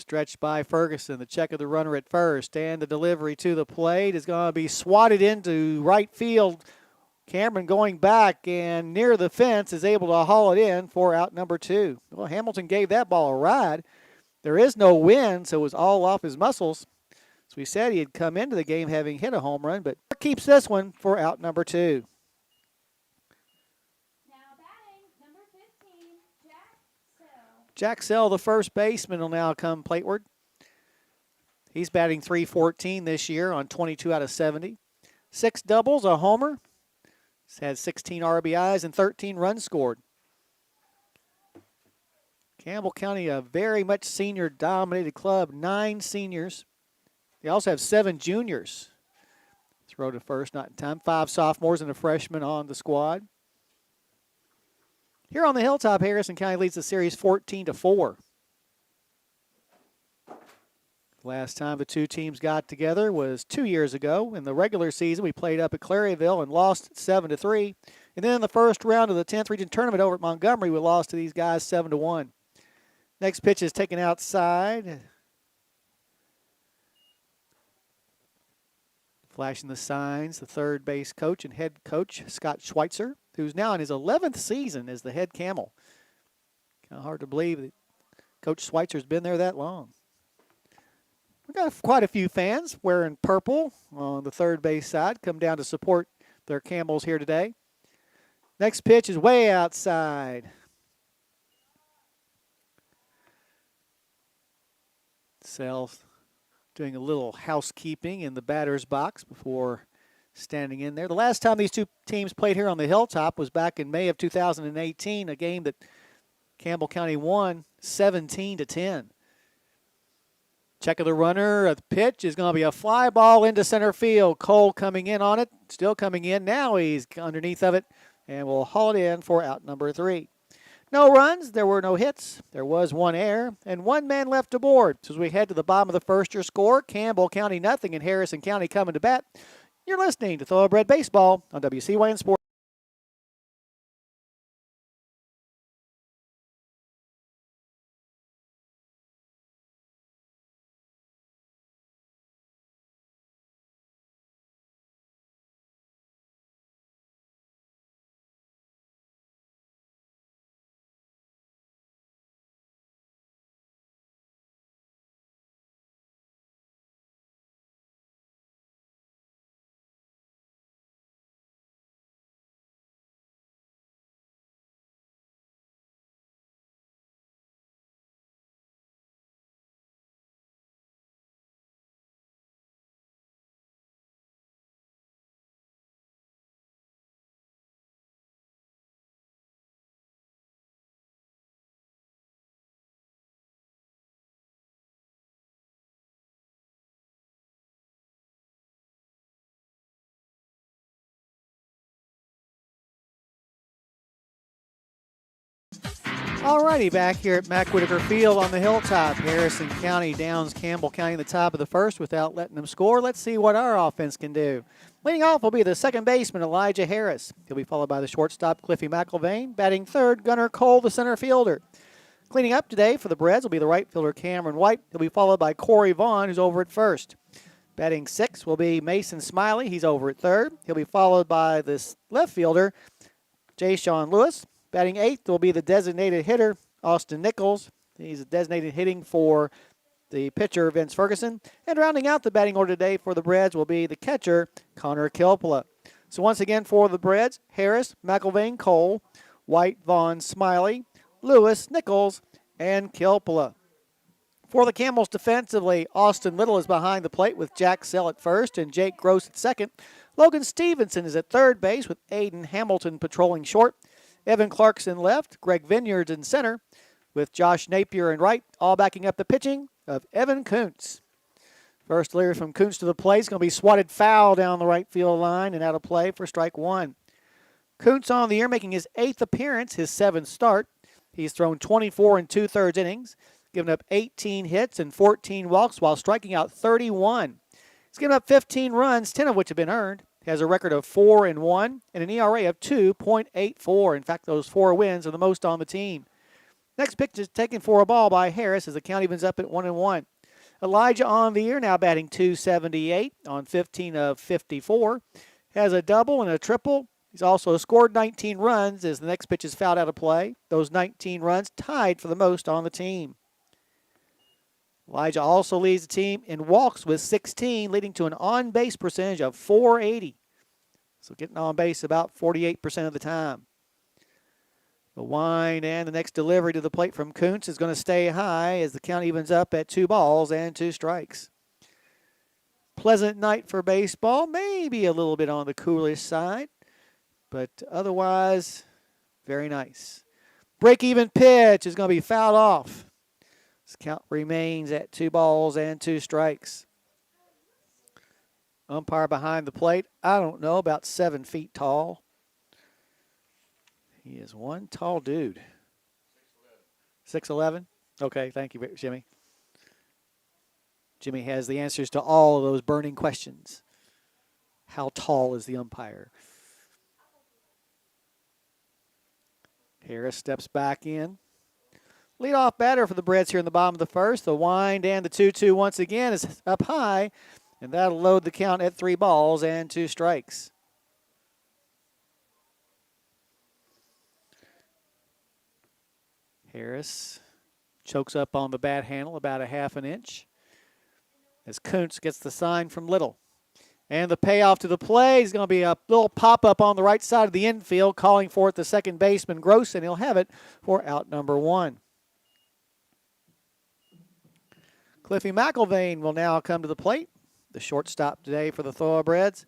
stretched by Ferguson. The check of the runner at first, and the delivery to the plate is going to be swatted into right field. Cameron going back and near the fence is able to haul it in for out number 2. Well, Hamilton gave that ball a ride. There is no wind, so it was all off his muscles. As we said, he had come into the game having hit a home run, but keeps this one for out number 2. Jack Sell, the first baseman, will now come plateward. He's batting .314 this year on 22 out of 70. 6 doubles, a homer. He's had 16 RBIs and 13 runs scored. Campbell County, a very much senior-dominated club, 9 seniors. They also have 7 juniors. Throw to first, not in time. 5 sophomores and a freshman on the squad. Here on the Hilltop, Harrison County leads the series 14-4. Last time the two teams got together was 2 years ago. In the regular season, we played up at Claryville and lost 7-3. And then in the first round of the 10th region tournament over at Montgomery, we lost to these guys 7-1. Next pitch is taken outside. Flashing the signs, the third base coach and head coach, Scott Schweitzer, who's now in his 11th season as the head Camel. Kind of hard to believe that Coach Schweitzer's been there that long. We've got quite a few fans wearing purple on the third base side, come down to support their Camels here today. Next pitch is way outside. Sells doing a little housekeeping in the batter's box before standing in there. The last time these two teams played here on the Hilltop was back in May of 2018, a game that Campbell County won 17-10. Check of the runner. The pitch is going to be a fly ball into center field. Cole coming in on it, still coming in. Now he's underneath of it, and will haul it in for out number 3. No runs, there were no hits, there was 1 error, and 1 man left aboard. So as we head to the bottom of the first, your score, Campbell County nothing and Harrison County coming to bat. You're listening to Thoroughbred Baseball on WCYN Sports. Alrighty, back here at Mack Whitaker Field on the Hilltop. Harrison County downs Campbell County in the top of the first without letting them score. Let's see what our offense can do. Leading off will be the second baseman, Elijah Harris. He'll be followed by the shortstop, Cliffy McIlvain. Batting third, Gunnar Cole, the center fielder. Cleaning up today for the Breds will be the right fielder, Cameron White. He'll be followed by Corey Vaughn, who's over at first. Batting sixth will be Mason Smiley. He's over at third. He'll be followed by this left fielder, Jay Sean Lewis. Batting eighth will be the designated hitter, Austin Nichols. He's designated hitting for the pitcher, Vince Ferguson. And rounding out the batting order today for the Breds will be the catcher, Connor Kilpala. So once again for the Breds, Harris, McIlvain, Cole, White, Vaughn, Smiley, Lewis, Nichols, and Kilpala. For the Camels defensively, Austin Little is behind the plate with Jack Sell at first and Jake Gross at second. Logan Stevenson is at third base with Aiden Hamilton patrolling short. Evan Clarkson left, Greg Vineyards in center, with Josh Napier in right, all backing up the pitching of Evan Kuntz. First delivery from Kuntz to the plate is going to be swatted foul down the right field line and out of play for strike one. Kuntz on the year making his 8th appearance, his 7th start. He's thrown 24 2/3 innings, given up 18 hits and 14 walks while striking out 31. He's given up 15 runs, 10 of which have been earned. He has a record of 4-1 and an ERA of 2.84. In fact, those 4 wins are the most on the team. Next pitch is taken for a ball by Harris as the count evens up at 1-1. Elijah on the year, now batting .278 on 15 of 54. Has a double and a triple. He's also scored 19 runs as the next pitch is fouled out of play. Those 19 runs tied for the most on the team. Elijah also leads the team in walks with 16, leading to an on-base percentage of .480. So getting on base about 48% of the time. The wind and the next delivery to the plate from Kuntz is going to stay high as the count evens up at 2 balls and 2 strikes. Pleasant night for baseball, maybe a little bit on the coolish side, but otherwise very nice. Break-even pitch is going to be fouled off. This count remains at 2 balls and 2 strikes. Umpire behind the plate, I don't know, about 7 feet tall. He is one tall dude. 6'11"? Okay, thank you, Jimmy. Jimmy has the answers to all of those burning questions. How tall is the umpire? Harris steps back in. Leadoff batter for the Braves here in the bottom of the first. The wind and the 2-2 once again is up high, and that'll load the count at 3 balls and 2 strikes. Harris chokes up on the bat handle about a half an inch as Kuntz gets the sign from Little. And the payoff to the play is going to be a little pop-up on the right side of the infield, calling for it the second baseman, Gross, and he'll have it for out number 1. Cliffy McIlvaine will now come to the plate, the shortstop today for the Thoroughbreds.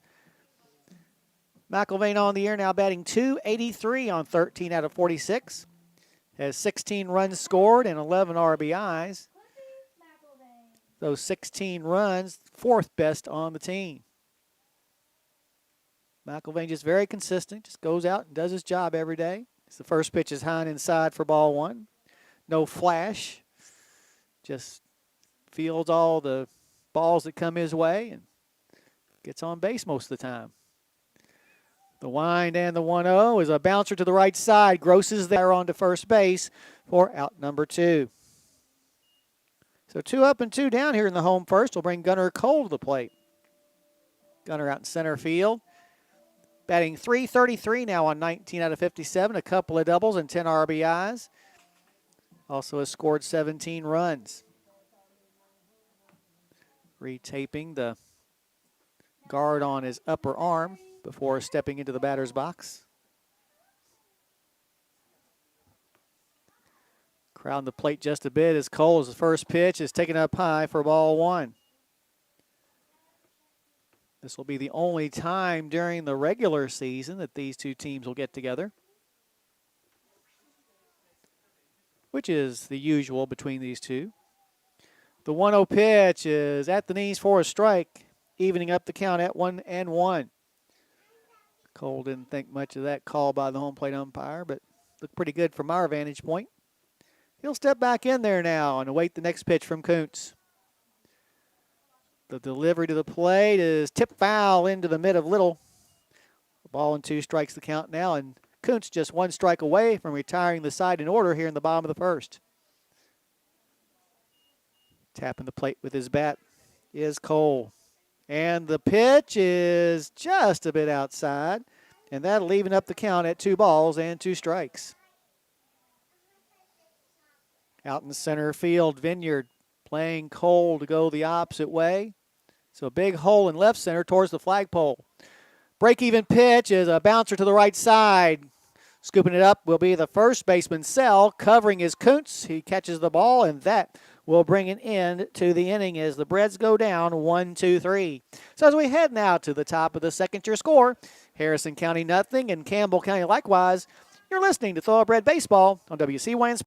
McIlvaine on the year, now batting .283 on 13 out of 46. Has 16 runs scored and 11 RBIs. Those 16 runs, 4th best on the team. McIlvaine just very consistent, just goes out and does his job every day. The first pitch is high and inside for ball 1. No flash, just fields all the balls that come his way and gets on base most of the time. The wind and the 1-0 is a bouncer to the right side. Gross is there on to first base for out number 2. So 2 up and 2 down here in the home first will bring Gunnar Cole to the plate. Gunnar out in center field. Batting .333 now on 19 out of 57. A couple of doubles and 10 RBIs. Also has scored 17 runs. Retaping the guard on his upper arm before stepping into the batter's box. Crowding the plate just a bit as Cole's first pitch is taken up high for ball 1. This will be the only time during the regular season that these two teams will get together, which is the usual between these two. The 1-0 pitch is at the knees for a strike, evening up the count at 1-1. Cole didn't think much of that call by the home plate umpire, but looked pretty good from our vantage point. He'll step back in there now and await the next pitch from Kuntz. The delivery to the plate is tip foul into the mid of Little. Ball and 2 strikes the count now, and Kuntz just 1 strike away from retiring the side in order here in the bottom of the first. Tapping the plate with his bat is Cole. And the pitch is just a bit outside, and that'll even up the count at 2 balls and 2 strikes. Out in center field, Vineyard playing Cole to go the opposite way. So a big hole in left center towards the flagpole. Break-even pitch is a bouncer to the right side. Scooping it up will be the first baseman, Sell, covering his Kuntz. He catches the ball, and that will bring an end to the inning as the Braves go down 1-2-3. So as we head now to the top of the second, your score, Harrison County nothing and Campbell County likewise. You're listening to Thoroughbred Baseball on WCYN Sports.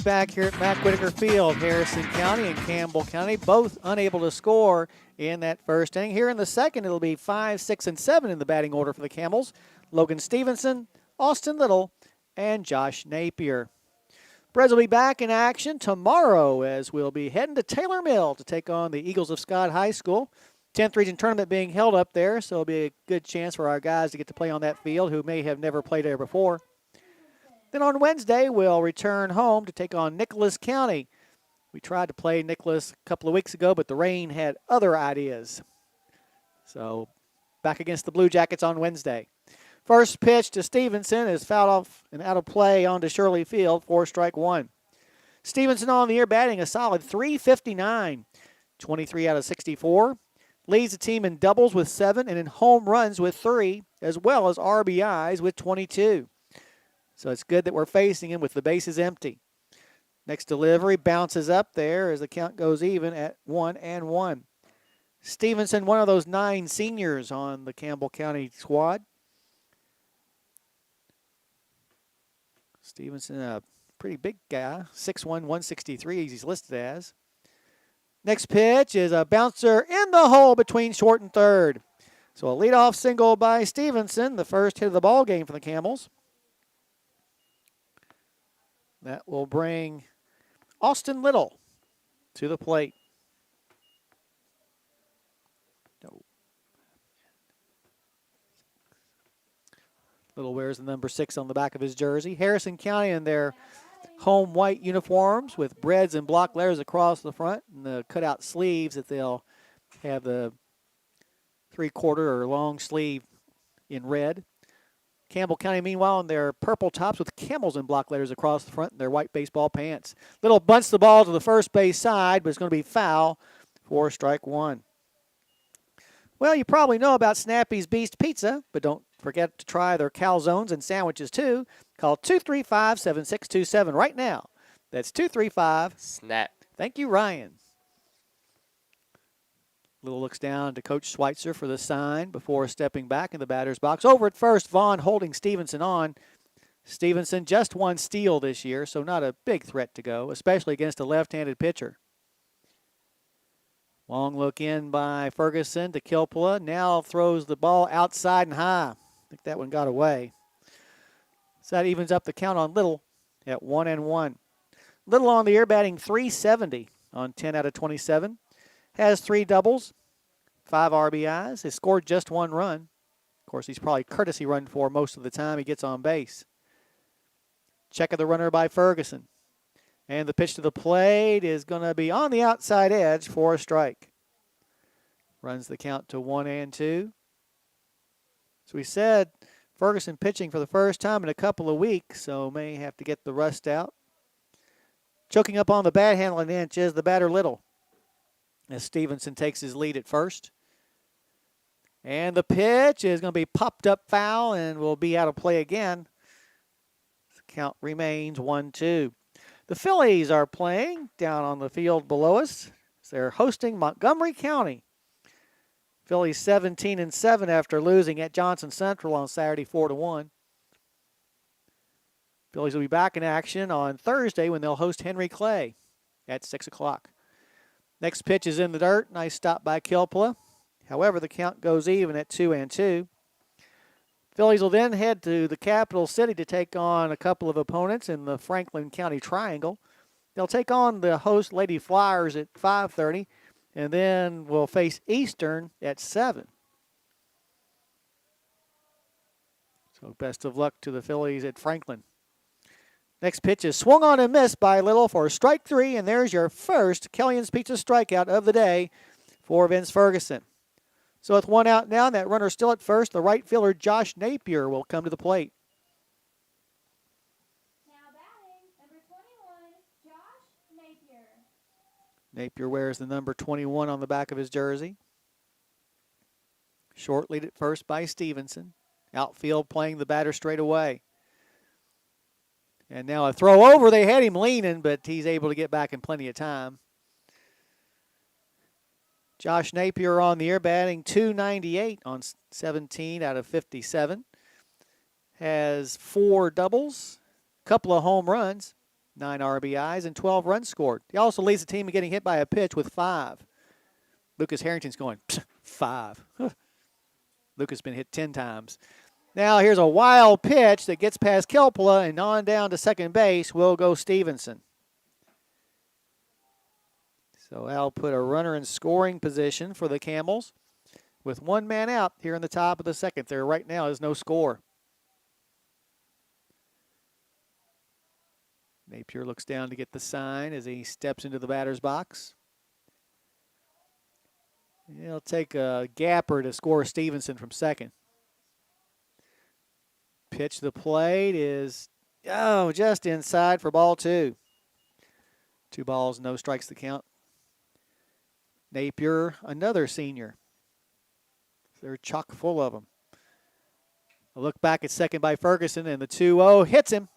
Back here at Mack Whitaker Field, Harrison County and Campbell County both unable to score in that first inning. Here in the second, it'll be 5, 6, and 7 in the batting order for the Camels. Logan Stevenson, Austin Little, and Josh Napier. Braves will be back in action tomorrow as we'll be heading to Taylor Mill to take on the Eagles of Scott High School. 10th region tournament being held up there, so it'll be a good chance for our guys to get to play on that field who may have never played there before. Then on Wednesday, we'll return home to take on Nicholas County. We tried to play Nicholas a couple of weeks ago, but the rain had other ideas. So back against the Blue Jackets on Wednesday. First pitch to Stevenson is fouled off and out of play onto Shirley Field for strike one. Stevenson on the year batting a solid .359, 23 out of 64. Leads the team in doubles with 7 and in home runs with 3, as well as RBIs with 22. So it's good that we're facing him with the bases empty. Next delivery bounces up there as the count goes even at 1-1. Stevenson, one of those 9 seniors on the Campbell County squad. Stevenson, a pretty big guy, 6'1", 163 he's listed as. Next pitch is a bouncer in the hole between short and third. So a leadoff single by Stevenson, the first hit of the ball game for the Camels. That will bring Austin Little to the plate. Little wears the number 6 on the back of his jersey. Harrison County in their home white uniforms with breads and block letters across the front and the cutout sleeves that they'll have the 3/4 or long sleeve in red. Campbell County, meanwhile, in their purple tops with camels and block letters across the front and their white baseball pants. Little bunts the ball to the first base side, but it's going to be foul for strike one. Well, you probably know about Snappy's Beast Pizza, but don't forget to try their calzones and sandwiches, too. Call 235-7627 right now. That's 235-SNAP. Thank you, Ryan. Little looks down to Coach Schweitzer for the sign before stepping back in the batter's box. Over at first, Vaughn holding Stevenson on. Stevenson just one steal this year, so not a big threat to go, especially against a left-handed pitcher. Long look in by Ferguson to Kilpula. Now throws the ball outside and high. I think that one got away. So that evens up the count on Little at 1-1. Little on the year batting .370 on 10 out of 27. Has 3 doubles, 5 RBIs. Has scored just 1 run. Of course, he's probably courtesy run for most of the time he gets on base. Check of the runner by Ferguson. And the pitch to the plate is going to be on the outside edge for a strike. Runs the count to 1-2. So we said Ferguson pitching for the first time in a couple of weeks, so may have to get the rust out. Choking up on the bat handling inch is the batter Little, as Stevenson takes his lead at first. And the pitch is going to be popped up foul and will be out of play again. The count remains 1-2. The Phillies are playing down on the field below us. They're hosting Montgomery County. Phillies 17-7 after losing at Johnson Central on Saturday 4-1. Phillies will be back in action on Thursday when they'll host Henry Clay at 6 o'clock. Next pitch is in the dirt. Nice stop by Kilpula. However, the count goes even at 2-2. Phillies will then head to the capital city to take on a couple of opponents in the Franklin County Triangle. They'll take on the host Lady Flyers at 5:30, and then we'll face Eastern at 7. So best of luck to the Phillies at Franklin. Next pitch is swung on and missed by Little for strike 3, and there's your first Kellyan's Pizza strikeout of the day for Vince Ferguson. So with 1 out now, and that runner still at first, the right fielder Josh Napier will come to the plate. Now batting, number 21, Josh Napier. Napier wears the number 21 on the back of his jersey. Short lead at first by Stevenson. Outfield playing the batter straight away. And now a throw over. They had him leaning, but he's able to get back in plenty of time. Josh Napier on the year batting .298 on 17 out of 57. Has 4 doubles, a couple of home runs. 9 RBIs and 12 runs scored. He also leads the team in getting hit by a pitch with 5. Lucas Harrington's going, 5. Lucas has been hit 10 times. Now here's a wild pitch that gets past Kelpla, and on down to second base will go Stevenson. So that'll put a runner in scoring position for the Camels with one man out here in the top of the second. There right now is no score. Napier looks down to get the sign as he steps into the batter's box. It'll take a gapper to score Stevenson from second. Pitch to the plate is, just inside for ball 2. 2 balls, no strikes to count. Napier, another senior. They're chock full of them. A look back at second by Ferguson, and the 2-0 hits him.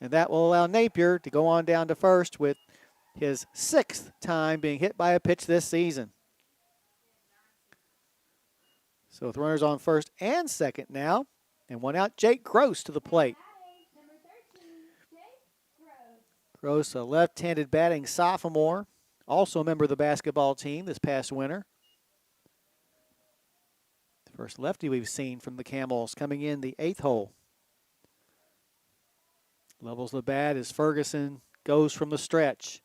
And that will allow Napier to go on down to first with his 6th time being hit by a pitch this season. So with runners on first and second now, and one out, Jake Gross to the plate. Number 13, Jake Gross. Gross, a left-handed batting sophomore, also a member of the basketball team this past winter. The first lefty we've seen from the Camels coming in the 8th hole. Levels the bat as Ferguson goes from the stretch.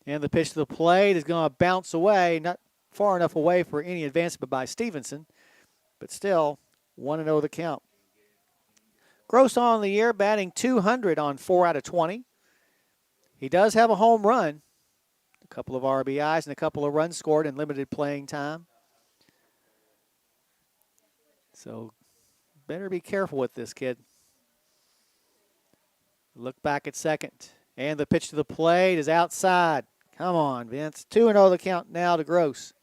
And the pitch to the plate is going to bounce away, not far enough away for any advancement by Stevenson, but still 1-0 the count. Gross on the year, batting .200 on 4 out of 20. He does have a home run, a couple of RBIs, and a couple of runs scored in limited playing time. So better be careful with this kid. Look back at second. And the pitch to the plate is outside. Come on, Vince. 2-0 the count now to Gross.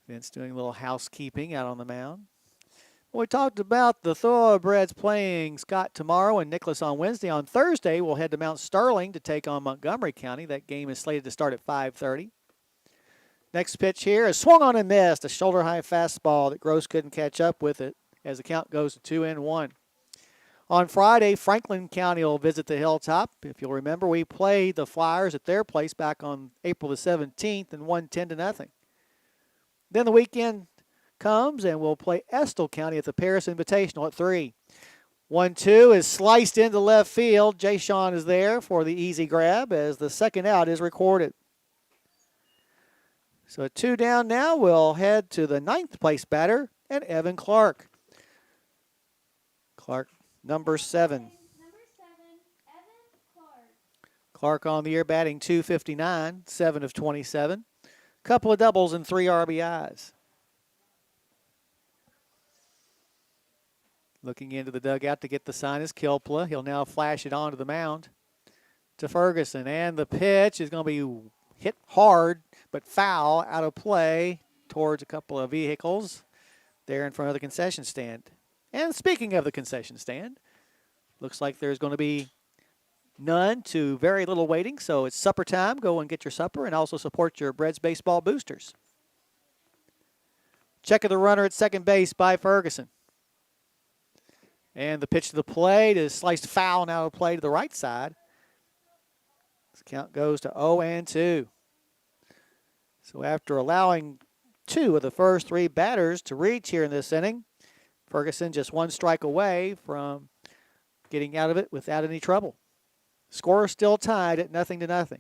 Vince doing a little housekeeping out on the mound. We talked about the Thoroughbreds playing Scott tomorrow and Nicholas on Wednesday. On Thursday, we'll head to Mount Sterling to take on Montgomery County. That game is slated to start at 5:30. Next pitch here is swung on and missed. A shoulder-high fastball that Gross couldn't catch up with it as the count goes to 2-1. On Friday, Franklin County will visit the Hilltop. If you'll remember, we played the Flyers at their place back on April the 17th and won 10-0. Then the weekend comes and we'll play Estill County at the Paris Invitational at 3. 1-2 is sliced into left field. Jay Sean is there for the easy grab as the second out is recorded. So at 2 down now, we'll head to the 9th place batter and Evan Clark. Clark, number 7. Number 7, Evan Clark. Clark on the year batting .259, 7 of 27. Couple of doubles and 3 RBIs. Looking into the dugout to get the sign is Kilpla. He'll now flash it onto the mound to Ferguson. And the pitch is going to be hit hard but foul out of play towards a couple of vehicles there in front of the concession stand. And speaking of the concession stand, looks like there's going to be none to very little waiting. So it's supper time. Go and get your supper and also support your Breads baseball boosters. Check of the runner at second base by Ferguson. And the pitch to the plate is sliced foul and out of play to the right side. This count goes to 0-2. So after allowing 2 of the first 3 batters to reach here in this inning, Ferguson just 1 strike away from getting out of it without any trouble. Score still tied at 0-0.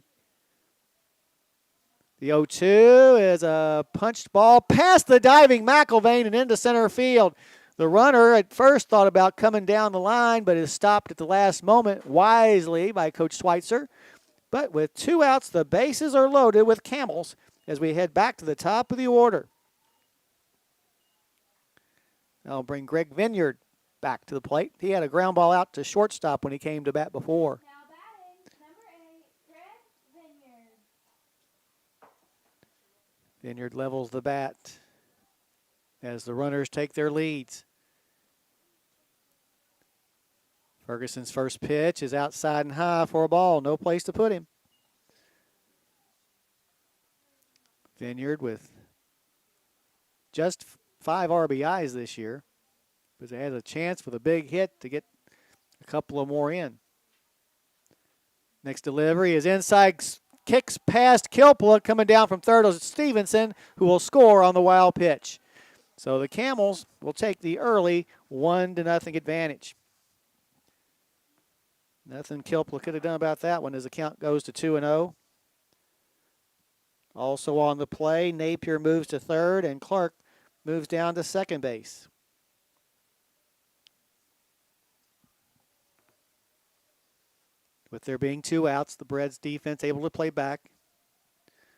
The 0-2 is a punched ball past the diving McIlvain and into center field. The runner at first thought about coming down the line, but is stopped at the last moment wisely by Coach Schweitzer. But with 2 outs, the bases are loaded with Camels as we head back to the top of the order. I'll bring Greg Vineyard back to the plate. He had a ground ball out to shortstop when he came to bat before. Now batting, number 8, Greg Vineyard. Vineyard levels the bat as the runners take their leads. Ferguson's first pitch is outside and high for a ball. No place to put him. Vineyard with just 5 RBIs this year, but he has a chance with a big hit to get A couple of more in. Next delivery is inside, kicks past Kilpla, coming down from third is Stevenson, who will score on the wild pitch. So the Camels will take the early 1-0 advantage. Nothing Kilpla could have done about that one as the count goes to 2-0. Also on the play, Napier moves to third and Clark moves down to second base. With there being 2 outs, the Breads defense able to play back.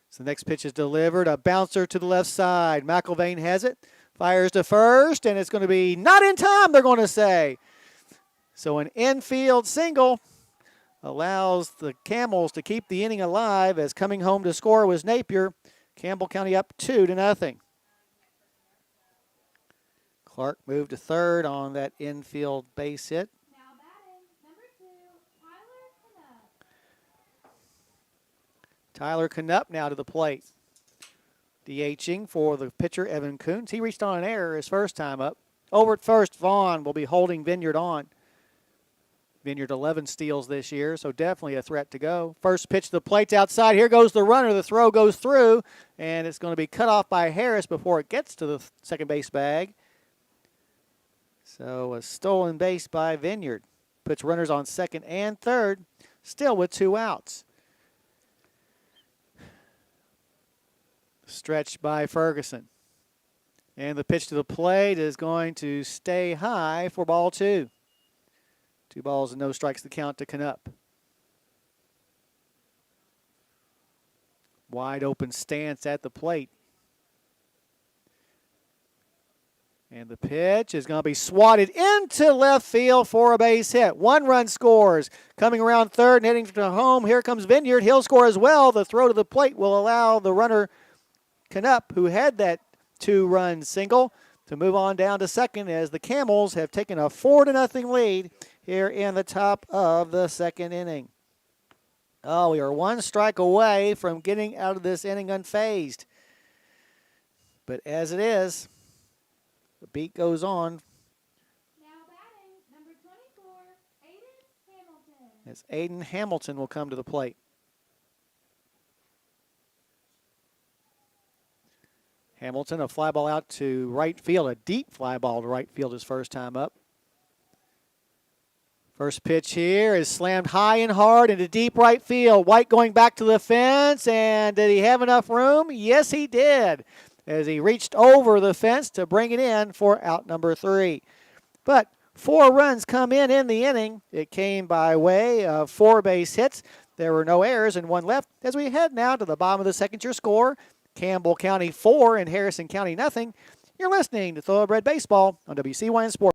So the next pitch is delivered, a bouncer to the left side. McIlvain has it, fires to first, and it's going to be not in time, they're going to say. So an infield single allows the Camels to keep the inning alive as coming home to score was Napier. Campbell County up 2-0. Clark moved to third on that infield base hit. Now batting, number 2, Tyler Tyler Canup. Canup now to the plate. DHing for the pitcher, Evan Coons. He reached on an error his first time up. Over at first, Vaughn will be holding Vineyard on. Vineyard 11 steals this year, so definitely a threat to go. First pitch to the plate's outside. Here goes the runner. The throw goes through, and it's going to be cut off by Harris before it gets to the second base bag. So a stolen base by Vineyard. Puts runners on second and third, still with 2 outs. Stretched by Ferguson. And the pitch to the plate is going to stay high for ball 2. 2 balls and no strikes to count to Canup. Wide open stance at the plate. And the pitch is going to be swatted into left field for a base hit. 1 run scores. Coming around third and heading to home. Here comes Vineyard. He'll score as well. The throw to the plate will allow the runner Canup, who had that 2-run single, to move on down to second as the Camels have taken a 4-0 lead here in the top of the second inning. Oh, we are 1 strike away from getting out of this inning unfazed. But as it is, the beat goes on. Now batting, number 24, Aiden Hamilton. As Aiden Hamilton will come to the plate. Hamilton, a fly ball out to right field, a deep fly ball to right field his first time up. First pitch here is slammed high and hard into deep right field. White going back to the fence, and did he have enough room? Yes, he did, as he reached over the fence to bring it in for out number 3. But 4 runs come in the inning. It came by way of 4 base hits. There were no errors and 1 left. As we head now to the bottom of the second, your score, Campbell County 4 and Harrison County nothing. You're listening to Thoroughbred Baseball on WCYN Sports.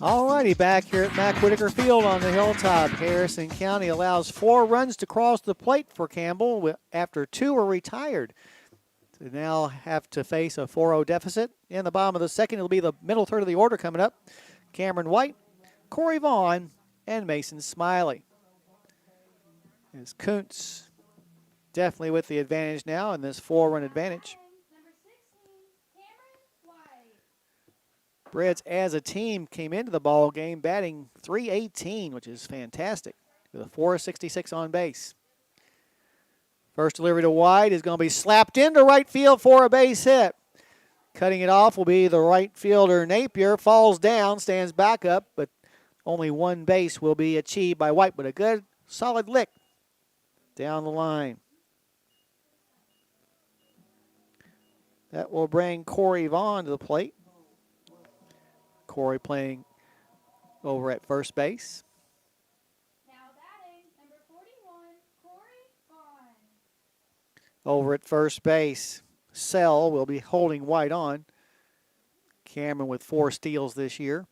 All righty, back here at Mack Whitaker Field on the Hilltop. Harrison County allows 4 runs to cross the plate for Campbell after 2 were retired. They now have to face a 4-0 deficit. In the bottom of the second, it'll be the middle third of the order coming up. Cameron White, Corey Vaughn, and Mason Smiley. As Kuntz definitely with the advantage now in this 4-run advantage. Number 16, Cameron White. Breads as a team came into the ball game batting .318, which is fantastic, with a .466 on base. First delivery to White is going to be slapped into right field for a base hit. Cutting it off will be the right fielder Napier. Falls down, stands back up, but only one base will be achieved by White, but a good solid lick down the line. That will bring Corey Vaughn to the plate. Corey playing over at first base. Now batting, number 41, Corey Vaughn. Over at first base, Sell will be holding White on. Cameron with 4 steals this year.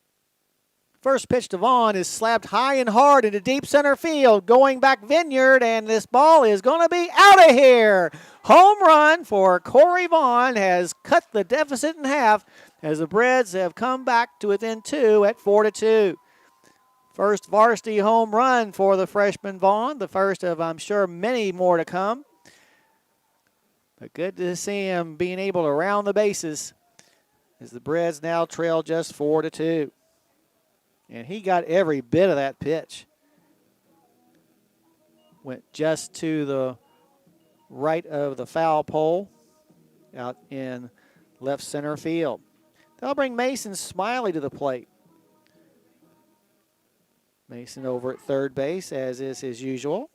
First pitch to Vaughn is slapped high and hard into deep center field. Going back Vineyard, and this ball is going to be out of here. Home run for Corey Vaughn has cut the deficit in half as the Reds have come back to within 2 at 4-2. First varsity home run for the freshman Vaughn, the first of, I'm sure, many more to come. But good to see him being able to round the bases as the Reds now trail just 4-2. And he got every bit of that pitch. Went just to the right of the foul pole out in left center field. They'll bring Mason Smiley to the plate. Mason over at third base, as is his usual.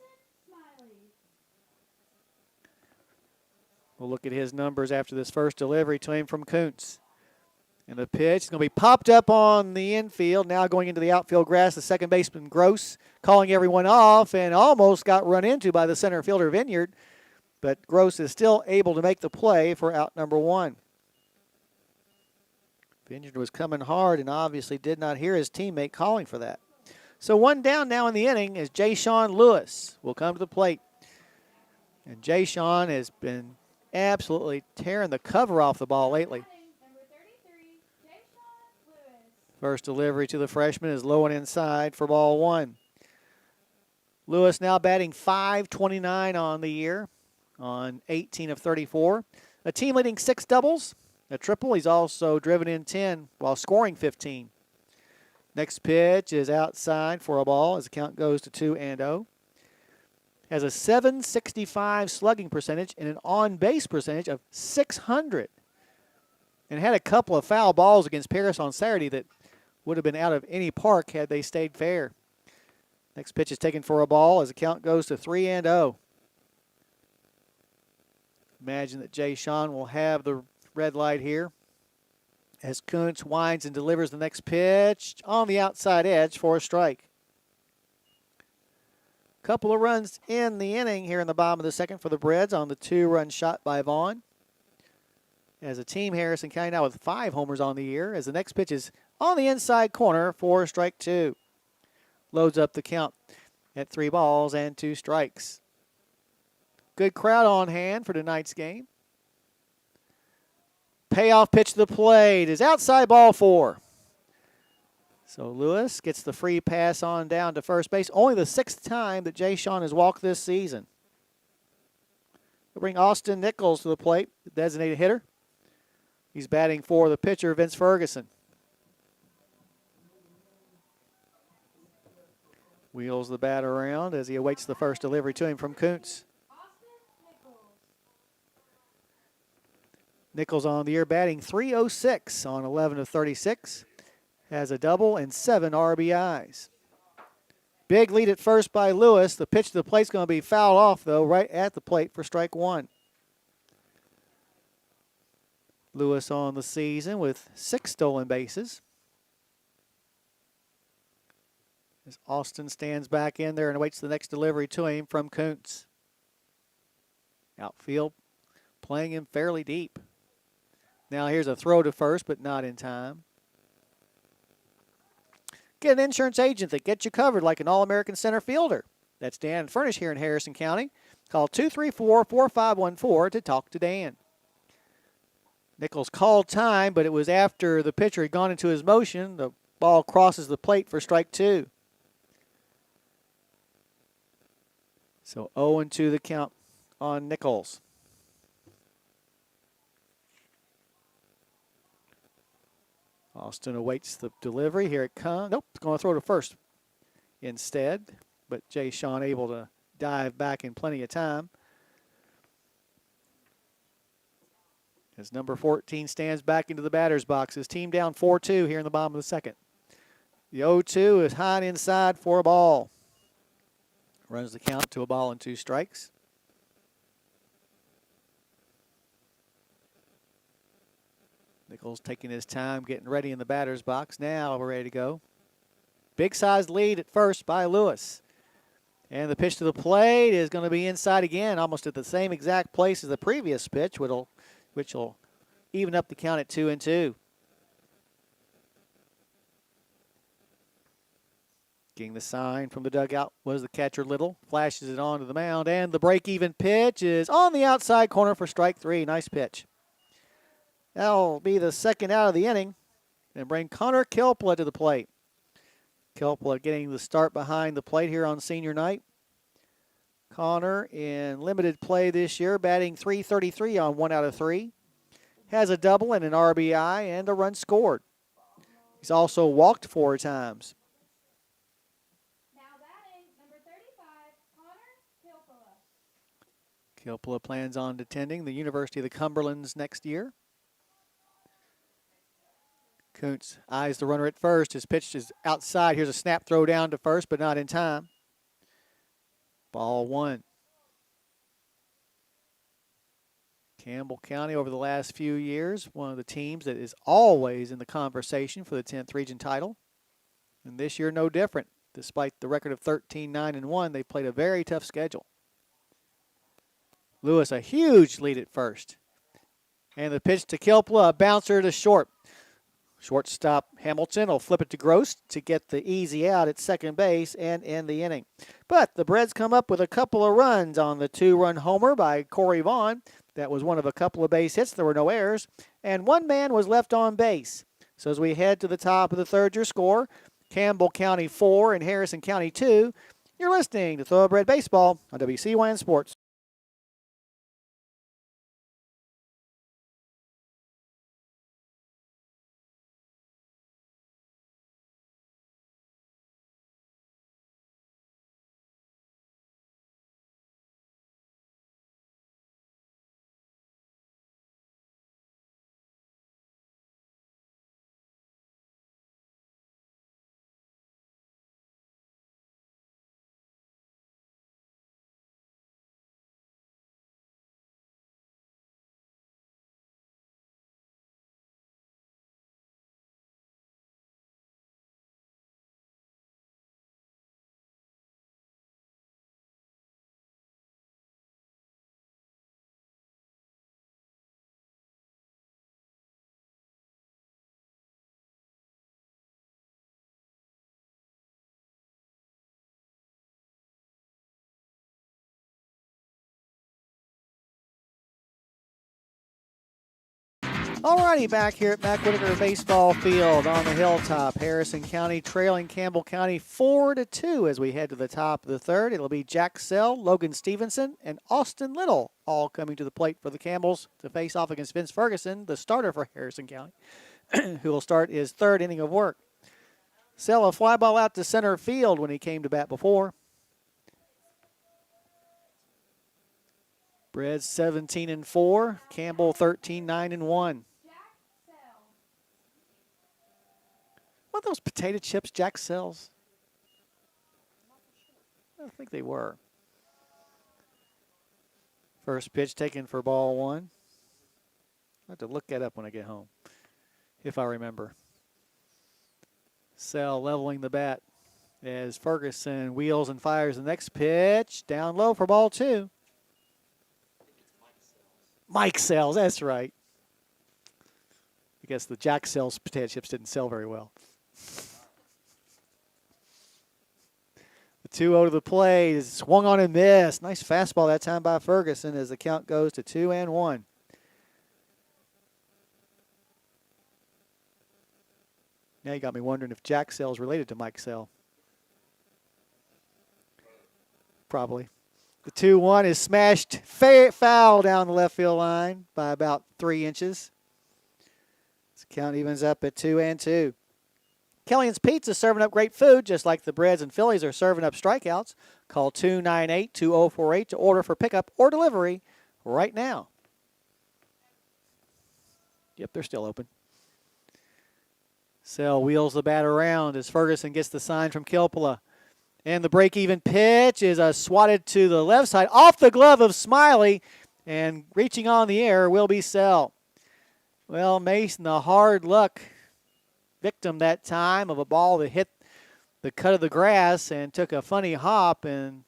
We'll look at his numbers after this first delivery to him from Kuntz. And the pitch is going to be popped up on the infield. Now going into the outfield grass, the second baseman Gross calling everyone off and almost got run into by the center fielder Vineyard. But Gross is still able to make the play for out number 1. Vineyard was coming hard and obviously did not hear his teammate calling for that. So one down now in the inning is Jay Sean Lewis will come to the plate. And Jay Sean has been absolutely tearing the cover off the ball lately. First delivery to the freshman is low and inside for ball 1. Lewis now batting .529 on the year on 18 of 34. A team leading 6 doubles, a triple. He's also driven in 10 while scoring 15. Next pitch is outside for a ball as the count goes to 2-0. Has a .765 slugging percentage and an on-base percentage of .600. And had a couple of foul balls against Paris on Saturday that would have been out of any park had they stayed fair. Next pitch is taken for a ball as the count goes to 3-0. Imagine that Jay Sean will have the red light here as Kuntz winds and delivers the next pitch on the outside edge for a strike. Couple of runs in the inning here in the bottom of the second for the Reds on the 2-run shot by Vaughn. As a team, Harrison County now with 5 homers on the year as the next pitch is on the inside corner for strike 2. Loads up the count at 3 balls and 2 strikes. Good crowd on hand for tonight's game. Payoff pitch to the plate is outside ball 4. So Lewis gets the free pass on down to first base. Only the 6th time that Jay Sean has walked this season. We'll bring Austin Nichols to the plate, the designated hitter. He's batting for the pitcher, Vince Ferguson. Wheels the bat around as he awaits the first delivery to him from Kuntz. Nichols on the year batting .306 on 11 of 36. Has a double and 7 RBIs. Big lead at first by Lewis. The pitch to the plate's going to be fouled off, though, right at the plate for strike 1. Lewis on the season with 6 stolen bases. As Austin stands back in there and awaits the next delivery to him from Kuntz. Outfield playing him fairly deep. Now here's a throw to first, but not in time. Get an insurance agent that gets you covered like an All-American center fielder. That's Dan Furnish here in Harrison County. Call 234-4514 to talk to Dan. Nichols called time, but it was after the pitcher had gone into his motion. The ball crosses the plate for strike 2. So 0-2 the count on Nichols. Austin awaits the delivery. Here it comes. Nope, it's going to throw to first instead. But Jay Sean able to dive back in plenty of time. as number 14 stands back into the batter's box. His team down 4-2 here in the bottom of the second. The 0-2 is high and inside for a ball. Runs the count to a ball and 2 strikes. Nichols taking his time, getting ready in the batter's box. Now we're ready to go. Big sized lead at first by Lewis. And the pitch to the plate is going to be inside again, almost at the same exact place as the previous pitch, which will even up the count at 2-2. Getting the sign from the dugout was the catcher Little. Flashes it onto the mound, and the break-even pitch is on the outside corner for strike 3. Nice pitch. That'll be the second out of the inning and bring Connor Kilpla to the plate. Kilpla getting the start behind the plate here on senior night. Connor in limited play this year, batting .333 on 1 out of 3. Has a double and an RBI and a run scored. He's also walked 4 times. Now batting, number 35, Connor Kilpala. Kilpla plans on attending the University of the Cumberlands next year. Kuntz eyes the runner at first. His pitch is outside. Here's a snap throw down to first, but not in time. Ball 1. Campbell County over the last few years, one of the teams that is always in the conversation for the 10th region title. And this year no different. Despite the record of 13-9-1, they played a very tough schedule. Lewis a huge lead at first. And the pitch to Kilpla, a bouncer to short. Shortstop Hamilton will flip it to Gross to get the easy out at second base and end the inning. But the Breds come up with a couple of runs on the 2-run homer by Corey Vaughn. That was one of a couple of base hits. There were no errors. And 1 man was left on base. So as we head to the top of the third, your score, Campbell County 4 and Harrison County 2. You're listening to Thoroughbred Baseball on WCYN Sports. Alrighty, back here at Mac Whitaker Baseball Field on the hilltop. Harrison County trailing Campbell County 4-2 as we head to the top of the third. It'll be Jack Sell, Logan Stevenson, and Austin Little all coming to the plate for the Campbells to face off against Vince Ferguson, the starter for Harrison County, who will start his 3rd inning of work. Sell a fly ball out to center field when he came to bat before. Breds 17-4, Campbell 13-9-1. What are those potato chips Jack sells? I think they were. First pitch taken for ball 1. I'll have to look that up when I get home, if I remember. Sell leveling the bat as Ferguson wheels and fires the next pitch. Down low for ball 2. Mike Sells, that's right. I guess the Jack Sells potato chips didn't sell very well. The 2-0 to the plate is swung on and missed. Nice fastball that time by Ferguson as the count goes to 2-1. Now you got me wondering if Jack Sells related to Mike Sell. Probably. The 2-1 is smashed foul down the left field line by about 3 inches. This count evens up at 2-2. Kellyan's Pizza serving up great food, just like the Breds and Phillies are serving up strikeouts. Call 298-2048 to order for pickup or delivery right now. Yep, they're still open. Sell wheels the bat around as Ferguson gets the sign from Kilpala. And the break-even pitch is swatted to the left side off the glove of Smiley. And reaching on the air will be Sell. Well, Mason, the hard luck victim that time of a ball that hit the cut of the grass and took a funny hop, and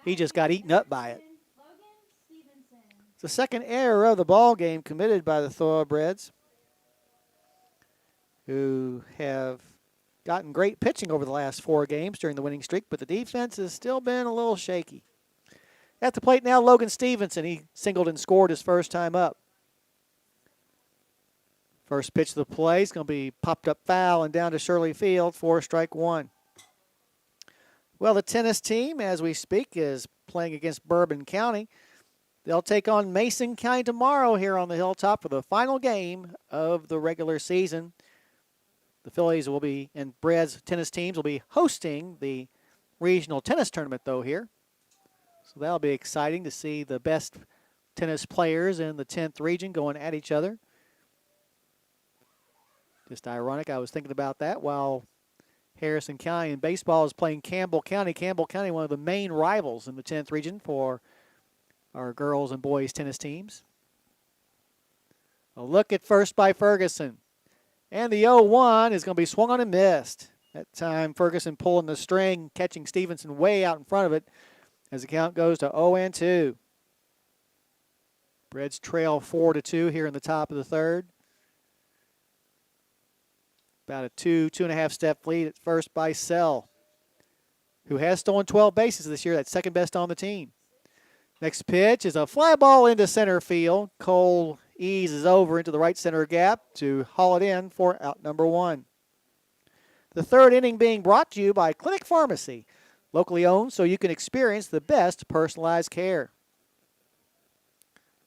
he just got eaten up by it. It's the second error of the ball game committed by the Thoroughbreds, who have gotten great pitching over the last 4 games during the winning streak, but the defense has still been a little shaky. At the plate now, Logan Stevenson. He singled and scored his first time up. First pitch of the play is going to be popped up foul and down to Shirley Field for strike 1. Well, the tennis team, as we speak, is playing against Bourbon County. They'll take on Mason County tomorrow here on the Hilltop for the final game of the regular season. The Phillies will be, and Brad's tennis teams will be hosting the regional tennis tournament, though, here. So that'll be exciting to see the best tennis players in the 10th region going at each other. Just ironic, I was thinking about that while Harrison County in baseball is playing Campbell County. Campbell County, one of the main rivals in the 10th region for our girls and boys tennis teams. A look at first by Ferguson. And the 0-1 is going to be swung on and missed. That time, Ferguson pulling the string, catching Stevenson way out in front of it as the count goes to 0-2. Reds trail 4-2 here in the top of the third. About a 2.5 step lead at first by Sell, who has stolen 12 bases this year. That's second best on the team. Next pitch is a fly ball into center field. Cole eases over into the right center gap to haul it in for out number 1. The third inning being brought to you by Clinic Pharmacy, locally owned so you can experience the best personalized care.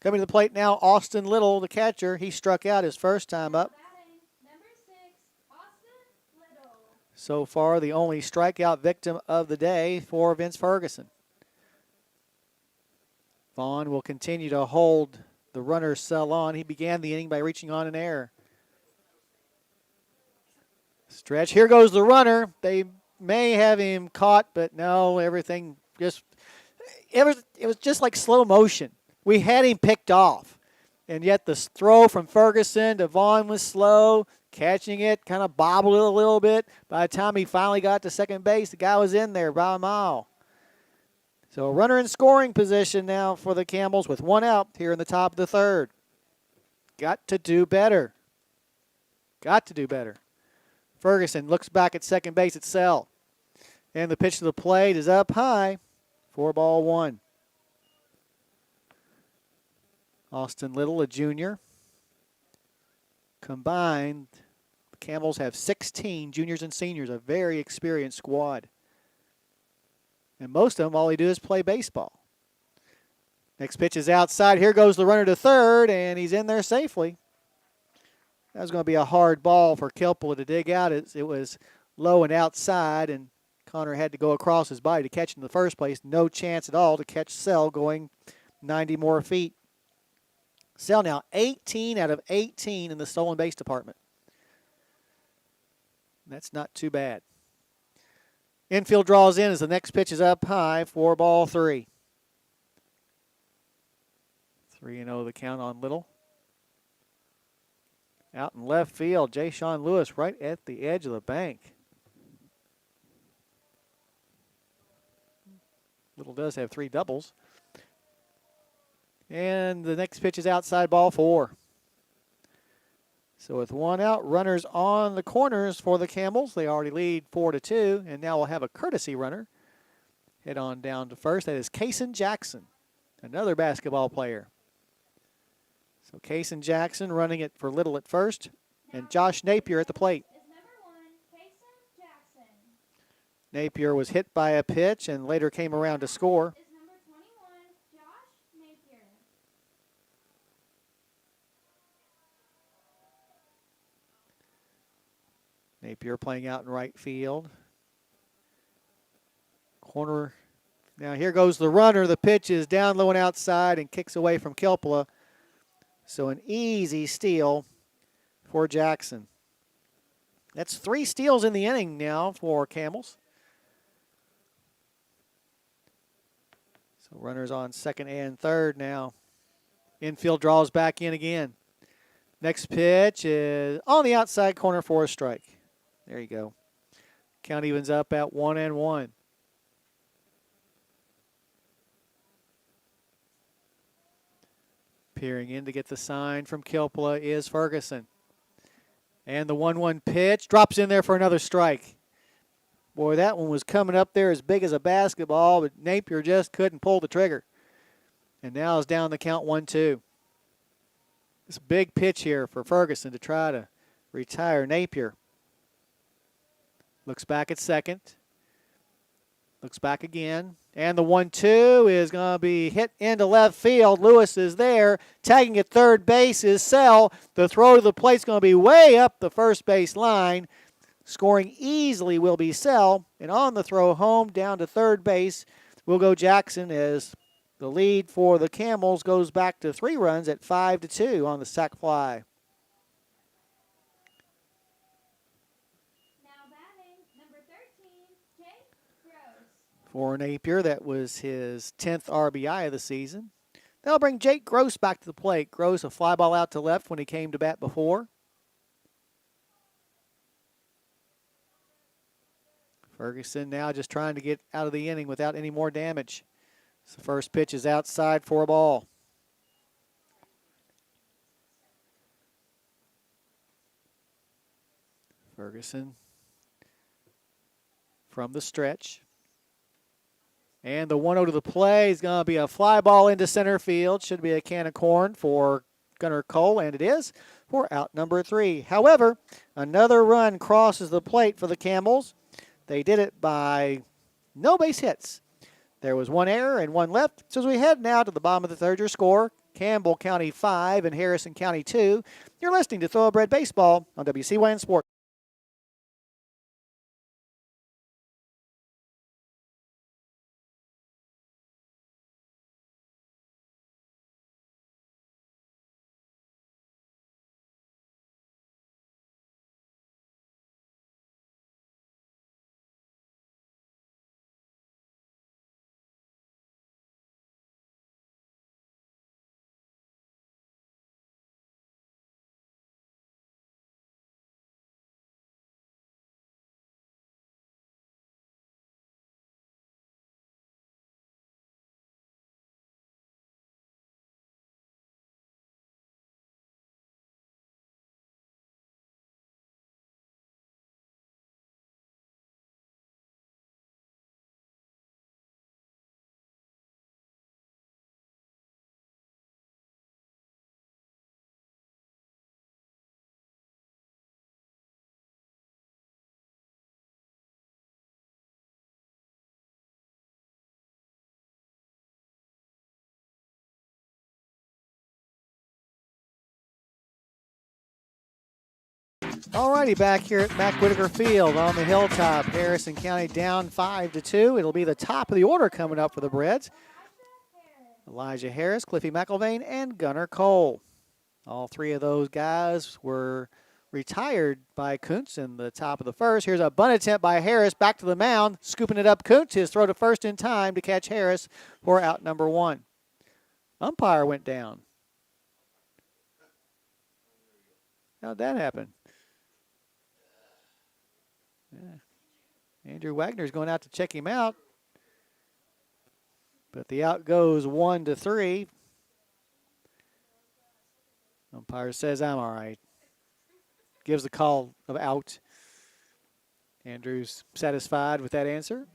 Coming to the plate now, Austin Little, the catcher. He struck out his first time up. So far, the only strikeout victim of the day for Vince Ferguson. Vaughn will continue to hold the runner Sell on. He began the inning by reaching on an error. Stretch. Here goes the runner. They may have him caught, but no, everything just, it was just like slow motion. We had him picked off, and yet the throw from Ferguson to Vaughn was slow. Catching it, kind of bobbled it a little bit. By the time he finally got to second base, the guy was in there by a mile. So a runner in scoring position now for the Campbells with 1 out here in the top of the third. Got to do better. Got to do better. Ferguson looks back at second base at Sell. And the pitch to the plate is up high. 4-1. Austin Little, a junior. Combined, the Campbells have 16 juniors and seniors, a very experienced squad. And most of them, all they do is play baseball. Next pitch is outside. Here goes the runner to third, and he's in there safely. That was going to be a hard ball for Kilpala to dig out. It was low and outside, and Connor had to go across his body to catch it in the first place. No chance at all to catch Sell going 90 more feet. Sell now 18 out of 18 in the stolen base department. That's not too bad. Infield draws in as the next pitch is up high. 4-3. 3-0 the count on Little. Out in left field, Jay Sean Lewis right at the edge of the bank. Little does have 3 doubles. And the next pitch is outside, ball 4. So with 1 out, runners on the corners for the Campbells. They already lead 4-2, and now we'll have a courtesy runner head on down to first. That is Kaysen Jackson, another basketball player. So Kaysen Jackson running it for Little at first, and Josh Napier at the plate. Napier was hit by a pitch and later came around to score. Napier playing out in right field. Corner. Now here goes the runner. The pitch is down low and outside and kicks away from Kilpala. So an easy steal for Jackson. That's 3 steals in the inning now for Camels. So runners on second and third now. Infield draws back in again. Next pitch is on the outside corner for a strike. There you go. Count evens up at 1-1. Peering in to get the sign from Kilpala is Ferguson. And the 1-1 pitch drops in there for another strike. Boy, that one was coming up there as big as a basketball, but Napier just couldn't pull the trigger. And now it's down the count 1-2. It's a big pitch here for Ferguson to try to retire Napier. Looks back at second. Looks back again. And the 1-2 is going to be hit into left field. Lewis is there. Tagging at third base is Sell. The throw to the plate is going to be way up the first base line. Scoring easily will be Sell. And on the throw home down to third base will go Jackson as the lead for the Camels goes back to 3 runs at 5-2 on the sac fly. Now batting, number 13, Jake Gross. For Napier, that was his 10th RBI of the season. That'll bring Jake Gross back to the plate. Gross, a fly ball out to left when he came to bat before. Ferguson now just trying to get out of the inning without any more damage. So the first pitch is outside for a ball. Ferguson from the stretch. And the 1-0 to the play is going to be a fly ball into center field. Should be a can of corn for Gunnar Cole, and it is for out number 3. However, another run crosses the plate for the Camels. They did it by no base hits. There was 1 error and 1 left. So as we head now to the bottom of the third, your score, Campbell County 5 and Harrison County 2. You're listening to Thoroughbred Baseball on WCYN Sports. Alrighty, back here at Mac Whitaker Field on the hilltop. Harrison County down 5-2. It'll be the top of the order coming up for the Breds. Elijah Harris, Cliffy McIlvain, and Gunnar Cole. All 3 of those guys were retired by Kuntz in the top of the first. Here's a bunt attempt by Harris. Back to the mound, scooping it up. Kuntz, his throw to first in time to catch Harris for out number 1. Umpire went down. How'd that happen? Yeah. Andrew Wagner's going out to check him out. But the out goes 1-3. Umpire says, I'm all right. Gives the call of out. Andrew's satisfied with that answer.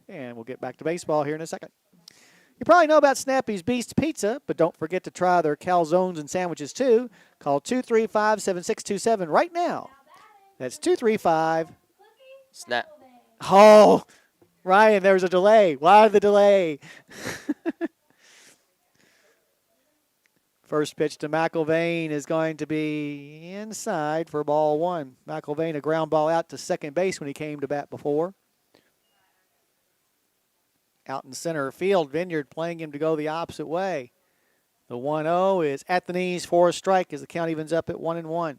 And we'll get back to baseball here in a second. You probably know about Snappy's Beast Pizza, but don't forget to try their calzones and sandwiches too. Call 235-7627 right now. That's 235. Snap. Oh, Ryan, there was a delay. Why the delay? First pitch to McIlvain is going to be inside for ball 1. McIlvain, a ground ball out to second base when he came to bat before. Out in center field, Vineyard playing him to go the opposite way. The 1-0 is at the knees for a strike as the count evens up at 1-1.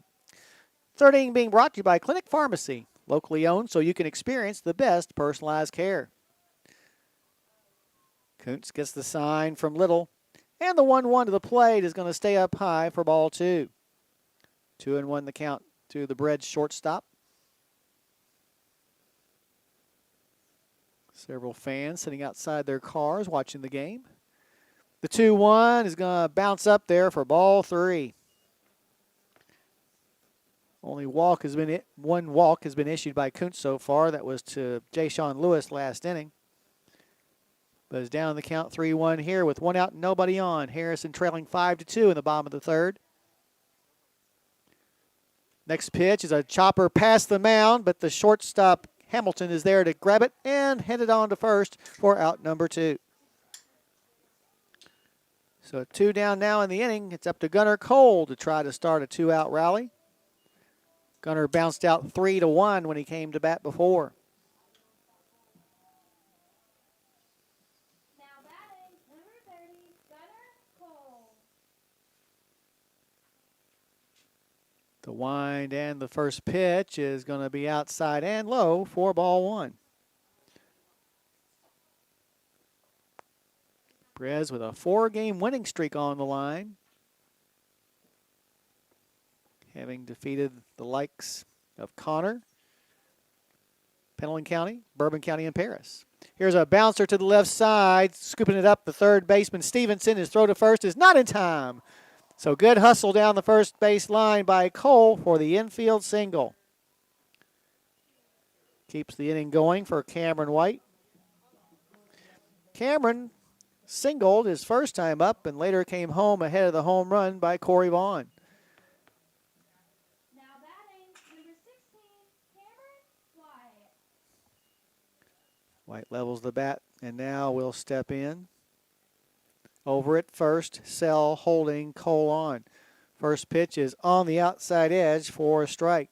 Third inning being brought to you by Clinic Pharmacy, locally owned so you can experience the best personalized care. Kuntz gets the sign from Little, and the 1-1 to the plate is going to stay up high for ball 2. 2-1 the count to the Bread shortstop. Several fans sitting outside their cars watching the game. The 2-1 is going to bounce up there for ball 3. Only one walk has been issued by Kuntz so far. That was to Jay-Sean Lewis last inning. But it's down the count 3-1 here with 1 out and nobody on. Harrison trailing 5-2 in the bottom of the third. Next pitch is a chopper past the mound, but the shortstop Hamilton is there to grab it and head it on to first for out number 2. So 2 down now in the inning. It's up to Gunnar Cole to try to start a 2-out rally. Gunnar bounced out 3-1 when he came to bat before. Now batting, number 30, Gunnar Cole. The wind and the first pitch is going to be outside and low for ball 1. Brez with a 4-game winning streak on the line, having defeated the likes of Connor, Pendleton County, Bourbon County, and Paris. Here's a bouncer to the left side, scooping it up. The third baseman, Stevenson, his throw to first is not in time. So good hustle down the first base line by Cole for the infield single. Keeps the inning going for Cameron White. Cameron singled his first time up and later came home ahead of the home run by Corey Vaughn. Now batting, number 16, Cameron White. White levels the bat and now will step in. Over at first, Sell holding Cole on. First pitch is on the outside edge for a strike.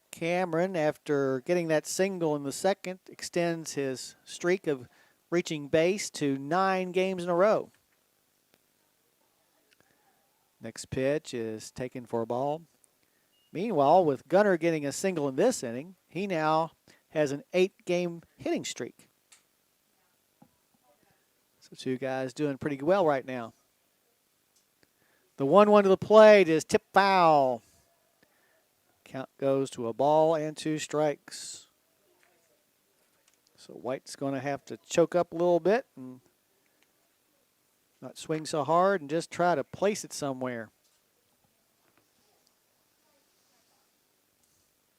Cameron, after getting that single in the second, extends his streak of reaching base to 9 games in a row. Next pitch is taken for a ball. Meanwhile, with Gunnar getting a single in this inning, he now has an 8-game hitting streak. So 2 guys doing pretty well right now. The 1-1 to the plate is tip foul. Count goes to a ball and 2 strikes. So White's going to have to choke up a little bit and not swing so hard and just try to place it somewhere.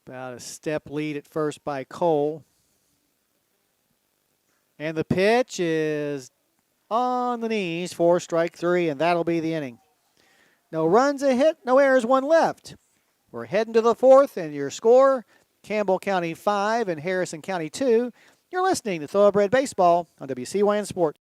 About a step lead at first by Cole. And the pitch is on the knees for strike 3, and that'll be the inning. No runs, a hit, no errors, 1 left. We're heading to the 4th, and your score, Campbell County 5 and Harrison County 2. You're listening to Thoroughbred Baseball on WCYN Sports.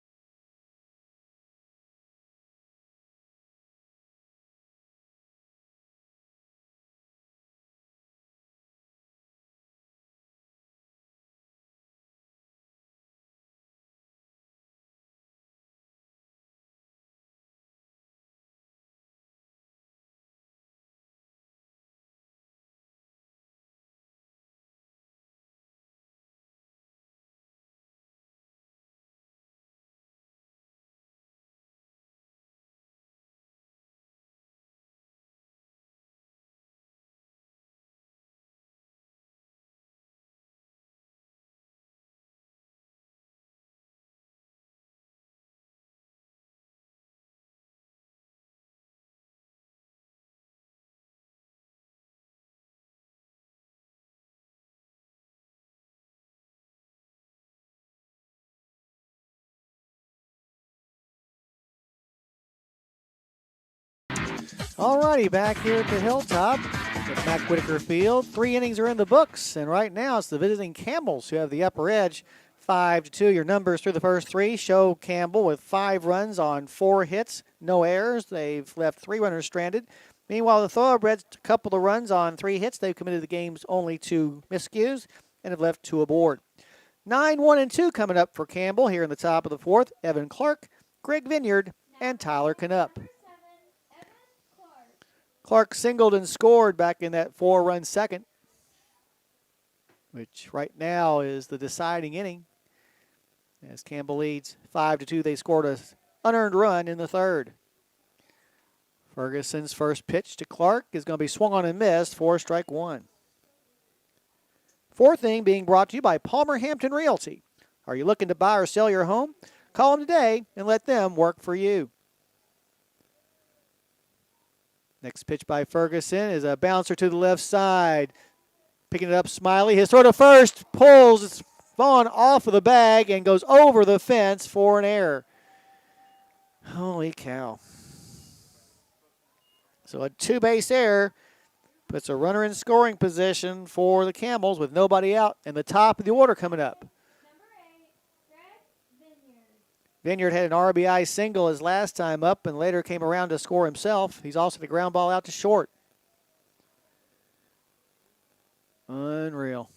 All righty, back here at the Hilltop at Mac Whitaker Field. 3 innings are in the books, and right now it's the visiting Campbells who have the upper edge. 5-2. Your numbers through the first 3 show Campbell with 5 runs on 4 hits, no errors. They've left 3 runners stranded. Meanwhile, the Thoroughbreds, a couple of runs on 3 hits. They've committed the game's only 2 miscues and have left 2 aboard. 9, 1, and 2 coming up for Campbell here in the top of the 4th. Evan Clark, Greg Vineyard, and Tyler Canup. Clark singled and scored back in that 4-run second, which right now is the deciding inning. As Campbell leads 5-2, they scored an unearned run in the third. Ferguson's first pitch to Clark is going to be swung on and missed for strike one. Fourth inning being brought to you by Palmer Hampton Realty. Are you looking to buy or sell your home? Call them today and let them work for you. Next pitch by Ferguson is a bouncer to the left side. Picking it up, Smiley. His throw to first pulls Vaughn off of the bag and goes over the fence for an error. Holy cow. So a two-base error puts a runner in scoring position for the Camels with nobody out and the top of the order coming up. Number 8, Greg Vineyard. Vineyard had an RBI single his last time up and later came around to score himself. He's also the ground ball out to short. Unreal.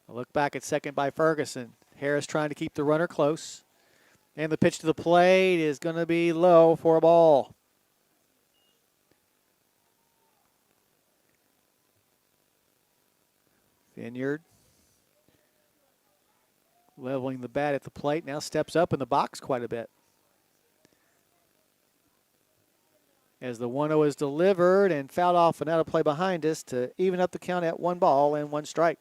A look back at second by Ferguson. Harris trying to keep the runner close. And the pitch to the plate is going to be low for a ball. Vineyard leveling the bat at the plate. Now steps up in the box quite a bit. As the 1-0 is delivered and fouled off and out of play behind us to even up the count at 1 ball and 1 strike.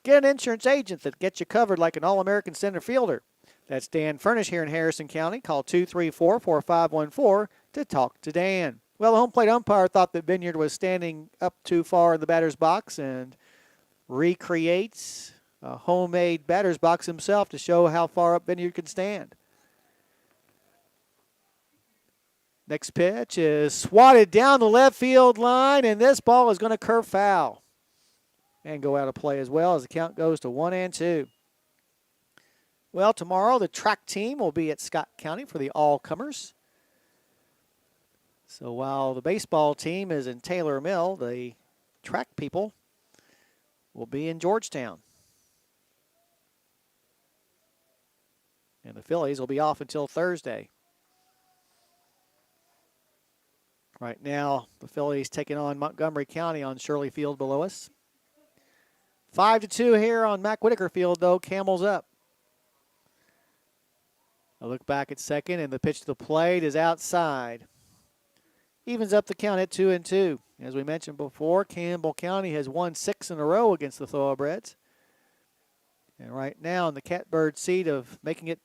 Get an insurance agent that gets you covered like an All-American center fielder. That's Dan Furnish here in Harrison County. Call 234-4514 to talk to Dan. Well, the home plate umpire thought that Vineyard was standing up too far in the batter's box and recreates a homemade batter's box himself to show how far up Vineyard can stand. Next pitch is swatted down the left field line, and this ball is going to curve foul and go out of play as well as the count goes to 1-2. Well, tomorrow the track team will be at Scott County for the all-comers. So while the baseball team is in Taylor Mill, the track people will be in Georgetown. And the Phillies will be off until Thursday. Right now, the Phillies taking on Montgomery County on Shirley Field below us. 5-2 here on Mack Whitaker Field, though. Camels up. A look back at second, and the pitch to the plate is outside. Evens up the count at 2-2. As we mentioned before, Campbell County has won 6 in a row against the Thoroughbreds. And right now in the catbird seat of making it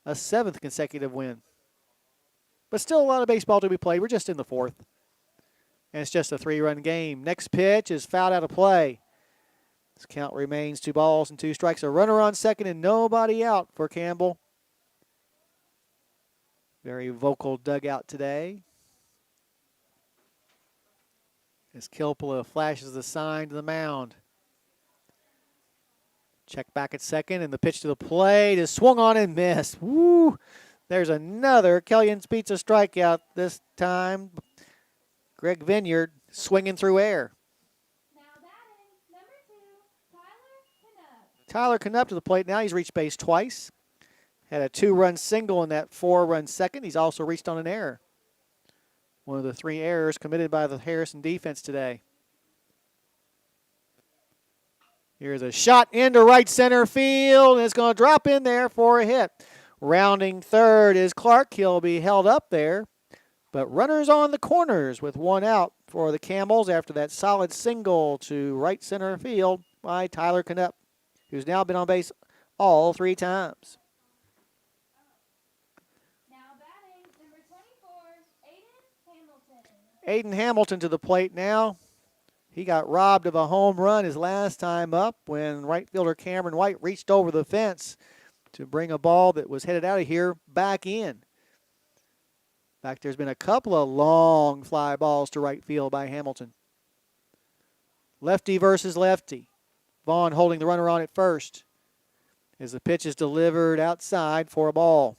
a 7th consecutive win. But still a lot of baseball to be played. We're just in the 4th. And it's just a 3-run game. Next pitch is fouled out of play. This count remains 2 balls and 2 strikes. A runner on second and nobody out for Campbell. Very vocal dugout today. As Kilpala flashes the sign to the mound. Check back at second, and the pitch to the plate is swung on and missed. Woo! There's another Kellyan's Pizza strikeout this time. Greg Vineyard swinging through air. Now batting, number 2, Tyler Canup. Tyler Canup to the plate now. He's reached base twice. Had a 2-run single in that 4-run second. He's also reached on an error. One of the 3 errors committed by the Harrison defense today. Here's a shot into right center field, and it's going to drop in there for a hit. Rounding third is Clark. He'll be held up there. But runners on the corners with 1 out for the Camels after that solid single to right center field by Tyler Canup, who's now been on base all 3 times. Now batting, number 24, Aiden Hamilton. Aiden Hamilton to the plate now. He got robbed of a home run his last time up when right fielder Cameron White reached over the fence to bring a ball that was headed out of here back in. In fact, there's been a couple of long fly balls to right field by Hamilton. Lefty versus lefty. Vaughn holding the runner on at first as the pitch is delivered outside for a ball.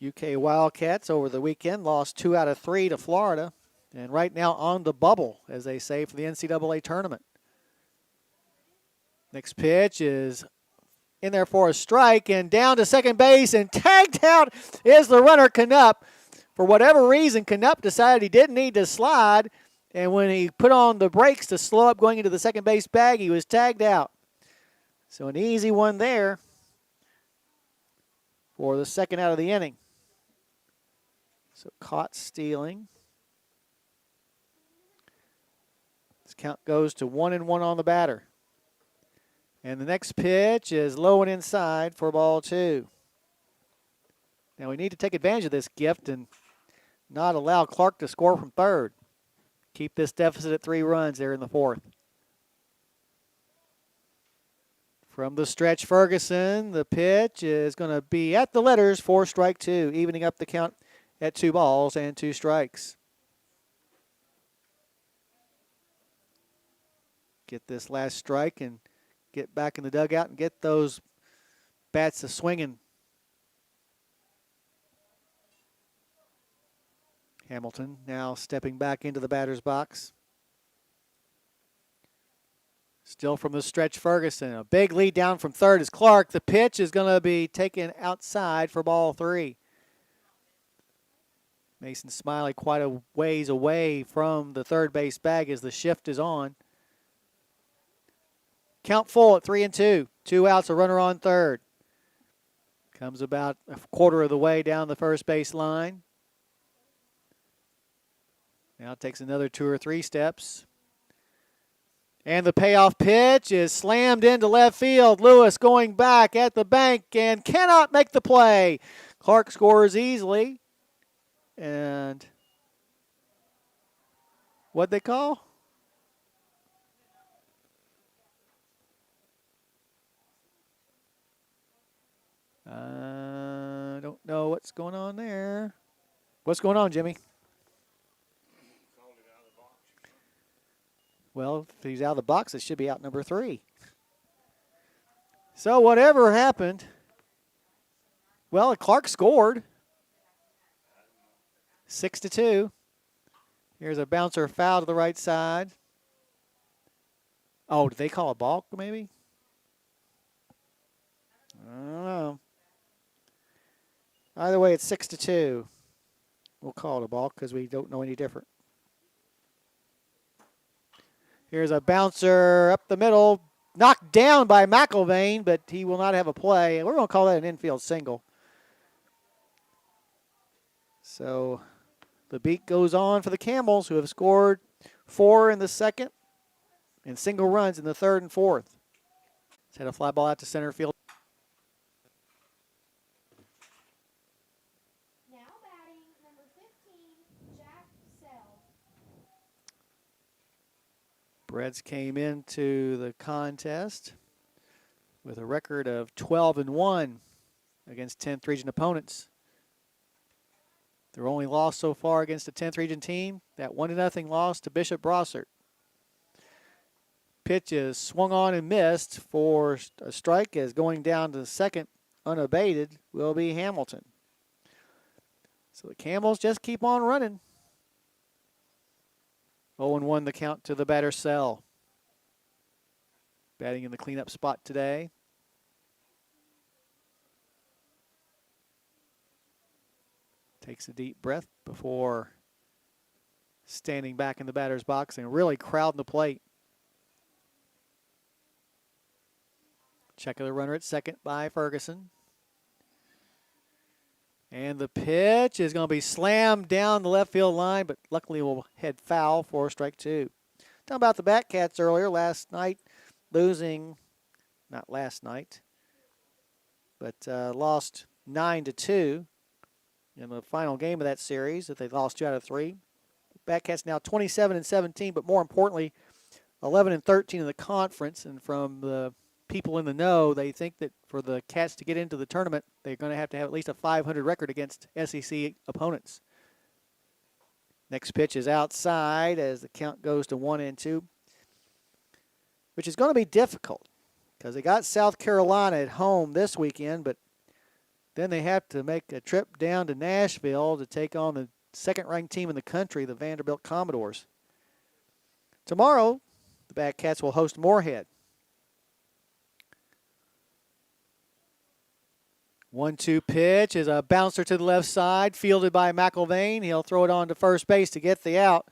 UK Wildcats over the weekend lost 2 out of 3 to Florida, and right now on the bubble, as they say, for the NCAA tournament. Next pitch is in there for a strike, and down to second base, and tagged out is the runner, Canup. For whatever reason, Canup decided he didn't need to slide, and when he put on the brakes to slow up going into the second base bag, he was tagged out. So an easy one there for the second out of the inning. So caught stealing. This count goes to 1-1 on the batter. And the next pitch is low and inside for ball 2. Now we need to take advantage of this gift and not allow Clark to score from third. Keep this deficit at 3 runs there in the fourth. From the stretch, Ferguson, the pitch is going to be at the letters for strike 2, evening up the count at 2 balls and 2 strikes. Get this last strike and get back in the dugout and get those bats to swinging. Hamilton now stepping back into the batter's box. Still from the stretch, Ferguson. A big lead down from third is Clark. The pitch is going to be taken outside for ball 3. Mason Smiley quite a ways away from the third base bag as the shift is on. Count full at 3-2. 2 outs, a runner on third. Comes about a quarter of the way down the first base line. Now takes another 2 or 3 steps. And the payoff pitch is slammed into left field. Lewis going back at the bank and cannot make the play. Clark scores easily. And what'd they call? I don't know what's going on there. What's going on, Jimmy? Well, if he's out of the box, it should be out number 3. So whatever happened, well, Clark scored. 6-2. Here's a bouncer foul to the right side. Oh, did they call a balk maybe? I don't know. Either way, it's 6-2. We'll call it a balk because we don't know any different. Here's a bouncer up the middle, knocked down by McIlvain, but he will not have a play. We're going to call that an infield single. So the beat goes on for the Camels, who have scored 4 in the second and single runs in the third and fourth. Let's hit a fly ball out to center field. Now batting number 15, Jack Sell. Reds came into the contest with a record of 12-1 against 10th region opponents. Their only loss so far against a 10th region team, that 1-0 loss to Bishop Brossart. Pitch is swung on and missed for a strike, as going down to second unabated will be Hamilton. So the Camels just keep on running. 0-1 the count to the batter, Sell. Batting in the cleanup spot today. Takes a deep breath before standing back in the batter's box and really crowding the plate. Check of the runner at second by Ferguson. And the pitch is going to be slammed down the left field line, but luckily will head foul for strike 2. Talking about the Batcats earlier, last night losing, not last night, but lost 9-2 in the final game of that series that they lost 2 out of 3. Batcats now 27-17, but more importantly, 11-13 in the conference. And from the people in the know, they think that for the Cats to get into the tournament, they're going to have at least a 500 record against SEC opponents. Next pitch is outside as the count goes to 1-2, which is going to be difficult because they got South Carolina at home this weekend, but then they have to make a trip down to Nashville to take on the second-ranked team in the country, the Vanderbilt Commodores. Tomorrow, the Batcats will host Moorhead. 1-2 pitch is a bouncer to the left side, fielded by McIlvain. He'll throw it on to first base to get the out,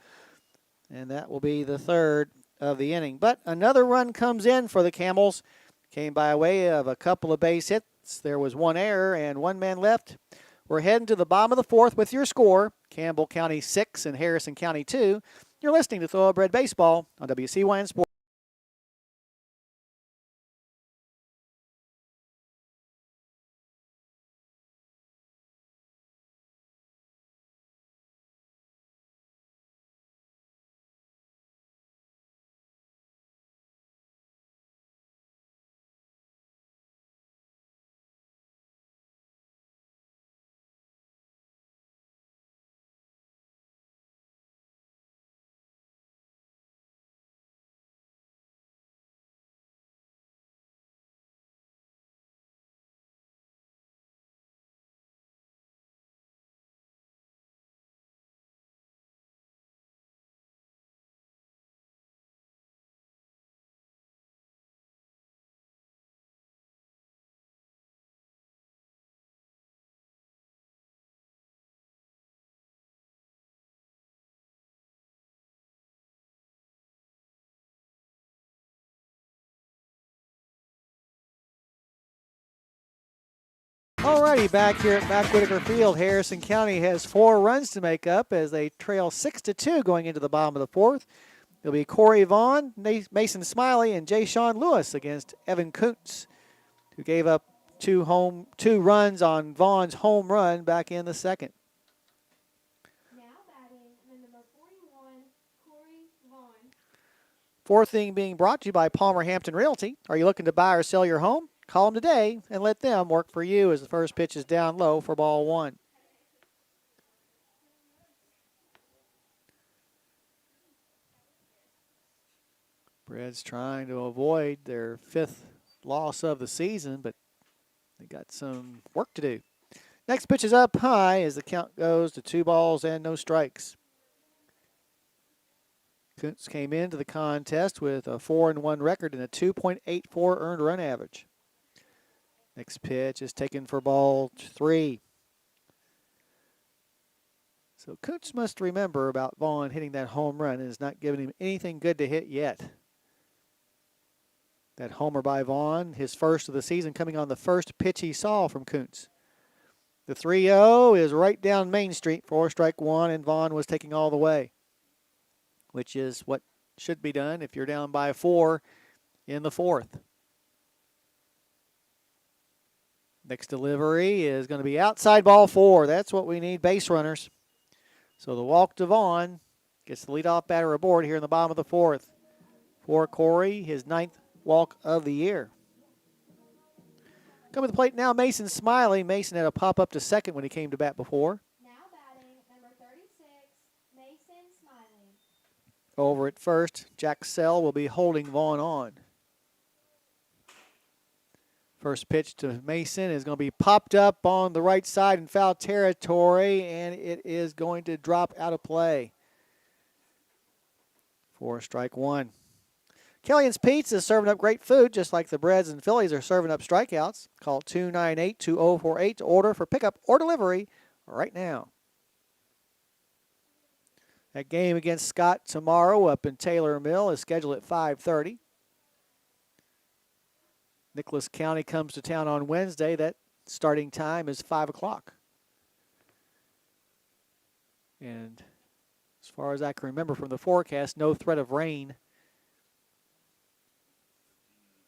and that will be the third of the inning. But another run comes in for the Camels. Came by way of a couple of base hits. There was one error and one man left. We're heading to the bottom of the fourth with your score. Campbell County 6 and Harrison County 2. You're listening to Thoroughbred Baseball on WCYN Sports. Alrighty, back here at Mac Whitaker Field, Harrison County has 4 runs to make up as they trail 6-2 going into the bottom of the fourth. It'll be Corey Vaughn, Mason Smiley, and Jay Sean Lewis against Evan Kuntz, who gave up 2 runs on Vaughn's home run back in the second. Now batting number 41, Corey Vaughn. Fourth inning being brought to you by Palmer Hampton Realty. Are you looking to buy or sell your home? Call them today and let them work for you as the first pitch is down low for ball 1. Reds trying to avoid their 5th loss of the season, but they got some work to do. Next pitch is up high as the count goes to 2 balls and no strikes. Kuntz came into the contest with a 4-1 record and a 2.84 earned run average. Next pitch is taken for ball 3. So Kuntz must remember about Vaughn hitting that home run and is not giving him anything good to hit yet. That homer by Vaughn, his first of the season, coming on the first pitch he saw from Kuntz. The 3-0 is right down Main Street for strike 1, and Vaughn was taking all the way, which is what should be done if you're down by 4 in the fourth. Next delivery is going to be outside ball 4. That's what we need, base runners. So the walk to Vaughn gets the leadoff batter aboard here in the bottom of the fourth. For Corey, his 9th walk of the year. Coming to the plate now, Mason Smiley. Mason had a pop up to second when he came to bat before. Now batting number 36, Mason Smiley. Over at first, Jack Sell will be holding Vaughn on. First pitch to Mason is going to be popped up on the right side in foul territory, and it is going to drop out of play for strike 1. Kellyan's Pizza is serving up great food, just like the Breads and Phillies are serving up strikeouts. Call 298-2048 to order for pickup or delivery right now. That game against Scott tomorrow up in Taylor Mill is scheduled at 5:30. Nicholas County comes to town on Wednesday. That starting time is 5 o'clock. And as far as I can remember from the forecast, no threat of rain.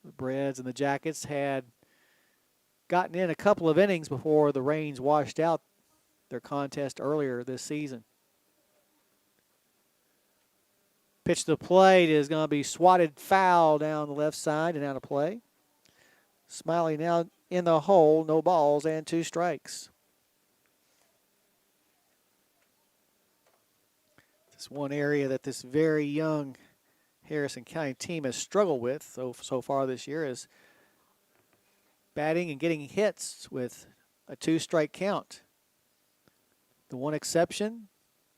The Breads and the Jackets had gotten in a couple of innings before the rains washed out their contest earlier this season. Pitch to the plate is going to be swatted foul down the left side and out of play. Smiley now in the hole, no balls and 2 strikes. This one area that this very young Harrison County team has struggled with so far this year is batting and getting hits with a 2-strike count. The one exception,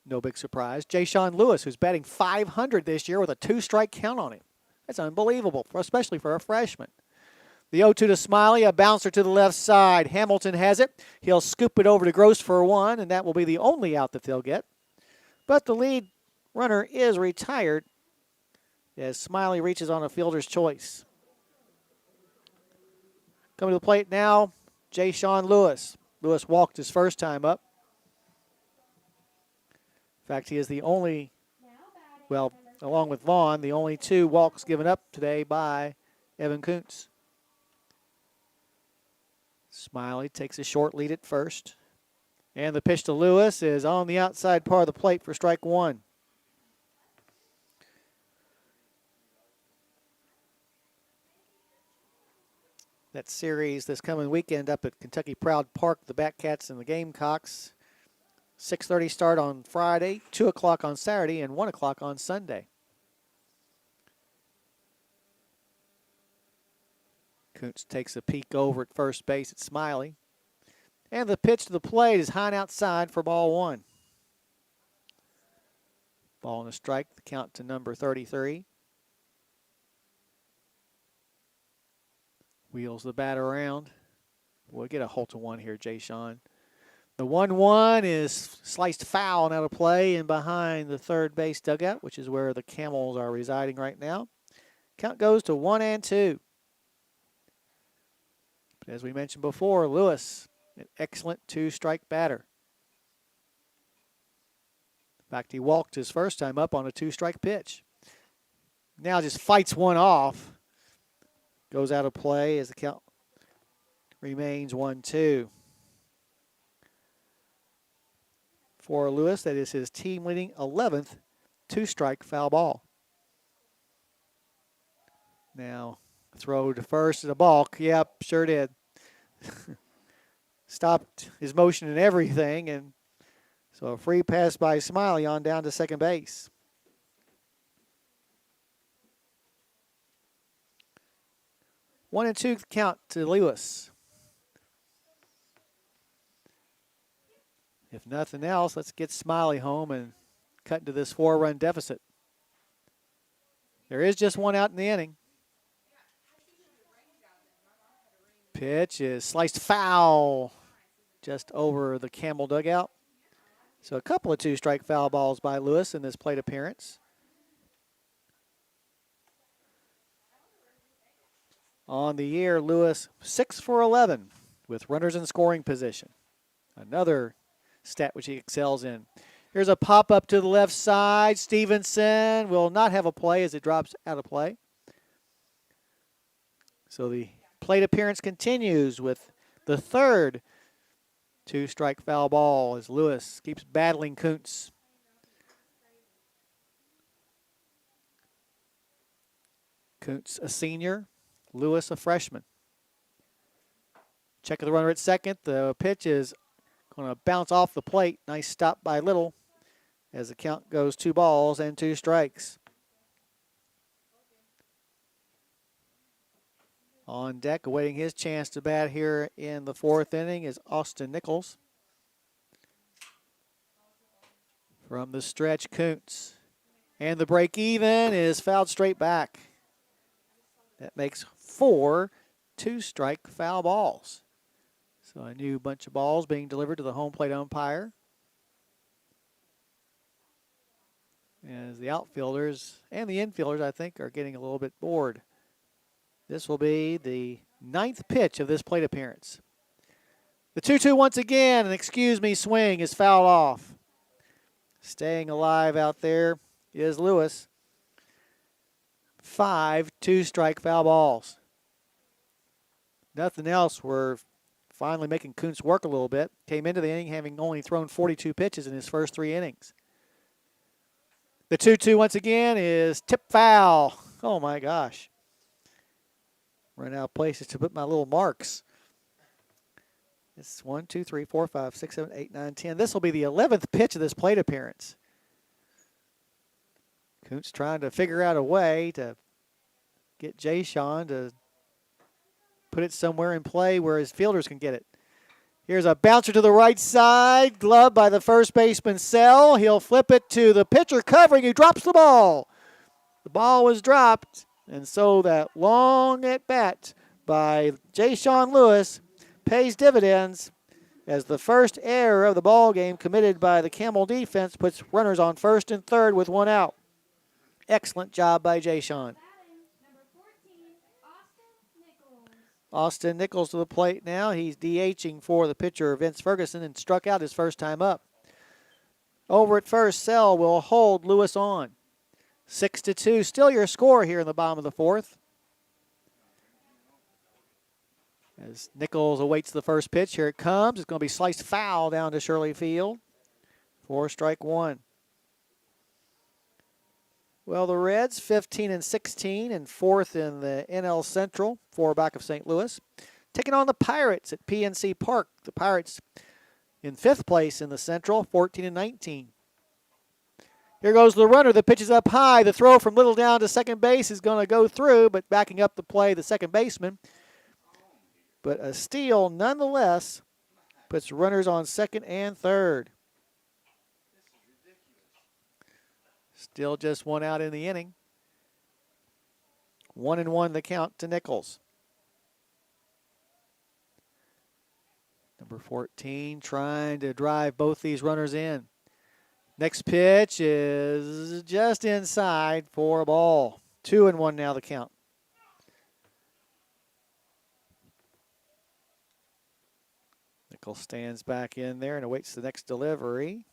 no big surprise, Jay Sean Lewis, who's batting .500 this year with a 2-strike count on him. That's unbelievable, especially for a freshman. The 0-2 to Smiley, a bouncer to the left side. Hamilton has it. He'll scoop it over to Gross for one, and that will be the only out that they'll get. But the lead runner is retired as Smiley reaches on a fielder's choice. Coming to the plate now, Jay Sean Lewis. Lewis walked his first time up. In fact, he is the only, well, along with Vaughn, the only 2 walks given up today by Evan Kuntz. Smiley takes a short lead at first. And the pitch to Lewis is on the outside part of the plate for strike 1. That series this coming weekend up at Kentucky Proud Park, the Batcats and the Gamecocks. 6:30 start on Friday, 2 o'clock on Saturday, and 1 o'clock on Sunday. Kuntz takes a peek over at first base at Smiley. And the pitch to the plate is high and outside for ball 1. Ball and a strike, the count to number 33. Wheels the bat around. We'll get a hold to 1 here, Jay Sean. The 1-1 is sliced foul and out of play and behind the third base dugout, which is where the Camels are residing right now. Count goes to 1-2. But as we mentioned before, Lewis, an excellent 2-strike batter. In fact, he walked his first time up on a 2-strike pitch. Now just fights one off. Goes out of play as the count remains 1-2. For Lewis, that is his team-leading 11th 2-strike foul ball. Now, throw to first and a balk. Yep, sure did. Stopped his motion and everything, and so a free pass by Smiley on down to second base. 1-2 count to Lewis. If nothing else, let's get Smiley home and cut into this 4-run deficit. There is just 1 out in the inning. Pitch is sliced foul just over the Campbell dugout. So a couple of 2-strike foul balls by Lewis in this plate appearance. On the year, Lewis 6 for 11 with runners in scoring position. Another stat which he excels in. Here's a pop-up to the left side. Stevenson will not have a play as it drops out of play. So the plate appearance continues with the third 2-strike foul ball as Lewis keeps battling Kuntz. Kuntz a senior, Lewis a freshman. Check of the runner at second. The pitch is going to bounce off the plate. Nice stop by Little as the count goes 2 balls and 2 strikes. On deck, awaiting his chance to bat here in the 4th inning is Austin Nichols. From the stretch, Kuntz. And the break even is fouled straight back. That makes 4 2-strike foul balls. So a new bunch of balls being delivered to the home plate umpire. As the outfielders and the infielders, I think, are getting a little bit bored. This will be the 9th pitch of this plate appearance. The 2-2 once again, an excuse me swing is fouled off. Staying alive out there is Lewis. 5 2-strike foul balls. Nothing else. We're finally making Kuntz work a little bit. Came into the inning having only thrown 42 pitches in his first 3 innings. The 2-2 once again is tip foul. Oh my gosh. Running out of places to put my little marks. It's 1, 2, 3, 4, 5, 6, 7, 8, 9, 10. This will be the 11th pitch of this plate appearance. Kuntz trying to figure out a way to get Jay Sean to put it somewhere in play where his fielders can get it. Here's a bouncer to the right side, gloved by the first baseman, Sell. He'll flip it to the pitcher covering, who drops the ball. The ball was dropped, and so that long at bat by Jay-Sean Lewis pays dividends as the first error of the ball game committed by the Campbell defense puts runners on first and third with one out. Excellent job by Jay-Sean. Batting, number 14, Austin Nichols. Austin Nichols to the plate now. He's DHing for the pitcher Vince Ferguson and struck out his first time up. Over at first, Sell will hold Lewis on. 6-2, still your score here in the bottom of the fourth. As Nichols awaits the first pitch, here it comes. It's going to be sliced foul down to Shirley Field for strike one. Well, the Reds 15-16 and fourth in the NL Central, 4 back of St. Louis. Taking on the Pirates at PNC Park. The Pirates in fifth place in the Central, 14-19. Here goes the runner. The pitch is up high. The throw from Little down to second base is going to go through, but backing up the play, the second baseman. But a steal nonetheless puts runners on second and third. Still just one out in the inning. 1-1 the count to Nichols. Number 14 trying to drive both these runners in. Next pitch is just inside for a ball. 2-1 now the count. Nichols stands back in there and awaits the next delivery.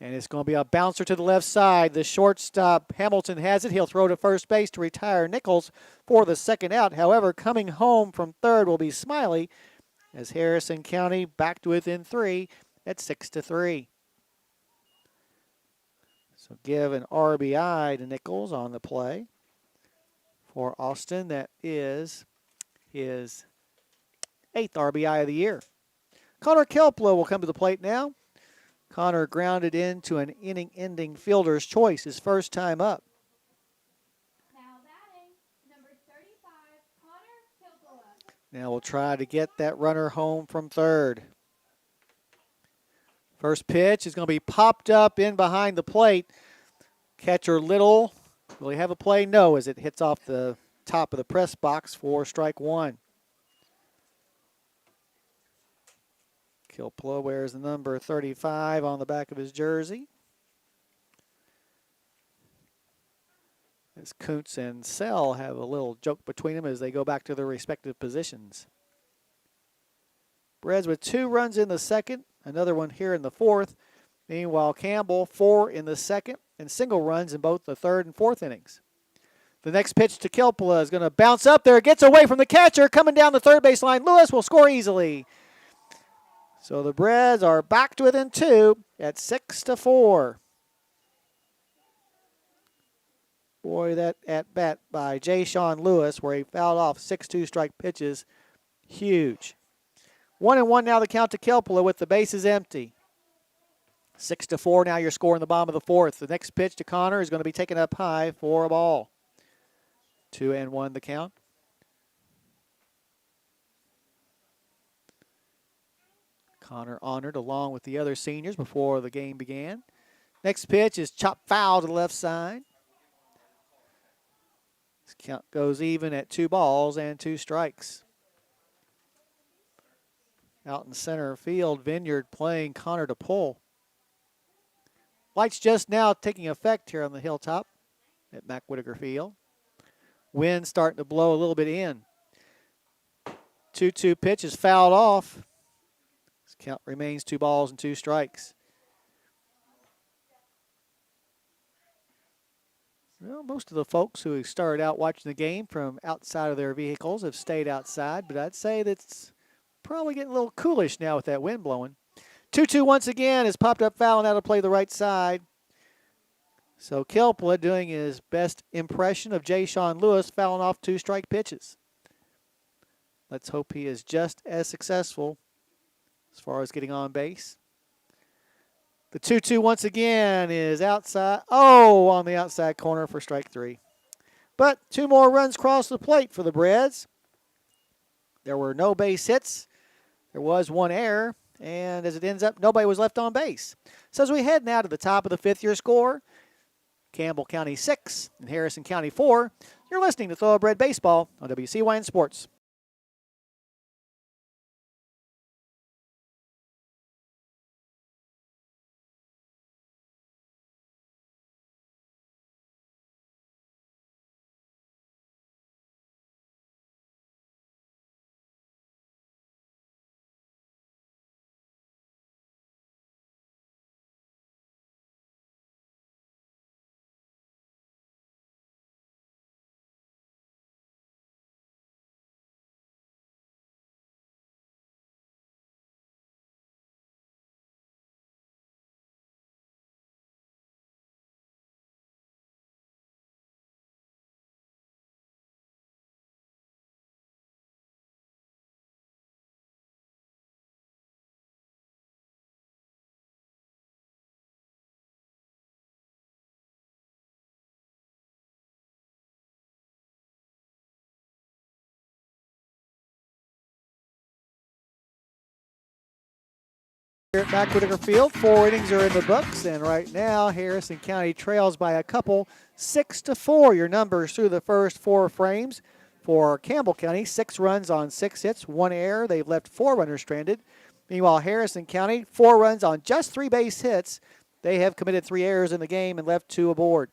And it's going to be a bouncer to the left side. The shortstop, Hamilton, has it. He'll throw to first base to retire Nichols for the second out. However, coming home from third will be Smiley as Harrison County back to within 3 at 6-3. So give an RBI to Nichols on the play for Austin. That is his 8th RBI of the year. Connor Kelplow will come to the plate now. Connor grounded into an inning-ending fielder's choice his first time up. Now batting, number 35, Connor Kilpala. Now we'll try to get that runner home from third. First pitch is going to be popped up in behind the plate. Catcher Little, will he have a play? No, as it hits off the top of the press box for strike one. Kilplow wears the number 35 on the back of his jersey. As Kuntz and Sell have a little joke between them as they go back to their respective positions. Reds with 2 runs in the second, another one here in the fourth. Meanwhile, Campbell 4 in the second and single runs in both the third and fourth innings. The next pitch to Kilpala is going to bounce up there, gets away from the catcher, coming down the third base line. Lewis will score easily. So the Reds are back to within 2 at 6-4. Boy, that at-bat by Jay-Sean Lewis where he fouled off 6 2-strike pitches, huge. 1-1 now the count to Kilpala with the bases empty. 6-4 now your score in the bottom of the fourth. The next pitch to Connor is going to be taken up high for a ball. 2-1 the count. Connor honored along with the other seniors before the game began. Next pitch is chopped foul to the left side. This count goes even at 2 balls and 2 strikes. Out in center field, Vineyard playing Connor to pull. Lights just now taking effect here on the hilltop at Mac Whitaker Field. Wind starting to blow a little bit in. 2-2 pitch is fouled off. This count remains 2 balls and 2 strikes. Well, most of the folks who started out watching the game from outside of their vehicles have stayed outside, but I'd say that's probably getting a little coolish now with that wind blowing. 2-2 once again is popped up foul and out of play the right side. So Kilpala doing his best impression of Jay-Sean Lewis, fouling off 2 strike pitches. Let's hope he is just as successful as far as getting on base. The 2-2 once again is outside. Oh, on the outside corner for strike 3. But 2 more runs cross the plate for the Reds. There were no base hits. There was 1 error. And as it ends up, nobody was left on base. So as we head now to the top of the 5th, your score, Campbell County 6 and Harrison County 4. You're listening to Thoroughbred Baseball on WCYN Sports. Here at Mac Whitaker Field, 4 innings are in the books, and right now Harrison County trails by a couple, 6-4. Your numbers through the first 4 frames for Campbell County: 6 runs on 6 hits, 1 error. They've left 4 runners stranded. Meanwhile, Harrison County, 4 runs on just 3 base hits. They have committed 3 errors in the game and left 2 aboard.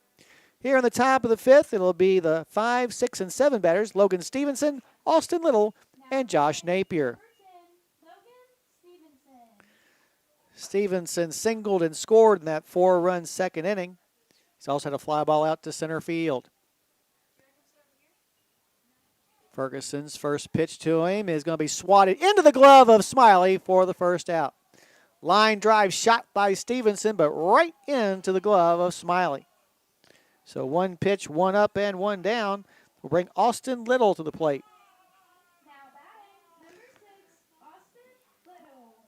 Here in the top of the 5th, it'll be the 5, 6, and 7 batters: Logan Stevenson, Austin Little, and Josh Napier. Stevenson singled and scored in that 4-run second inning. He's also had a fly ball out to center field. Ferguson's first pitch to him is going to be swatted into the glove of Smiley for the first out. Line drive shot by Stevenson, but right into the glove of Smiley. So 1 pitch, 1 up and 1 down will bring Austin Little to the plate.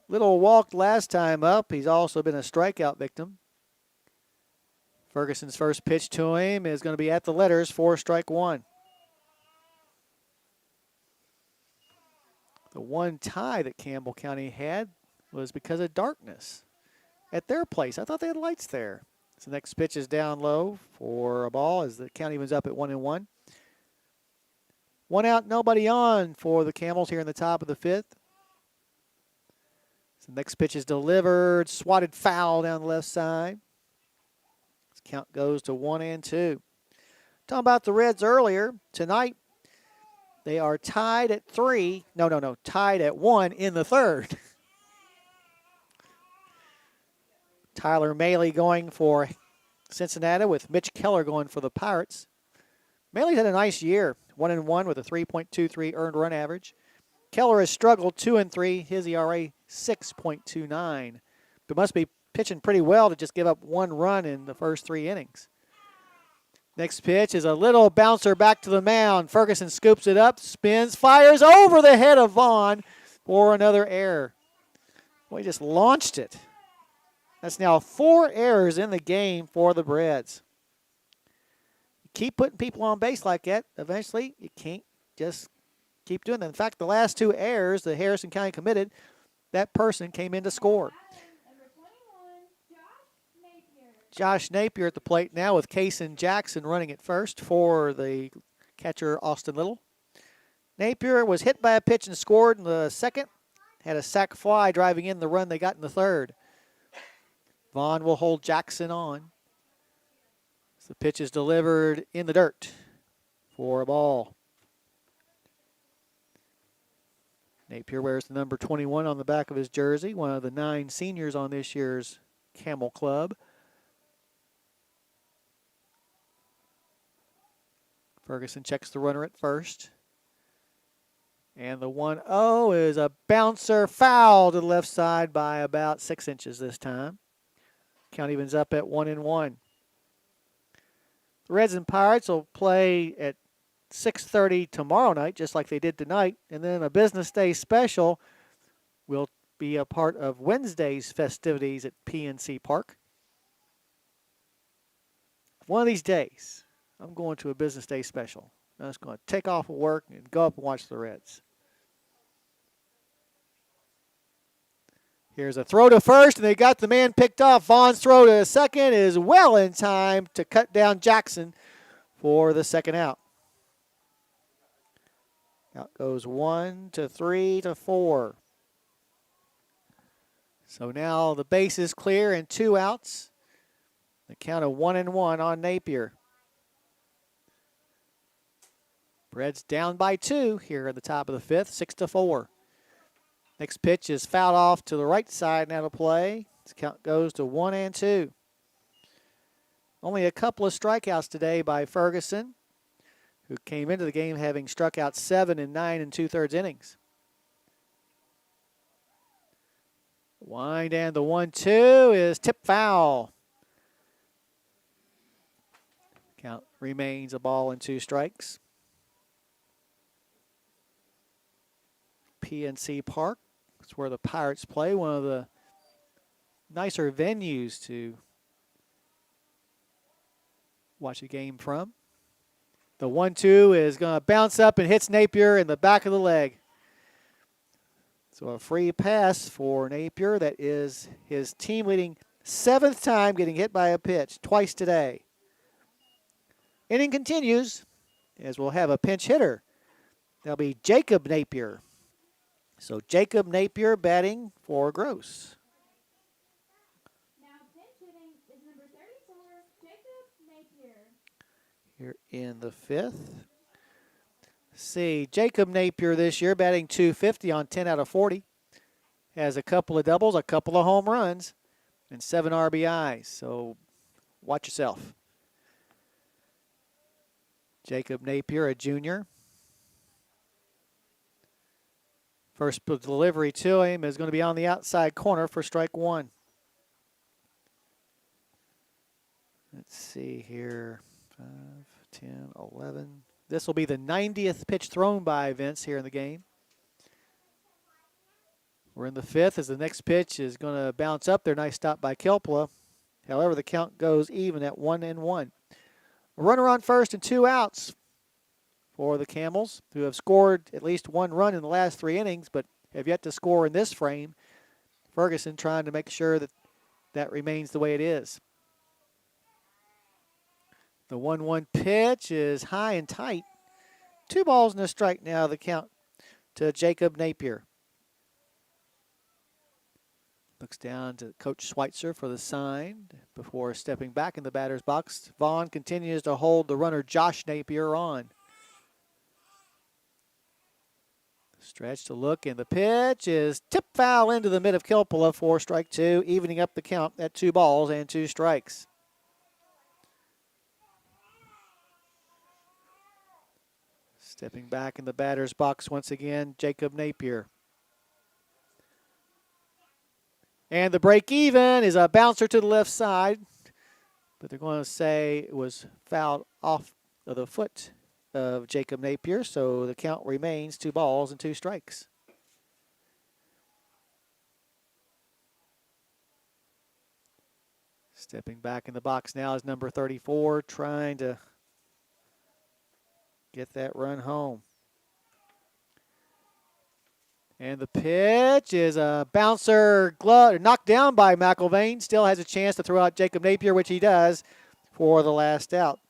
Little walked last time up. He's also been a strikeout victim. Ferguson's first pitch to him is going to be at the letters for strike 1. The one tie that Campbell County had was because of darkness at their place. I thought they had lights there. So the next pitch is down low for a ball as the count evens up at 1-1. 1 out, nobody on for the Camels here in the top of the 5th. The next pitch is delivered, swatted foul down the left side. This count goes to 1-2. Talking about the Reds earlier, tonight they are tied at 3. Tied at 1 in the 3rd. Tyler Maley going for Cincinnati with Mitch Keller going for the Pirates. Maley's had a nice year, 1-1 with a 3.23 earned run average. Keller has struggled 2-3, his ERA 6.29, but must be pitching pretty well to just give up 1 run in the first 3 innings. Next pitch is a little bouncer back to the mound. Ferguson scoops it up, spins, fires over the head of Vaughn for another error. Boy, he just launched it. That's now 4 errors in the game for the Reds. You keep putting people on base like that, eventually you can't just keep doing that. In fact, the last 2 errors that Harrison County committed, that person came in to score. Josh Napier at the plate now with Kaysen Jackson running at first for the catcher Austin Little. Napier was hit by a pitch and scored in the 2nd. Had a sac fly driving in the run they got in the 3rd. Vaughn will hold Jackson on. The pitch is delivered in the dirt for a ball. Napier wears the number 21 on the back of his jersey, one of the 9 seniors on this year's Camel Club. Ferguson checks the runner at first. And the 1-0 is a bouncer foul to the left side by about 6 inches this time. Count evens up at 1-1. The Reds and Pirates will play at 6:30 tomorrow night, just like they did tonight. And then a business day special will be a part of Wednesday's festivities at PNC Park. One of these days, I'm going to a business day special. I'm just going to take off of work and go up and watch the Reds. Here's a throw to first, and they got the man picked off. Vaughn's throw to second is well in time to cut down Jackson for the second out. Out goes 1 to 3 to 4. So now the base is clear and 2 outs. The count of 1-1 on Napier. Reds down by 2 here at the top of the 5th, 6 to 4. Next pitch is fouled off to the right side and out of play. This count goes to 1-2. Only a couple of strikeouts today by Ferguson, who came into the game having struck out 7 in 9 2/3 innings. Wind and the 1-2 is tip foul. Count remains a ball and 2 strikes. PNC Park, that's where the Pirates play, one of the nicer venues to watch a game from. The 1-2 is going to bounce up and hits Napier in the back of the leg. So a free pass for Napier. That is his team-leading 7th time getting hit by a pitch, twice today. Inning continues as we'll have a pinch hitter. That'll be Jacob Napier. So Jacob Napier batting for Gross. Now pinch hitting is number 34, Jacob Napier. Here in the 5th. See, Jacob Napier this year batting .250 on 10 out of 40. Has a couple of doubles, a couple of home runs, and 7 RBIs. So watch yourself. Jacob Napier, a junior. First delivery to him is going to be on the outside corner for strike 1. Let's see here. 5, 10, 11. This will be the 90th pitch thrown by Vince here in the game. We're in the 5th as the next pitch is going to bounce up there. Nice stop by Kelpla. However, the count goes even at 1-1. A runner on first and 2 outs for the Camels, who have scored at least 1 run in the last 3 innings, but have yet to score in this frame. Ferguson trying to make sure that that remains the way it is. The 1-1 pitch is high and tight. 2 balls and a strike now, the count to Jacob Napier. Looks down to Coach Schweitzer for the sign before stepping back in the batter's box. Vaughn continues to hold the runner Josh Napier on. Stretch to look, and the pitch is tip foul into the mid of Kilpala for strike 2, evening up the count at 2 balls and 2 strikes. Stepping back in the batter's box once again, Jacob Napier. And the break even is a bouncer to the left side, but they're going to say it was fouled off of the foot of Jacob Napier, so the count remains 2 balls and 2 strikes. Stepping back in the box now is number 34, trying to get that run home. And the pitch is a bouncer knocked down by McIlvain. Still has a chance to throw out Jacob Napier, which he does for the last out.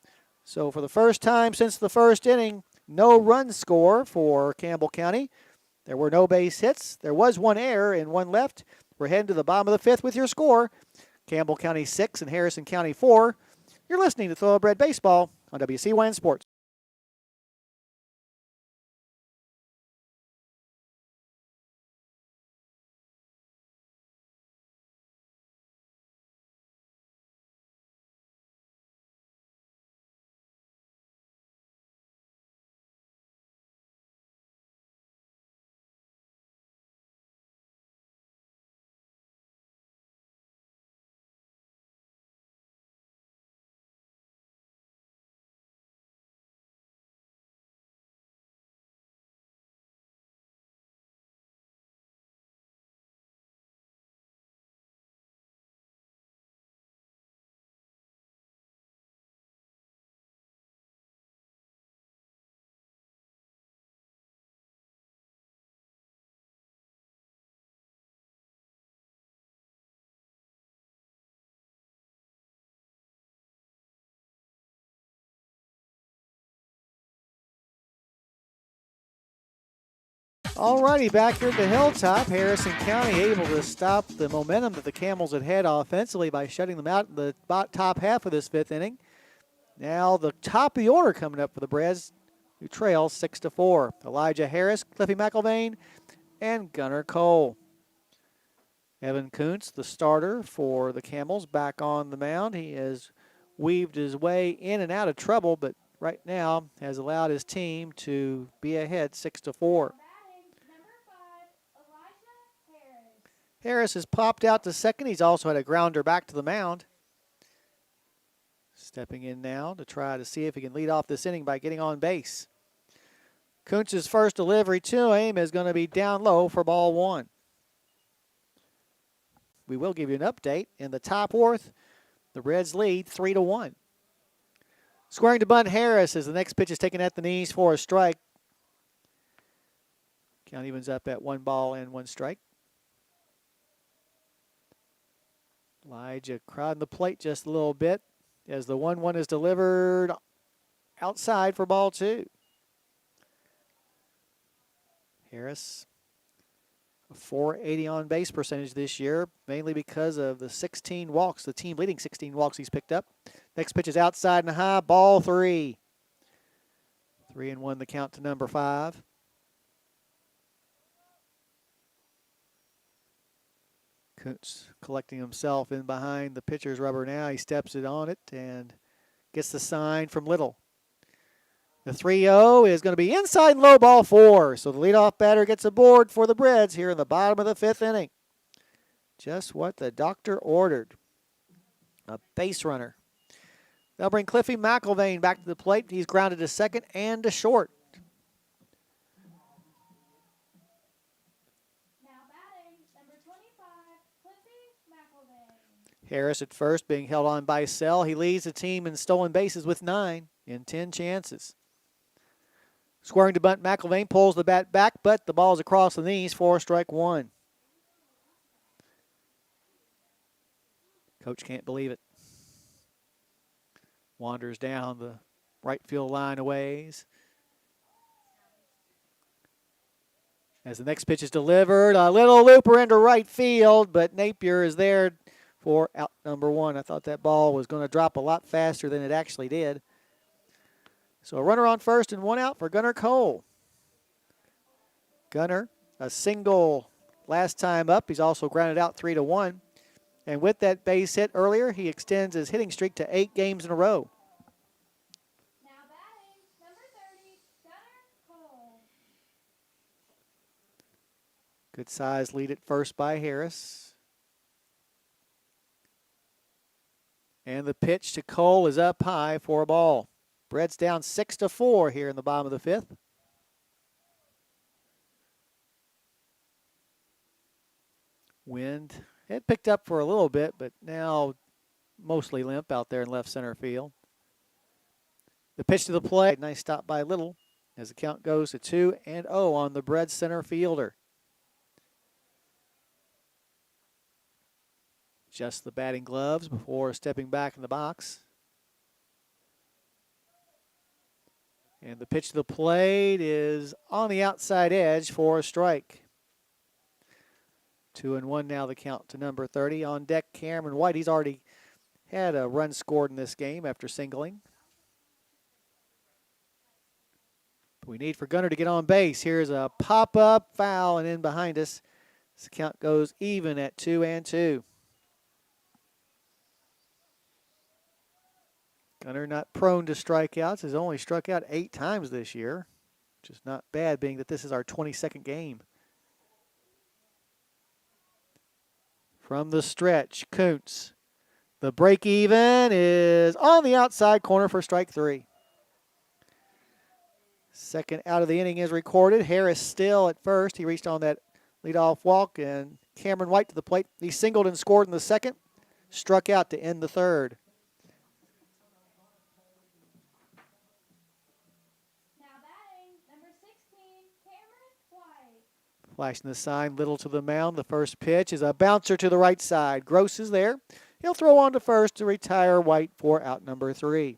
So for the first time since the first inning, no run score for Campbell County. There were no base hits. There was 1 error and 1 left. We're heading to the bottom of the 5th with your score. Campbell County 6 and Harrison County 4. You're listening to Thoroughbred Baseball on WCYN Sports. Alrighty, back here at the Hilltop, Harrison County able to stop the momentum that the Camels had had offensively by shutting them out in the top half of this fifth inning. Now the top of the order coming up for the Breds, who trail 6-4. Elijah Harris, Cliffy McElvain, and Gunnar Cole. Evan Kuntz, the starter for the Camels, back on the mound. He has weaved his way in and out of trouble, but right now has allowed his team to be ahead 6-4. Harris has popped out to second. He's also had a grounder back to the mound. Stepping in now to try to see if he can lead off this inning by getting on base. Kuntz's first delivery to him is going to be down low for ball one. We will give you an update. In the top fourth, the Reds lead 3-1. Squaring to bunt Harris as the next pitch is taken at the knees for a strike. Count evens up at 1 ball and 1 strike. Elijah crowding the plate just a little bit as the 1-1 is delivered outside for ball 2. Harris, a .480 on base percentage this year, mainly because of the 16 walks, the team leading 16 walks he's picked up. Next pitch is outside and high, ball 3. 3-1 the count to number 5. Kuntz collecting himself in behind the pitcher's rubber now. He steps it on it and gets the sign from Little. The 3-0 is going to be inside and low, ball 4. So the leadoff batter gets aboard for the Breds here in the bottom of the 5th inning. Just what the doctor ordered. A base runner. They'll bring Cliffy McElvain back to the plate. He's grounded to second and to short. Harris at first being held on by Sell. He leads the team in stolen bases with 9 in 10 chances. Squaring to bunt, McElvain pulls the bat back, but the ball's across the knees for strike 1. Coach can't believe it. Wanders down the right field line a ways. As the next pitch is delivered, a little looper into right field, but Napier is there for out number 1. I thought that ball was going to drop a lot faster than it actually did. So a runner on first and 1 out for Gunnar Cole. Gunnar, a single last time up. He's also grounded out 3-1. And with that base hit earlier, he extends his hitting streak to 8 games in a row. Now batting, number 30, Gunnar Cole. Good size lead at first by Harris. And the pitch to Cole is up high for a ball. Breds down 6-4 here in the bottom of the 5th. Wind had picked up for a little bit, but now mostly limp out there in left center field. The pitch to the plate, nice stop by Little as the count goes to 2-0 on the Breds center fielder. Just the batting gloves before stepping back in the box. And the pitch to the plate is on the outside edge for a strike. 2-1 now the count to number 30. On deck, Cameron White. He's already had a run scored in this game after singling. We need for Gunnar to get on base. Here's a pop-up foul and in behind us. This count goes even at 2-2. Gunnar not prone to strikeouts. Has only struck out 8 times this year, which is not bad being that this is our 22nd game. From the stretch, Kuntz. The break even is on the outside corner for strike 3. Second out of the inning is recorded. Harris still at first. He reached on that leadoff walk, and Cameron White to the plate. He singled and scored in the second. Struck out to end the third. Flashing the sign, Little to the mound. The first pitch is a bouncer to the right side. Gross is there. He'll throw on to first to retire White for out number 3.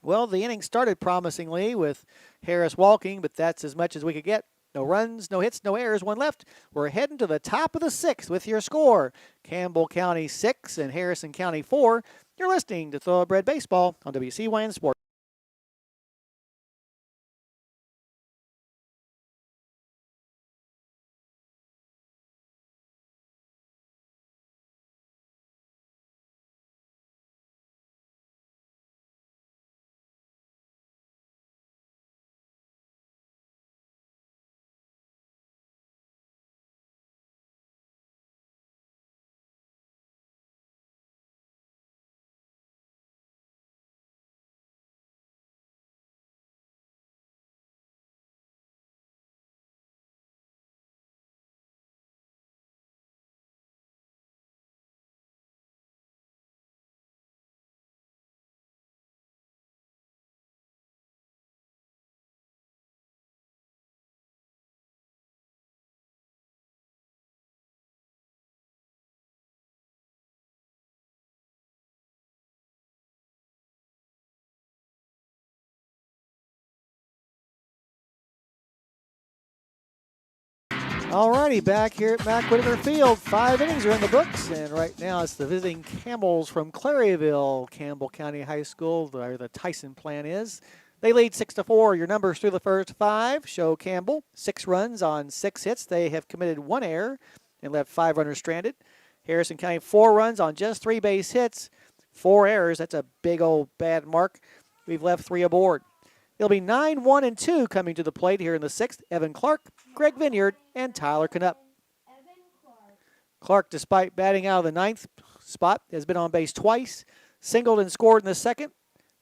Well, the inning started promisingly with Harris walking, but that's as much as we could get No runs, no hits, no errors, one left. We're heading to the top of the sixth with your score. Campbell County 6 and Harrison County 4. You're listening to Thoroughbred Baseball on WCYN Sports. Alrighty, back here at Mac Whitaker Field. 5 innings are in the books, and right now it's the visiting Campbells from Claryville, Campbell County High School, where the Tyson plan is. They lead 6-4. Your numbers through the first 5 show Campbell 6 runs on 6 hits. They have committed 1 error and left 5 runners stranded. Harrison County 4 runs on just 3 base hits, 4 errors. That's a big old bad mark. We've left 3 aboard. It'll be 9-1-2 coming to the plate here in the 6th. Evan Clark, Greg Vineyard, and Tyler Knupp. Clark, despite batting out of the 9th spot, has been on base twice, singled and scored in the 2nd,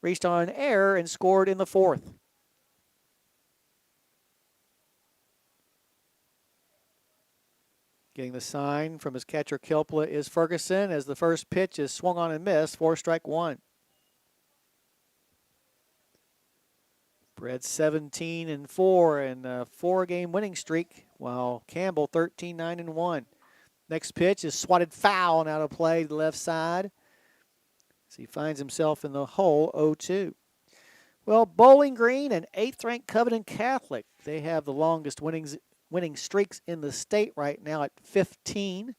reached on an error and scored in the 4th. Getting the sign from his catcher Kilpla is Ferguson as the first pitch is swung on and missed for strike 1. Brett 17-4 and a 4-game winning streak, while Campbell 13-9-1. Next pitch is swatted foul and out of play to the left side as he finds himself in the hole 0-2. Well, Bowling Green and 8th-ranked Covenant Catholic, they have the longest winning streaks in the state right now at 15.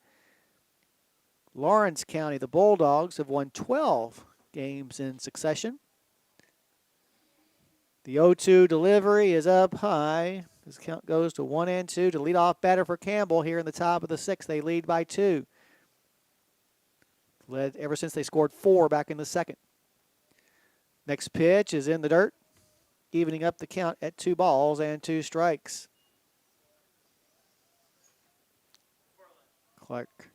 Lawrence County, the Bulldogs, have won 12 games in succession. The 0-2 delivery is up high. This count goes to 1-2 to leadoff batter for Campbell here in the top of the 6th. They lead by 2. Led ever since they scored 4 back in the 2nd. Next pitch is in the dirt, evening up the count at 2 balls and 2 strikes. Clark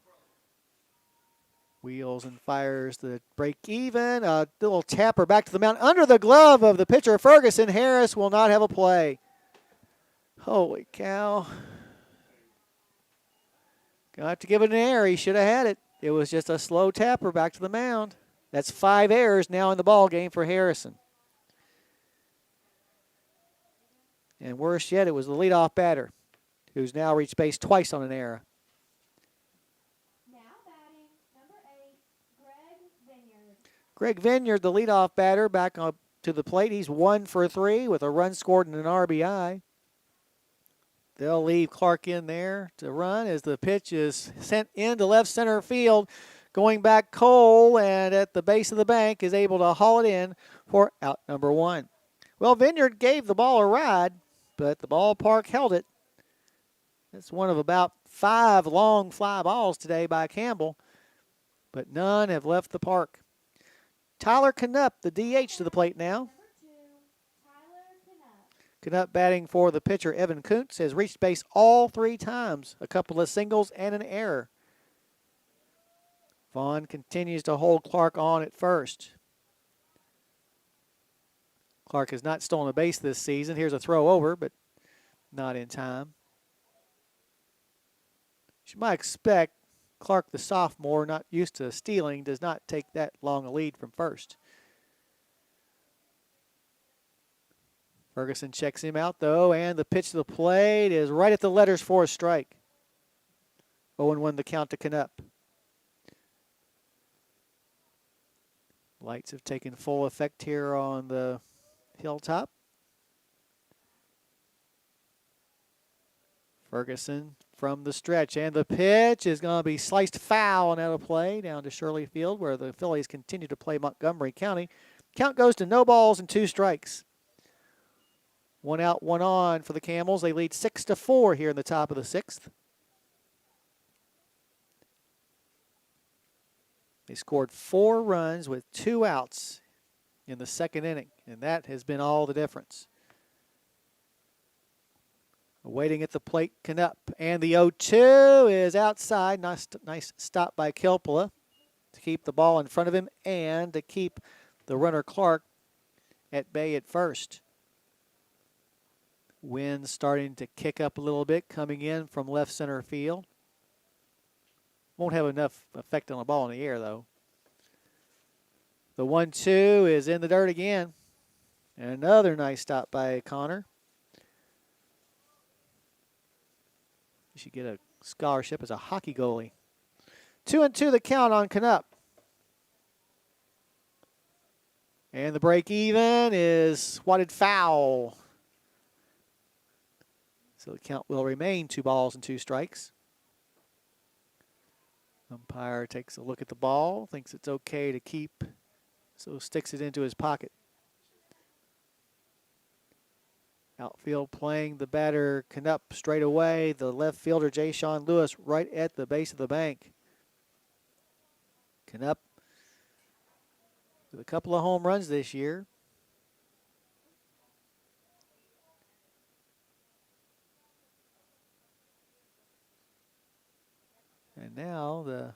wheels and fires the break even. A little tapper back to the mound under the glove of the pitcher Ferguson. Harris will not have a play. Holy cow. Got to give it an error. He should have had it. It was just a slow tapper back to the mound. That's 5 errors now in the ball game for Harrison. And worse yet, it was the leadoff batter, who's now reached base twice on an error. Greg Vineyard, the leadoff batter, back up to the plate. He's 1 for 3 with a run scored and an RBI. They'll leave Clark in there to run as the pitch is sent into left center field. Going back Cole, and at the base of the bank is able to haul it in for out number 1. Well, Vineyard gave the ball a ride, but the ballpark held it. That's one of about 5 long fly balls today by Campbell, but none have left the park. Tyler Knupp, the DH, to the plate now. Knupp batting for the pitcher Evan Kuntz has reached base all 3 times, a couple of singles and an error. Vaughn continues to hold Clark on at first. Clark has not stolen a base this season. Here's a throw over, but not in time. You might expect Clark, the sophomore, not used to stealing, does not take that long a lead from first. Ferguson checks him out, though, and the pitch to the plate is right at the letters for a strike. 0-1 the count to Knupp. Lights have taken full effect here on the hilltop. Ferguson from the stretch, and the pitch is going to be sliced foul and out of play down to Shirley Field, where the Phillies continue to play Montgomery County. Count goes to no balls and 2 strikes. 1 out, 1 on for the Camels. They lead 6-4 here in the top of the 6th. They scored 4 runs with 2 outs in the 2nd inning, and that has been all the difference. Waiting at the plate, Canup, and the 0-2 is outside. Nice stop by Kilpala to keep the ball in front of him and to keep the runner Clark at bay at first. Wind starting to kick up a little bit, coming in from left center field. Won't have enough effect on the ball in the air, though. The 1-2 is in the dirt again. And another nice stop by Connor. You should get a scholarship as a hockey goalie. 2-2 the count on Canup. And the break even is swatted foul. So the count will remain 2 balls and 2 strikes. Umpire takes a look at the ball, thinks it's okay to keep, so sticks it into his pocket. Outfield playing the batter Canup straight away. The left fielder, Jay Sean Lewis, right at the base of the bank. Canup with a couple of home runs this year. And now the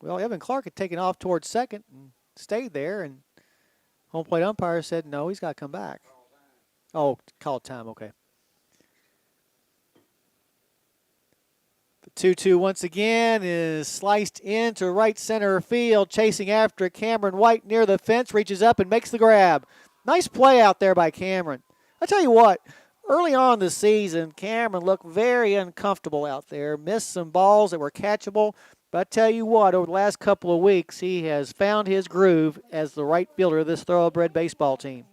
well, Evan Clark had taken off towards second and stayed there, and home plate umpire said no, he's got to come back. Oh, call time, okay. The 2-2 once again is sliced into right center field, chasing after it. Cameron White near the fence, reaches up and makes the grab. Nice play out there by Cameron. I tell you what, early on in the season, Cameron looked very uncomfortable out there, missed some balls that were catchable. But I tell you what, over the last couple of weeks, he has found his groove as the right fielder of this thoroughbred baseball team.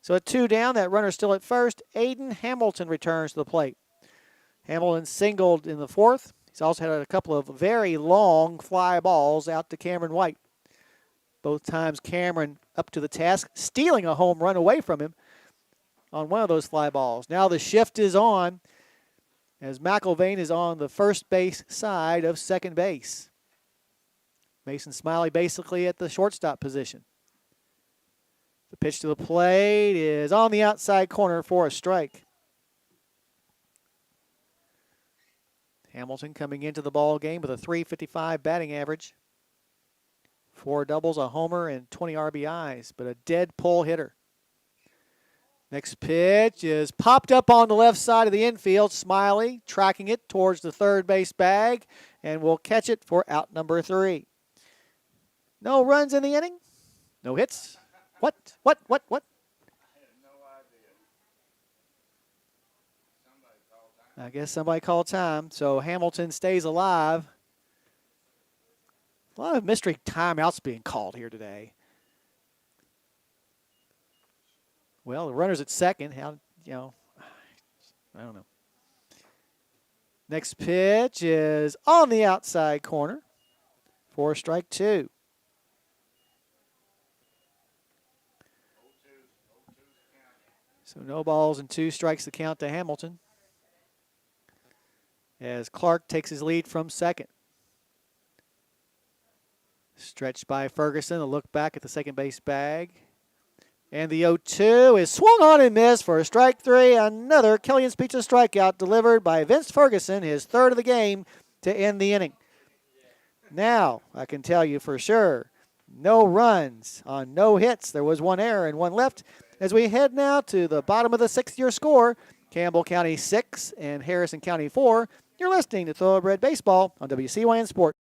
So at 2 down, that runner still at first. Aiden Hamilton returns to the plate. Hamilton singled in the 4th. He's also had a couple of very long fly balls out to Cameron White. Both times Cameron up to the task, stealing a home run away from him on one of those fly balls. Now the shift is on, as McIlvain is on the first base side of second base. Mason Smiley basically at the shortstop position. The pitch to the plate is on the outside corner for a strike. Hamilton coming into the ball game with a .355 batting average. 4 doubles, a homer, and 20 RBIs, but a dead pull hitter. Next pitch is popped up on the left side of the infield. Smiley tracking it towards the third base bag, and will catch it for out number 3. No runs in the inning. No hits. What? I have no idea. Somebody called time. I guess somebody called time, so Hamilton stays alive. A lot of mystery timeouts being called here today. Well, the runner's at second. I don't know. Next pitch is on the outside corner for strike 2. So no balls and 2 strikes to count to Hamilton, as Clark takes his lead from second. Stretched by Ferguson, a look back at the second base bag. And the 0-2 is swung on and missed for strike 3. Another Killian's Pizza strikeout delivered by Vince Ferguson, his 3rd of the game, to end the inning. Now, I can tell you for sure, no runs on no hits. There was 1 error and 1 left. As we head now to the bottom of the 6th-year score, Campbell County 6 and Harrison County 4. You're listening to Thoroughbred Baseball on WCYN Sport.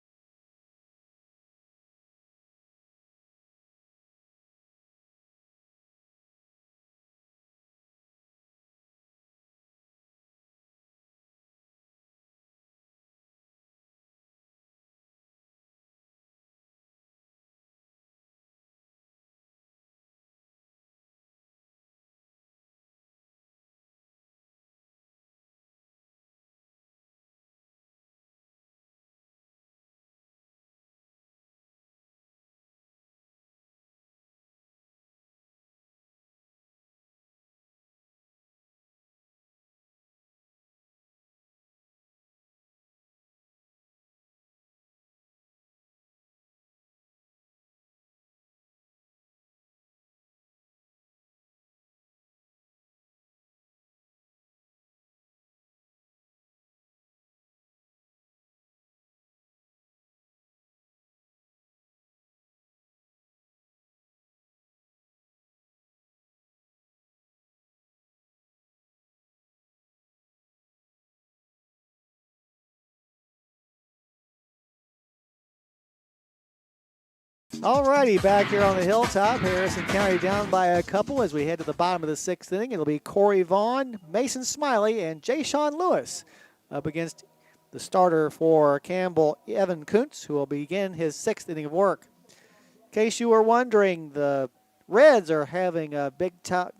Alrighty, back here on the hilltop, Harrison County down by a couple as we head to the bottom of the sixth inning. It'll be Corey Vaughn, Mason Smiley, and Jay Sean Lewis up against the starter for Campbell, Evan Kuntz, who will begin his sixth inning of work. In case you were wondering, the Reds are having a big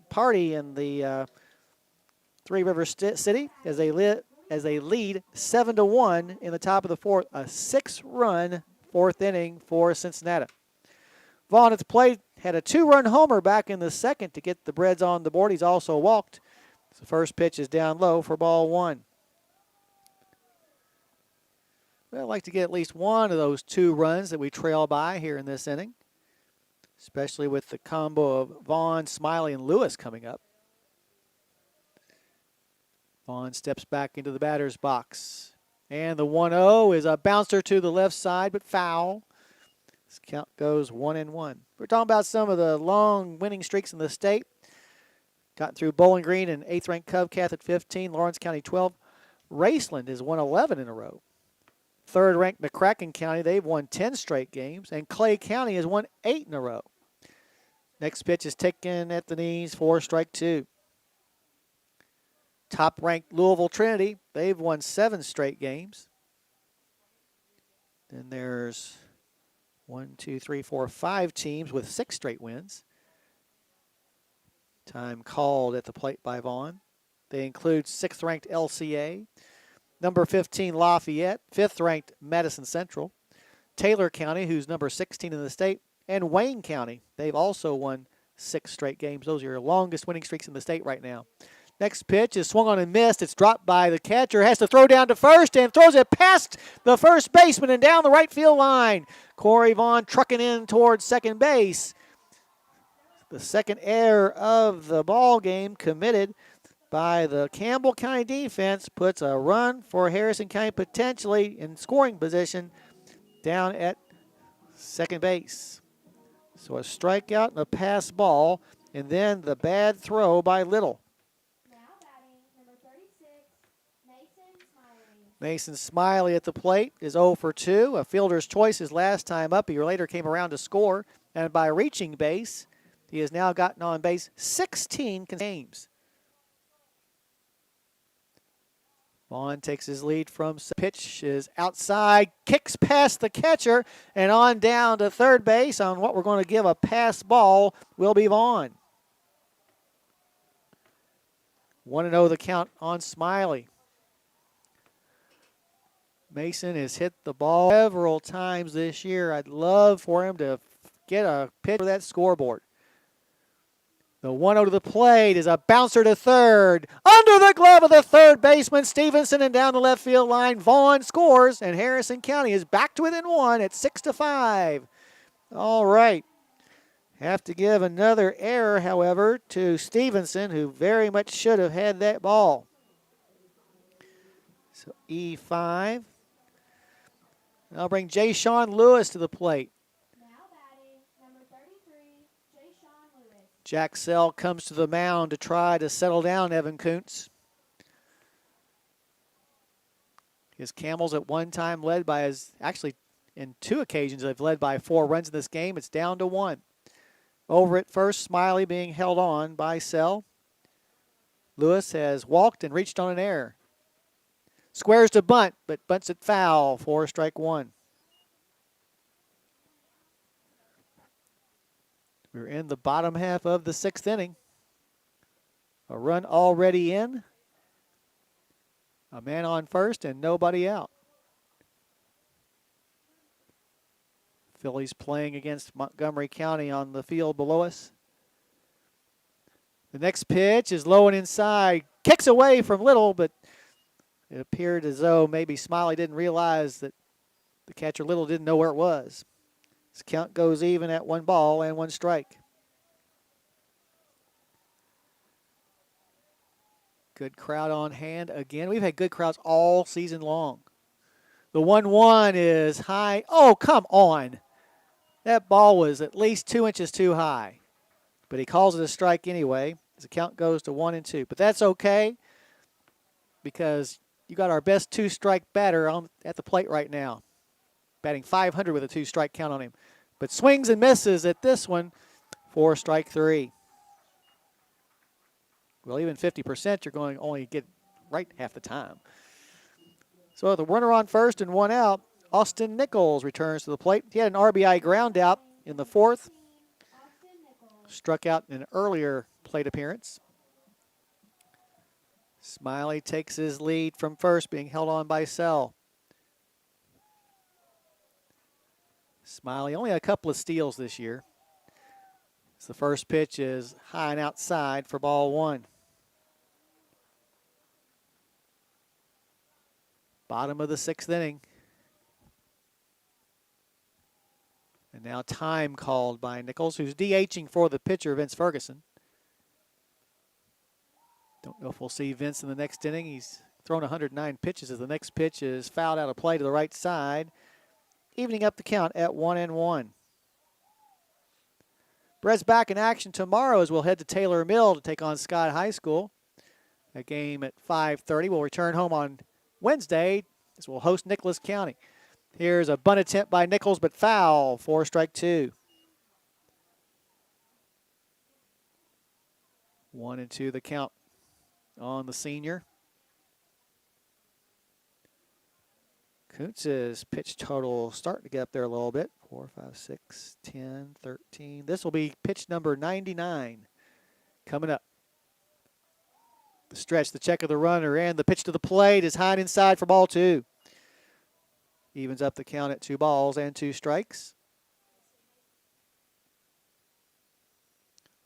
party in the Three Rivers City as they lead 7-1 in the top of the fourth, a 6-run fourth inning for Cincinnati. Vaughn at the plate had a 2-run homer back in the second to get the Reds on the board. He's also walked. The first pitch is down low for ball one. Well, I'd like to get at least one of those 2 runs that we trail by here in this inning, especially with the combo of Vaughn, Smiley, and Lewis coming up. Vaughn steps back into the batter's box. And the 1-0 is a bouncer to the left side, but foul. This count goes 1-1. We're talking about some of the long winning streaks in the state. Gotten through Bowling Green and 8th-ranked Covcath at 15, Lawrence County 12. Raceland has won 11 in a row. 3rd-ranked McCracken County, they've won 10 straight games, and Clay County has won 8 in a row. Next pitch is taken at the knees for strike 2. Top-ranked Louisville Trinity, they've won 7 straight games. Then there's 5 teams with 6 straight wins. Time called at the plate by Vaughn. They include 6th-ranked LCA, number 15 Lafayette, 5th-ranked Madison Central, Taylor County, who's number 16 in the state, and Wayne County. They've also won 6 straight games. Those are your longest winning streaks in the state right now. Next pitch is swung on and missed. It's dropped by the catcher. Has to throw down to first and throws it past the first baseman and down the right field line. Corey Vaughn trucking in towards second base. The second error of the ball game committed by the Campbell County defense puts a run for Harrison County potentially in scoring position down at second base. So a strikeout and a pass ball, and then the bad throw by Little. Mason Smiley at the plate is 0 for 2. A fielder's choice his last time up. He later came around to score. And by reaching base, he has now gotten on base 16 games. Vaughn takes his lead from pitch is outside, kicks past the catcher, and on down to third base on what we're going to give a pass ball will be Vaughn. 1-0 the count on Smiley. Mason has hit the ball several times this year. I'd love for him to get a pitch for that scoreboard. The 1-0 to the plate is a bouncer to third. Under the glove of the third baseman, Stevenson, and down the left field line. Vaughn scores, and Harrison County is back to within 1 at 6-5. All right. Have to give another error, however, to Stevenson, who very much should have had that ball. So E5. I'll bring Jay Sean Lewis to the plate. Now batting, number 33, Jay Sean Lewis. Jack Sell comes to the mound to try to settle down Evan Kuntz. His Camels at one time led by actually in 2 occasions they've led by 4 runs in this game. It's down to 1. Over at first, Smiley being held on by Sell. Lewis has walked and reached on an error. Squares to bunt, but bunts it foul for strike 1. We're in the bottom half of the 6th inning. A run already in. A man on first and nobody out. Phillies playing against Montgomery County on the field below us. The next pitch is low and inside. Kicks away from Little, but it appeared as though maybe Smiley didn't realize that the catcher Little didn't know where it was. This count goes even at 1 ball and 1 strike. Good crowd on hand again. We've had good crowds all season long. The 1-1 is high. Oh, come on. That ball was at least 2 inches too high. But he calls it a strike anyway as the count goes to 1-2. But that's okay because you got our best 2-strike batter at the plate right now. Batting .500 with a 2-strike count on him. but swings and misses at this one for strike 3. Well, even 50%, you're going to only get right half the time. So the runner on first and 1 out, Austin Nichols returns to the plate. He had an RBI ground out in the 4th. Austin Nichols. Struck out in an earlier plate appearance. Smiley takes his lead from first, being held on by Sell. Smiley only a couple of steals this year. So the first pitch is high and outside for ball 1. Bottom of the 6th inning. And now time called by Nichols, who's DHing for the pitcher, Vince Ferguson. Don't know if we'll see Vince in the next inning. He's thrown 109 pitches as the next pitch is fouled out of play to the right side, evening up the count at 1-1. Bred's back in action tomorrow as we'll head to Taylor Mill to take on Scott High School. A game at 5:30. We'll return home on Wednesday as we'll host Nicholas County. Here's a bunt attempt by Nichols, but foul for strike 2. 1-2 the count on the senior. Kuntz's pitch total starting to get up there a little bit. 4, 5, 6, 10, 13. This will be pitch number 99 coming up. The stretch, the check of the runner, and the pitch to the plate is high and inside for ball 2. Evens up the count at 2 balls and 2 strikes.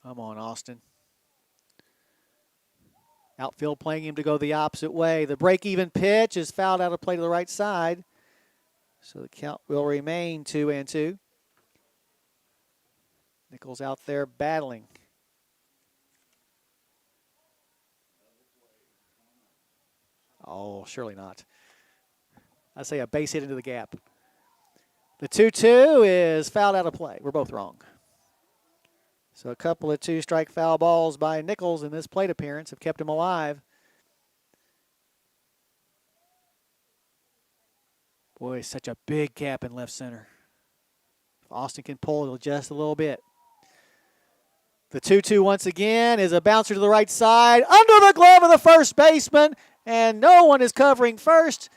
Come on, Austin. Outfield playing him to go the opposite way. The break-even pitch is fouled out of play to the right side. So the count will remain 2-2. Nichols out there battling. Oh, surely not. I say a base hit into the gap. The 2-2 is fouled out of play. We're both wrong. So a couple of 2-strike foul balls by Nichols in this plate appearance have kept him alive. Boy, such a big gap in left center. If Austin can pull it just a little bit. The 2-2 once again is a bouncer to the right side, under the glove of the first baseman, and no one is covering first.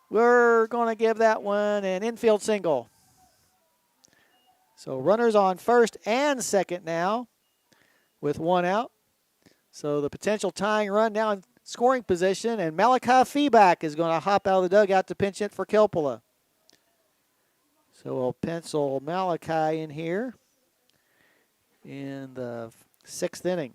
We're going to give that one an infield single. So runners on first and second now with 1 out. So the potential tying run now in scoring position, and Malachi Feeback is going to hop out of the dugout to pinch hit for Kilpula. So we'll pencil Malachi in here in the 6th inning.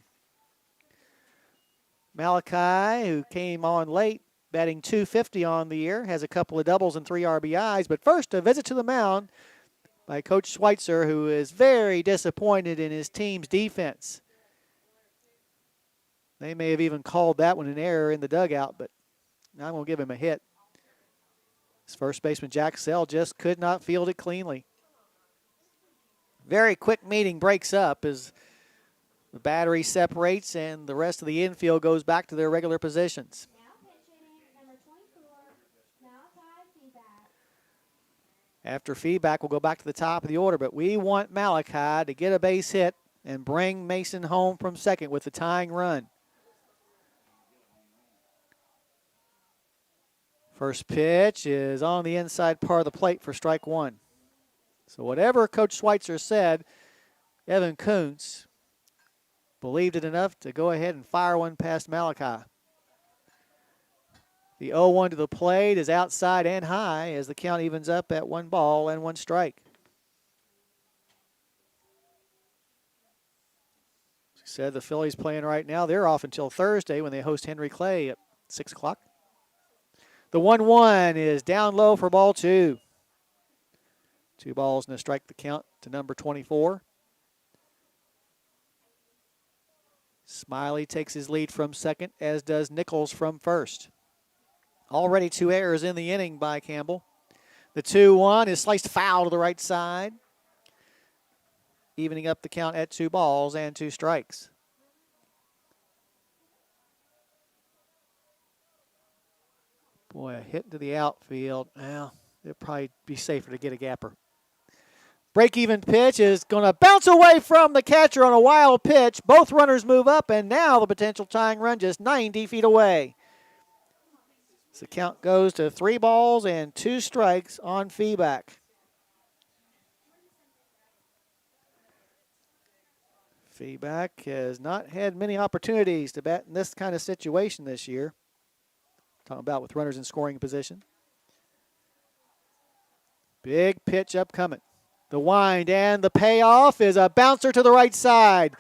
Malachi, who came on late, batting .250 on the year, has a couple of doubles and 3 RBIs. But first, a visit to the mound by Coach Schweitzer, who is very disappointed in his team's defense. They may have even called that one an error in the dugout, but I'm going to give him a hit. His first baseman, Jack Sell, just could not field it cleanly. Very quick meeting breaks up as the battery separates and the rest of the infield goes back to their regular positions. Now pitching, number 24, Malachi Feeback. After Feeback, we'll go back to the top of the order, but we want Malachi to get a base hit and bring Mason home from second with the tying run. First pitch is on the inside part of the plate for strike 1. So whatever Coach Schweitzer said, Evan Kuntz believed it enough to go ahead and fire one past Malachi. The 0-1 to the plate is outside and high as the count evens up at 1 ball and 1 strike. As I said, the Phillies playing right now. They're off until Thursday when they host Henry Clay at 6 o'clock. The 1-1 is down low for ball 2. 2 balls and a strike the count to number 24. Smiley takes his lead from second, as does Nichols from first. Already 2 errors in the inning by Campbell. The 2-1 is sliced foul to the right side, evening up the count at 2 balls and 2 strikes. Boy, a hit into the outfield. Well, it'd probably be safer to get a gapper. Break-even pitch is going to bounce away from the catcher on a wild pitch. Both runners move up, and now the potential tying run just 90 feet away. So the count goes to 3 balls and 2 strikes on feedback. Feedback has not had many opportunities to bat in this kind of situation this year. Talking about with runners in scoring position. Big pitch upcoming. The wind and the payoff is a bouncer to the right side.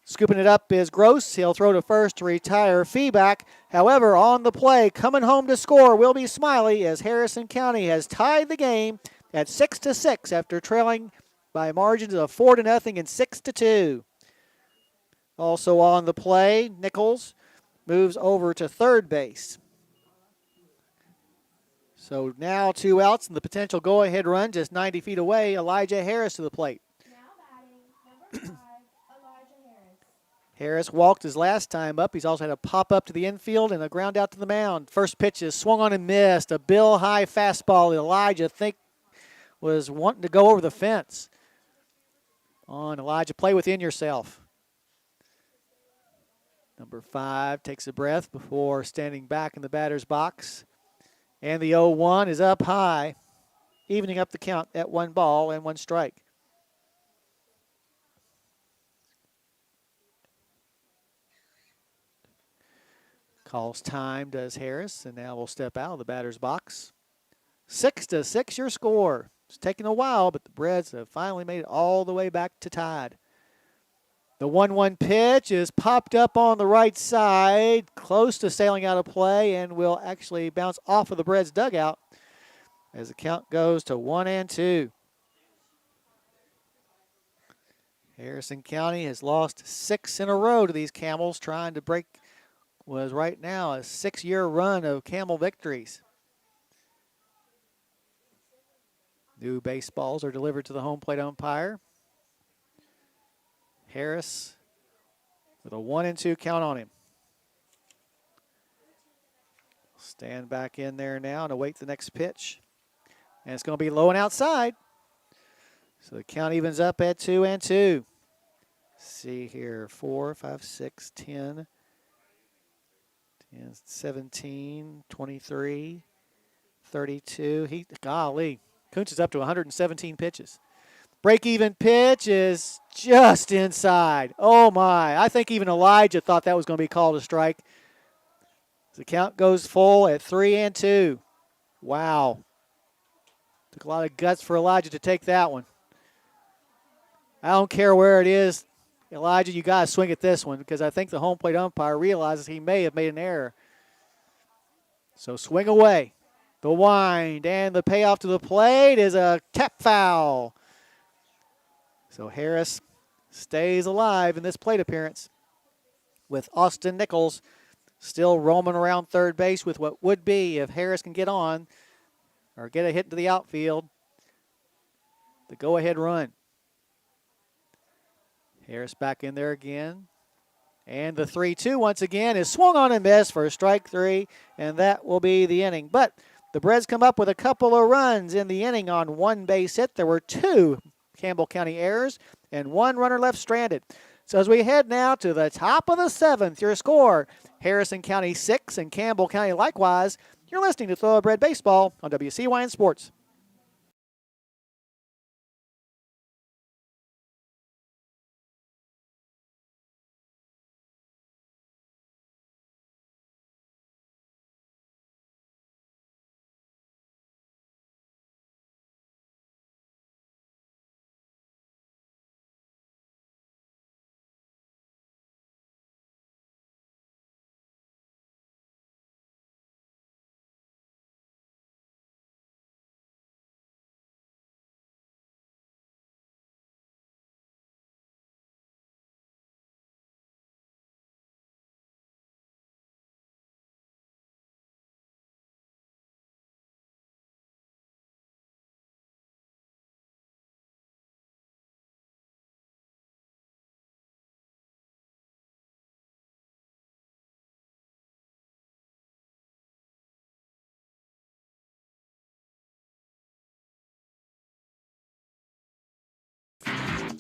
Scooping it up is Gross. He'll throw to first to retire Feedback. However, on the play, coming home to score will be Smiley as Harrison County has tied the game at 6-6 after trailing by margins of 4-0 and 6-2. Also on the play, Nichols moves over to third base. So now 2 outs and the potential go-ahead run just 90 feet away. Elijah Harris to the plate. Now batting, number 5, Elijah Harris. Harris walked his last time up. He's also had a pop up to the infield and a ground out to the mound. First pitch is swung on and missed. A Bill High fastball that Elijah think was wanting to go over the fence. On Elijah, play within yourself. Number 5 takes a breath before standing back in the batter's box. And the 0-1 is up high, evening up the count at 1 ball and 1 strike. Calls time, does Harris, and now we'll step out of the batter's box. 6-6 your score. It's taken a while, but the Reds have finally made it all the way back to tied. The 1-1 pitch is popped up on the right side, close to sailing out of play, and will actually bounce off of the Reds dugout as the count goes to 1-2. Harrison County has lost 6 in a row to these Camels, trying to break was right now a 6-year run of Camel victories. New baseballs are delivered to the home plate umpire. Harris with a 1-2 count on him. Stand back in there now and await the next pitch. And it's going to be low and outside. So the count evens up at 2-2. See here, 4, 5, 6, 10, 17, 23, 32. Golly, Kuntz is up to 117 pitches. Break-even pitch is just inside. Oh, my. I think even Elijah thought that was going to be called a strike. The count goes full at 3-2. Wow. Took a lot of guts for Elijah to take that one. I don't care where it is. Elijah, you got to swing at this one because I think the home plate umpire realizes he may have made an error. So swing away. The wind and the payoff to the plate is a tap foul. So Harris stays alive in this plate appearance with Austin Nichols still roaming around third base with what would be, if Harris can get on or get a hit into the outfield, the go-ahead run. Harris back in there again. And the 3-2 once again is swung on and missed for strike 3, and that will be the inning. But the Reds come up with a couple of runs in the inning on 1 base hit. There were 2 Campbell County errors and 1 runner left stranded. So as we head now to the top of the 7th, your score, Harrison County 6 and Campbell County likewise. You're listening to Thoroughbred Baseball on WCYN Sports.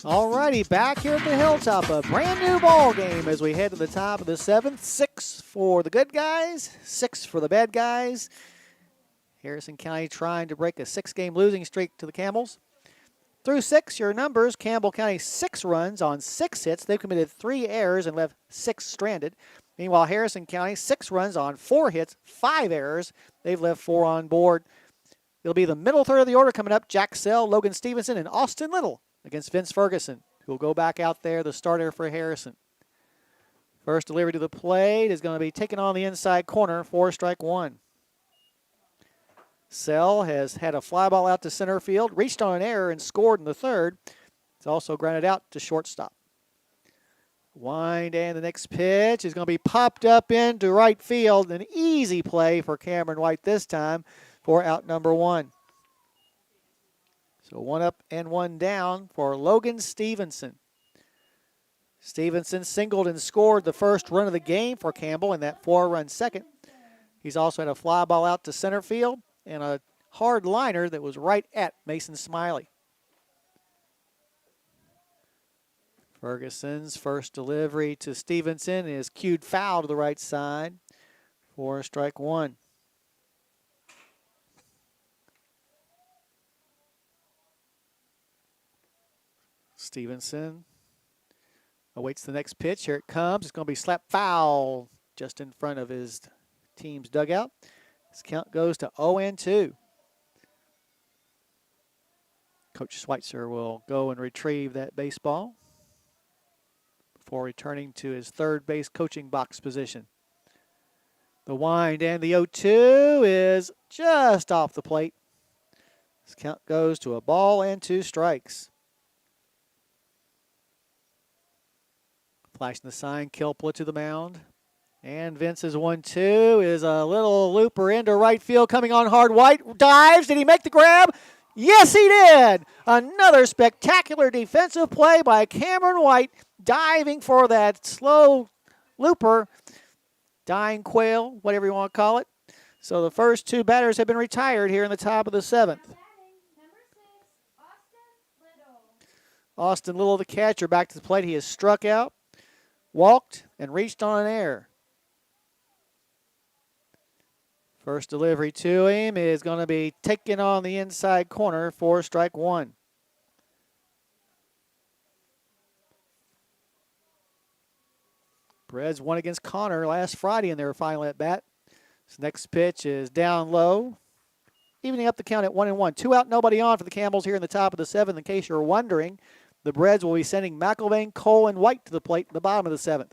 All righty, back here at the Hilltop, a brand new ball game as we head to the top of the seventh. 6 for the good guys, 6 for the bad guys. Harrison County trying to break a 6-game losing streak to the Camels. Through 6, your numbers: Campbell County 6 runs on 6 hits. They've committed 3 errors and left 6 stranded. Meanwhile, Harrison County 6 runs on 4 hits, 5 errors. They've left 4 on board. It'll be the middle third of the order coming up. Jack Sell, Logan Stevenson, and Austin Little against Vince Ferguson, who will go back out there, the starter for Harrison. First delivery to the plate is going to be taken on the inside corner for strike 1. Sell has had a fly ball out to center field, reached on an error, and scored in the third. It's also grounded out to shortstop. Wind, and the next pitch is going to be popped up into right field. An easy play for Cameron White this time for out number 1. So 1 up and 1 down for Logan Stevenson. Stevenson singled and scored the first run of the game for Campbell in that 4-run second. He's also had a fly ball out to center field and a hard liner that was right at Mason Smiley. Ferguson's first delivery to Stevenson is cued foul to the right side for strike 1. Stevenson awaits the next pitch. Here it comes. It's going to be slapped foul just in front of his team's dugout. His count goes to 0-2. Coach Schweitzer will go and retrieve that baseball before returning to his third base coaching box position. The wind and the 0-2 is just off the plate. His count goes to a ball and 2 strikes. Flashing the sign, Kilpla to the mound. And Vince's 1-2 is a little looper into right field, coming on hard. White dives. Did he make the grab? Yes, he did. Another spectacular defensive play by Cameron White, diving for that slow looper, dying quail, whatever you want to call it. So the first 2 batters have been retired here in the top of the 7th. Number 6, Austin Little. Austin Little, the catcher, back to the plate. He has struck out, walked, and reached on an error. First delivery to him is going to be taken on the inside corner for strike 1. Preds won against Connor last Friday in their final at bat. This next pitch is down low, evening up the count at 1-1. 2 out, nobody on for the Campbells here in the top of the 7th. In case you're wondering, the Preds will be sending McIlvain, Cole, and White to the plate in the bottom of the 7th.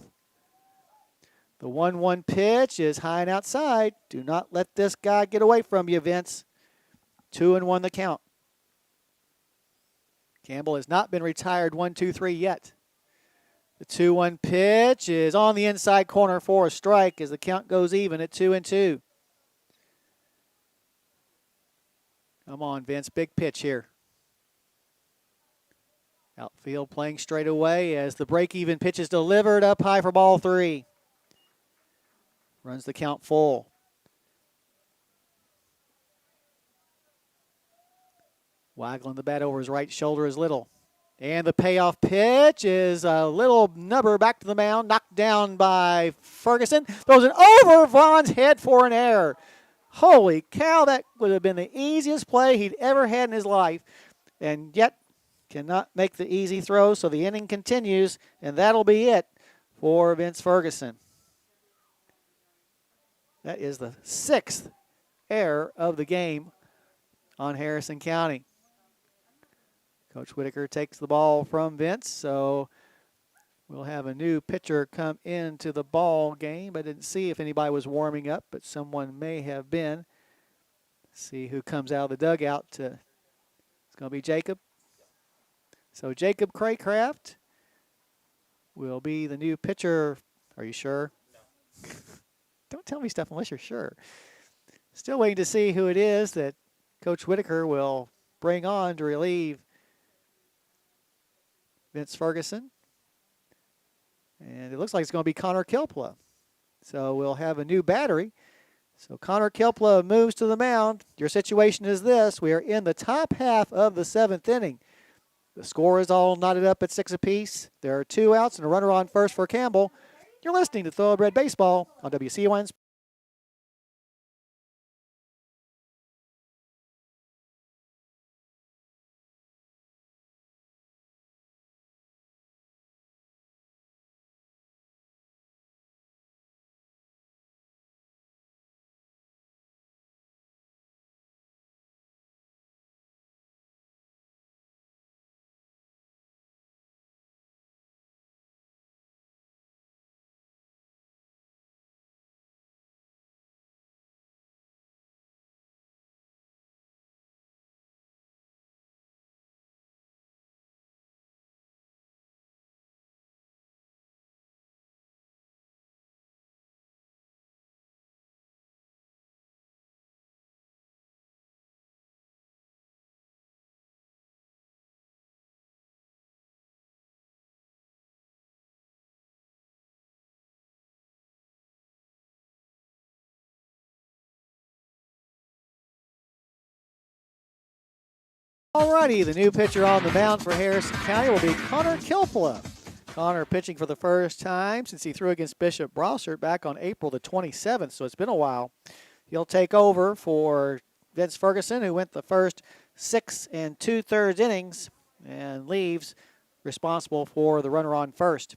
The 1-1 pitch is high and outside. Do not let this guy get away from you, Vince. 2-1 the count. Campbell has not been retired 1-2-3 yet. The 2-1 pitch is on the inside corner for a strike as the count goes even at 2-2. Come on, Vince. Big pitch here. Outfield playing straight away as the break-even pitch is delivered up high for ball 3. Runs the count full. Waggling the bat over his right shoulder is Little. And the payoff pitch is a little nubber back to the mound, knocked down by Ferguson. Throws it over Vaughn's head for an error. Holy cow, that would have been the easiest play he'd ever had in his life. And yet cannot make the easy throw, so the inning continues, and that'll be it for Vince Ferguson. That is the 6th error of the game on Harrison County. Coach Whitaker takes the ball from Vince, so we'll have a new pitcher come into the ball game. I didn't see if anybody was warming up, but someone may have been. See who comes out of the dugout. It's going to be Jacob. So Jacob Craycraft will be the new pitcher. Are you sure? No. Don't tell me stuff unless you're sure. Still waiting to see who it is that Coach Whitaker will bring on to relieve Vince Ferguson. And it looks like it's going to be Connor Kilpla. So we'll have a new battery. So Connor Kilpla moves to the mound. Your situation is this. We are in the top half of the 7th inning. The score is all knotted up at 6 apiece. There are 2 outs and a runner on first for Campbell. You're listening to Thoroughbred Baseball on WCON. Alrighty, the new pitcher on the mound for Harrison County will be Connor Kilpla. Connor pitching for the first time since he threw against Bishop Brossart back on April the 27th, so it's been a while. He'll take over for Vince Ferguson, who went the first 6 2/3 innings and leaves responsible for the runner on first.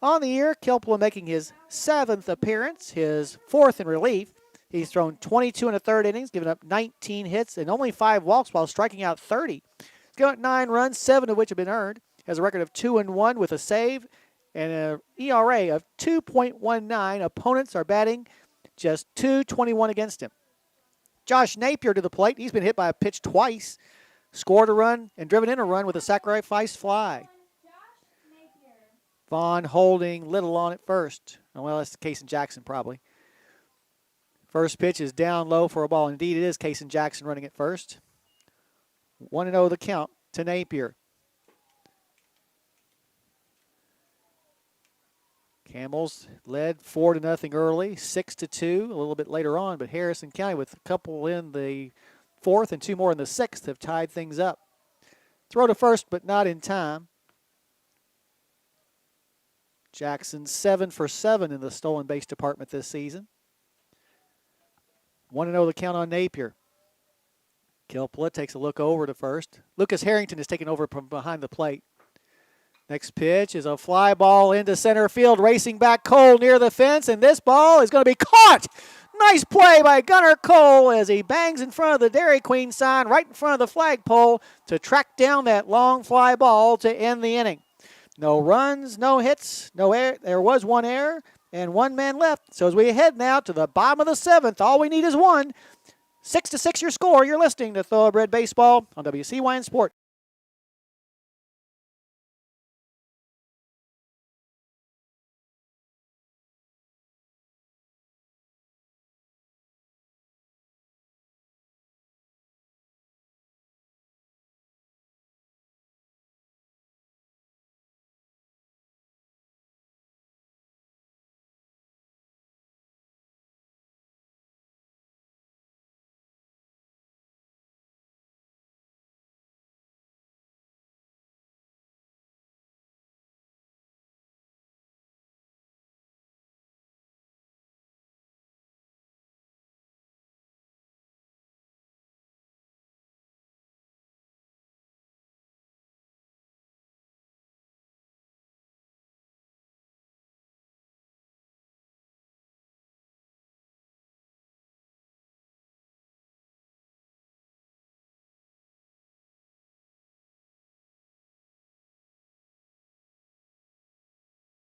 On the year, Kilpla making his 7th appearance, his 4th in relief. He's thrown 22 1/3 innings, given up 19 hits and only 5 walks while striking out 30. He's given up 9 runs, 7 of which have been earned. Has a record of 2-1 with a save and an ERA of 2.19. Opponents are batting just .221 against him. Josh Napier to the plate. He's been hit by a pitch twice, scored a run and driven in a run with a sacrifice fly. Vaughn holding Little on at first. Oh, well, that's Cason Jackson probably. First pitch is down low for a ball. Indeed, it is Cason Jackson running at first. 1-0 the count to Napier. Campbell's led 4-0 early, 6-2 a little bit later on, but Harrison County with a couple in the 4th and 2 more in the 6th have tied things up. Throw to first, but not in time. Jackson 7 for 7 in the stolen base department this season. 1-0 the count on Napier. Kilpla takes a look over to first. Lucas Harrington is taking over from behind the plate. Next pitch is a fly ball into center field, racing back Cole near the fence, and this ball is going to be caught. Nice play by Gunnar Cole as he bangs in front of the Dairy Queen sign right in front of the flagpole to track down that long fly ball to end the inning. No runs, no hits, no error. There was 1 error and 1 man left. So as we head now to the bottom of the 7th, all we need is 1. 6-6 your score. You're listening to Thoroughbred Baseball on WCYN Sport.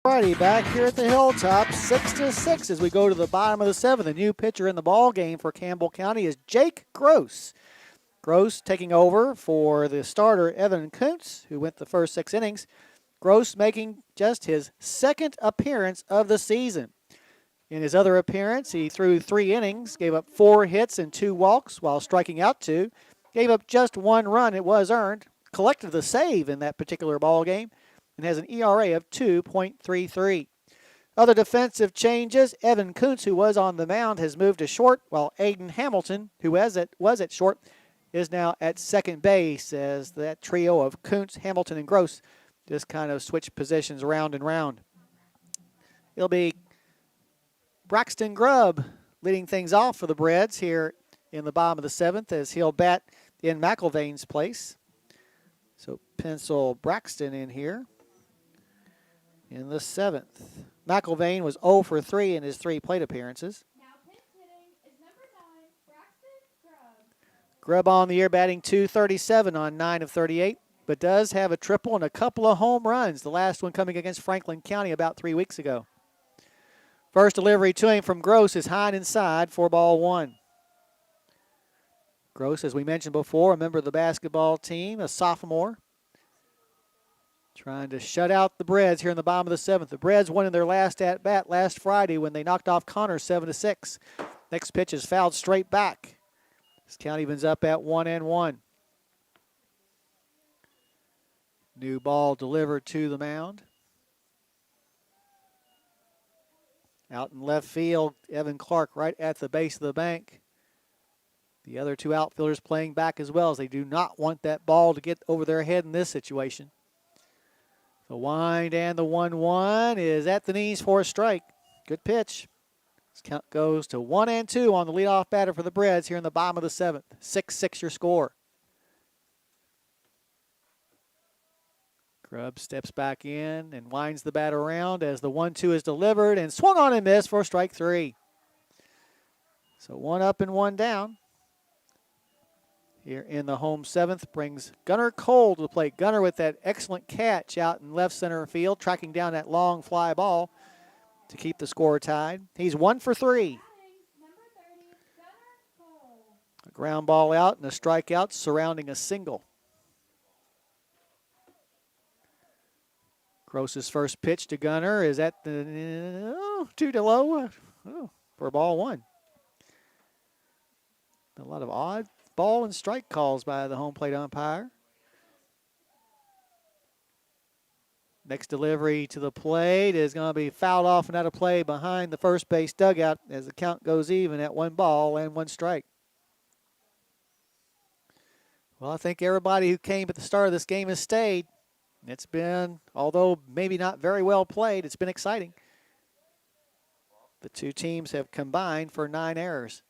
Alrighty, back here at the Hilltop, 6-6 as we go to the bottom of the 7th. The new pitcher in the ball game for Campbell County is Jake Gross. Gross taking over for the starter Evan Kuntz, who went the first 6 innings. Gross making just his 2nd appearance of the season. In his other appearance, he threw 3 innings, gave up 4 hits and 2 walks while striking out 2. Gave up just 1 run. It was earned. Collected the save in that particular ball game and has an ERA of 2.33. Other defensive changes, Evan Kuntz, who was on the mound, has moved to short, while Aiden Hamilton, who was at short, is now at second base as that trio of Kuntz, Hamilton, and Gross just kind of switch positions round and round. It'll be Braxton Grubb leading things off for the Breads here in the bottom of the 7th as he'll bat in McIlvain's place. So pencil Braxton in here in the 7th. McIlvain was 0 for 3 in his 3 plate appearances. Now pinch hitting is number 9, Braxton Grubb. Grubb on the year batting .237 on 9 of 38, but does have a triple and a couple of home runs, the last one coming against Franklin County about 3 weeks ago. First delivery to him from Gross is high and inside for ball 1. Gross, as we mentioned before, a member of the basketball team, a sophomore. Trying to shut out the Breads here in the bottom of the 7th. The Breads won in their last at-bat last Friday when they knocked off Connor 7-6. Next pitch is fouled straight back. This count evens up at 1-1. New ball delivered to the mound. Out in left field, Evan Clark right at the base of the bank. The other 2 outfielders playing back as well as they do not want that ball to get over their head in this situation. The wind and the 1-1 is at the knees for a strike. Good pitch. This count goes to 1-2 on the leadoff batter for the Breads here in the bottom of the 7th. 6-6 your score. Grubb steps back in and winds the bat around as the 1-2 is delivered and swung on and missed for strike 3. So 1 up and 1 down. Here in the home 7th brings Gunnar Cole to the plate. Gunnar with that excellent catch out in left center field, tracking down that long fly ball to keep the score tied. He's 1 for 3. Number 30, Gunnar Cole. A ground ball out and a strikeout surrounding a single. Gross's first pitch to Gunnar is at the too low for ball 1. A lot of odd ball and strike calls by the home plate umpire. Next delivery to the plate is going to be fouled off and out of play behind the first base dugout as the count goes even at 1 ball and 1 strike. Well, I think everybody who came at the start of this game has stayed. It's been, although maybe not very well played, it's been exciting. The 2 teams have combined for 9 errors.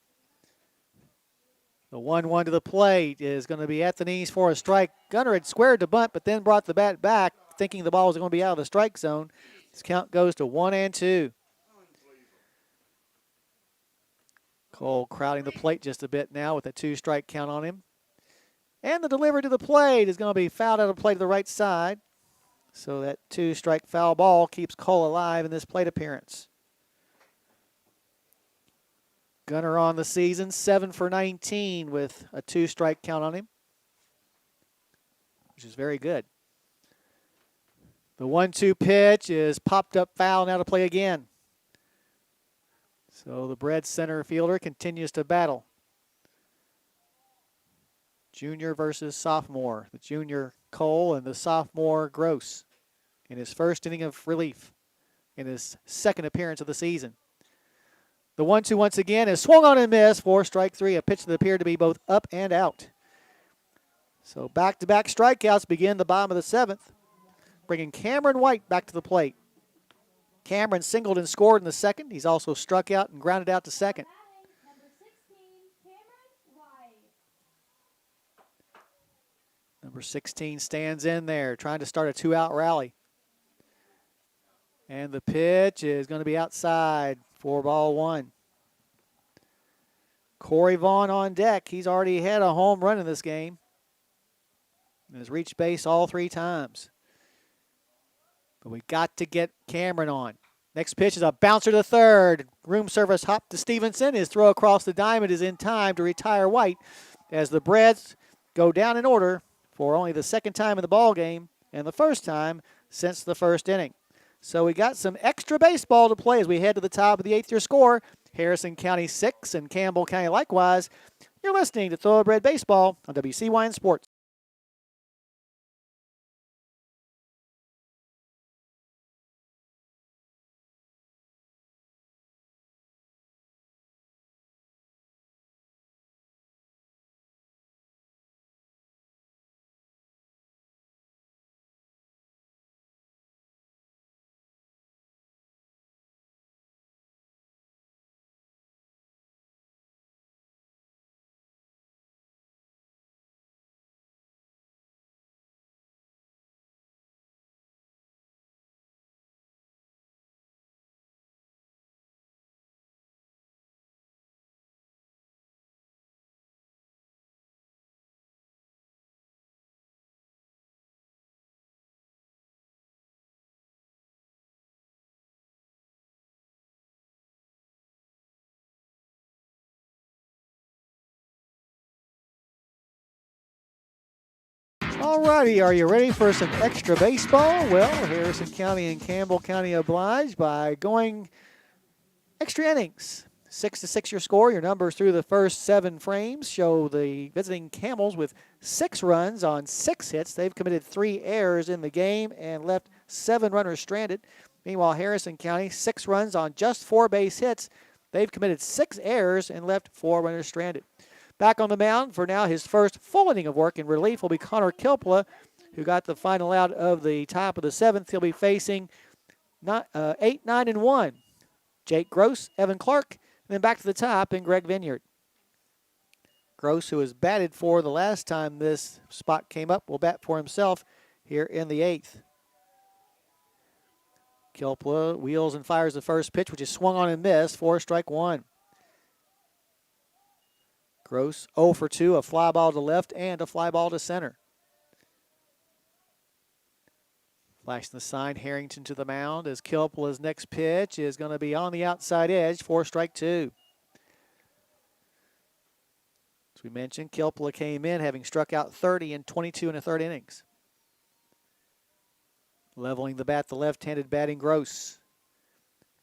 The 1-1 to the plate is going to be at the knees for a strike. Gunnar had squared the bunt, but then brought the bat back, thinking the ball was going to be out of the strike zone. This count goes to 1-2. Cole crowding the plate just a bit now with a 2-strike count on him. And the delivery to the plate is going to be fouled out of play to the right side. So that 2-strike foul ball keeps Cole alive in this plate appearance. Gunnar on the season, 7 for 19 with a 2-strike count on him, which is very good. The 1-2 pitch is popped up foul and out of play again. So the Bread center fielder continues to battle. Junior versus sophomore. The junior Cole and the sophomore Gross in his first inning of relief in his second appearance of the season. The 1-2 once again is swung on and missed for strike 3, a pitch that appeared to be both up and out. So back-to-back strikeouts begin the bottom of the 7th, bringing Cameron White back to the plate. Cameron singled and scored in the 2nd. He's also struck out and grounded out to 2nd. Number 16, Cameron White. Number 16 stands in there, trying to start a 2-out rally. And the pitch is going to be outside for ball 1. Corey Vaughn on deck. He's already had a home run in this game and has reached base all 3 times. But we got to get Cameron on. Next pitch is a bouncer to third. Room service hop to Stevenson. His throw across the diamond is in time to retire White as the Breads go down in order for only the 2nd time in the ball game and the 1st time since the 1st inning. So we got some extra baseball to play as we head to the top of the 8th year score. Harrison County 6 and Campbell County likewise. You're listening to Thoroughbred Baseball on WCYN Sports. All righty, are you ready for some extra baseball? Well, Harrison County and Campbell County obliged by going extra innings. 6-6 your score. Your numbers through the first 7 frames show the visiting Camels with 6 runs on 6 hits. They've committed 3 errors in the game and left 7 runners stranded. Meanwhile, Harrison County, 6 runs on just 4 base hits. They've committed 6 errors and left 4 runners stranded. Back on the mound for now, his first full inning of work in relief will be Connor Kilpla, who got the final out of the top of the 7th. He'll be facing 8, 9, and 1. Jake Gross, Evan Clark, and then back to the top in Greg Vineyard. Gross, who was batted for the last time this spot came up, will bat for himself here in the 8th. Kilpla wheels and fires the first pitch, which is swung on and missed for strike 1. Gross 0 for 2, a fly ball to left and a fly ball to center. Flashing the sign, Harrington to the mound as Kilpla's next pitch is going to be on the outside edge for strike 2. As we mentioned, Kilpla came in having struck out 30 in 22 1/3 innings. Leveling the bat, the left-handed batting Gross.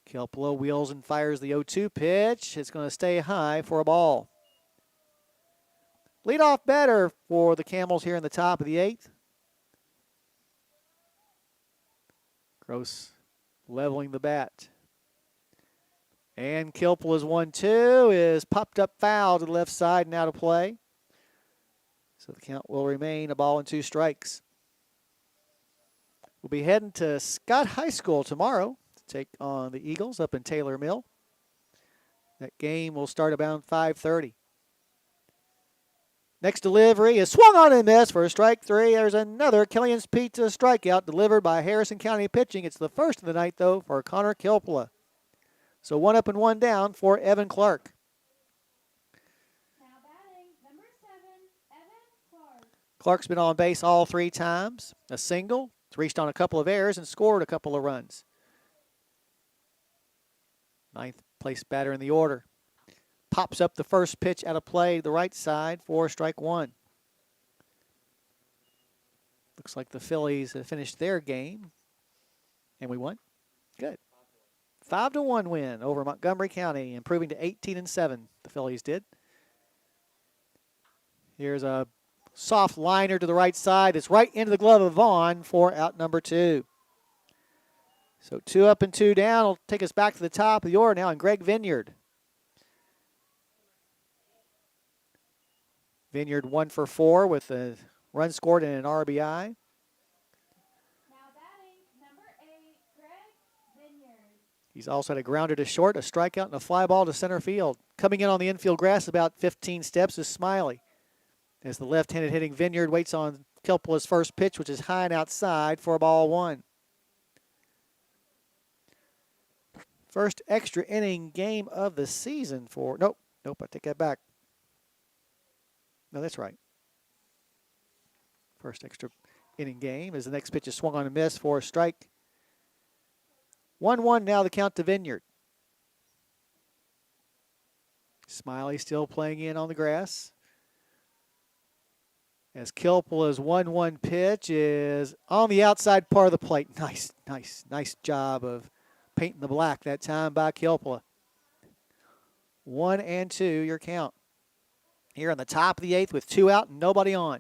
Kilpla wheels and fires the 0-2 pitch. It's going to stay high for a ball. Leadoff batter for the Camels here in the top of the 8th. Gross leveling the bat. And Kilpla's 1-2 is popped up foul to the left side and out of play. So the count will remain a ball and 2 strikes. We'll be heading to Scott High School tomorrow to take on the Eagles up in Taylor Mill. That game will start about 5:30. Next delivery is swung on and missed for strike 3. There's another Killian's Pizza strikeout delivered by Harrison County pitching. It's the first of the night, though, for Connor Kilpla. So 1 up and 1 down for Evan Clark. Now batting, number 7, Evan Clark. Clark's been on base all 3 times. A single, reached on a couple of errors, and scored a couple of runs. 9th place batter in the order. Pops up the first pitch out of play, the right side for strike 1. Looks like the Phillies have finished their game. And we won. Good. 5-1 win over Montgomery County, improving to 18-7. The Phillies did. Here's a soft liner to the right side. It's right into the glove of Vaughn for out number 2. So 2 up and 2 down will take us back to the top of the order now, and Greg Vineyard. Vineyard 1 for 4 with a run scored and an RBI. Now batting, number 8, Greg Vineyard. He's also had a grounder to short, a strikeout, and a fly ball to center field. Coming in on the infield grass about 15 steps is Smiley. As the left-handed hitting Vineyard waits on Kilpla's first pitch, which is high and outside for a ball 1. First extra inning game of the season for, nope, I take that back. No, that's right. First extra inning game as the next pitch is swung on and missed for a strike. 1-1 now the count to Vineyard. Smiley still playing in on the grass. As Kilpla's 1-1 pitch is on the outside part of the plate. Nice job of painting the black that time by Kilpla. 1-2 your count. Here on the top of the 8th with 2 out and nobody on.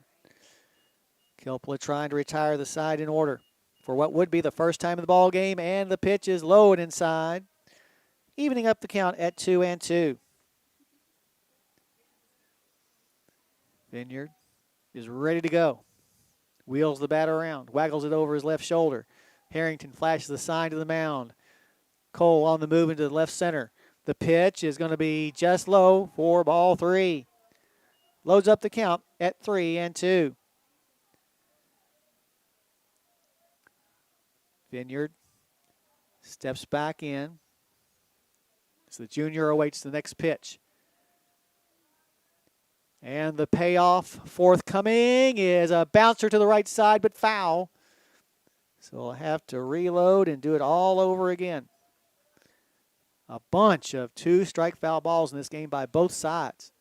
Kilpla trying to retire the side in order for what would be the first time in the ball game, and the pitch is low and inside, evening up the count at 2-2. Vineyard is ready to go. Wheels the bat around, waggles it over his left shoulder. Harrington flashes the sign to the mound. Cole on the move into the left center. The pitch is going to be just low for ball 3. Loads up the count at 3-2. Vineyard steps back in. So the junior awaits the next pitch. And the payoff forthcoming is a bouncer to the right side, but foul. So we'll have to reload and do it all over again. A bunch of 2 strike foul balls in this game by both sides.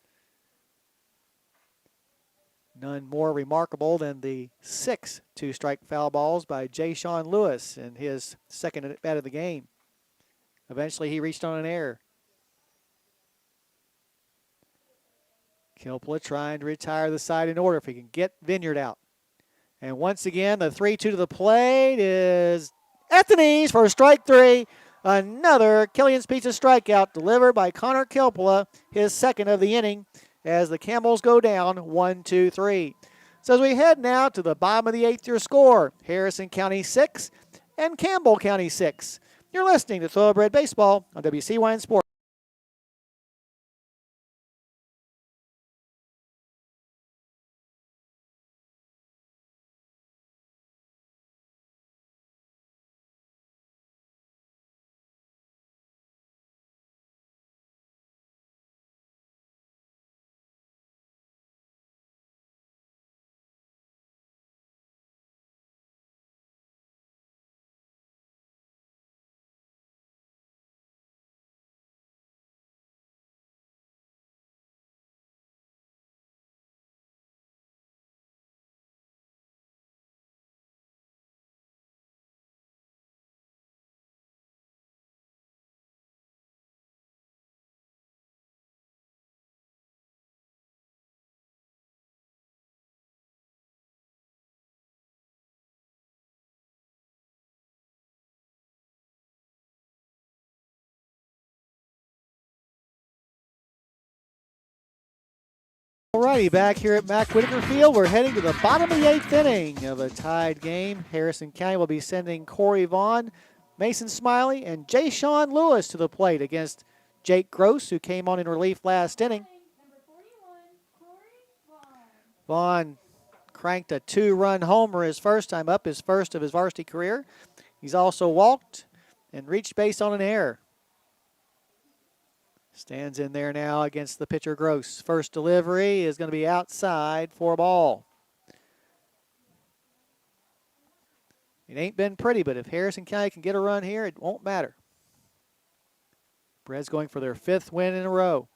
None more remarkable than the 6 two-strike foul balls by Jay Sean Lewis in his second at bat of the game. Eventually, he reached on an error. Kilpla trying to retire the side in order if he can get Vineyard out. And once again, the 3-2 to the plate is at the knees for strike 3. Another Killian's Pizza strikeout delivered by Connor Kilpla, his second of the inning, as the Camels go down 1-2-3. So as we head now to the bottom of the 8th, your score, Harrison County 6 and Campbell County 6. You're listening to Thoroughbred Baseball on WCYN Sports. Alrighty, back here at Mack Whitaker Field, we're heading to the bottom of the 8th inning of a tied game. Harrison County will be sending Corey Vaughn, Mason Smiley, and Jay Sean Lewis to the plate against Jake Gross, who came on in relief last inning. Number 41, Corey Vaughn. Vaughn cranked a 2-run homer his first time up, his first of his varsity career. He's also walked and reached base on an error. Stands in there now against the pitcher Gross. First delivery is going to be outside for a ball. It ain't been pretty, but if Harrison County can get a run here, it won't matter. Bred's going for their 5th win in a row.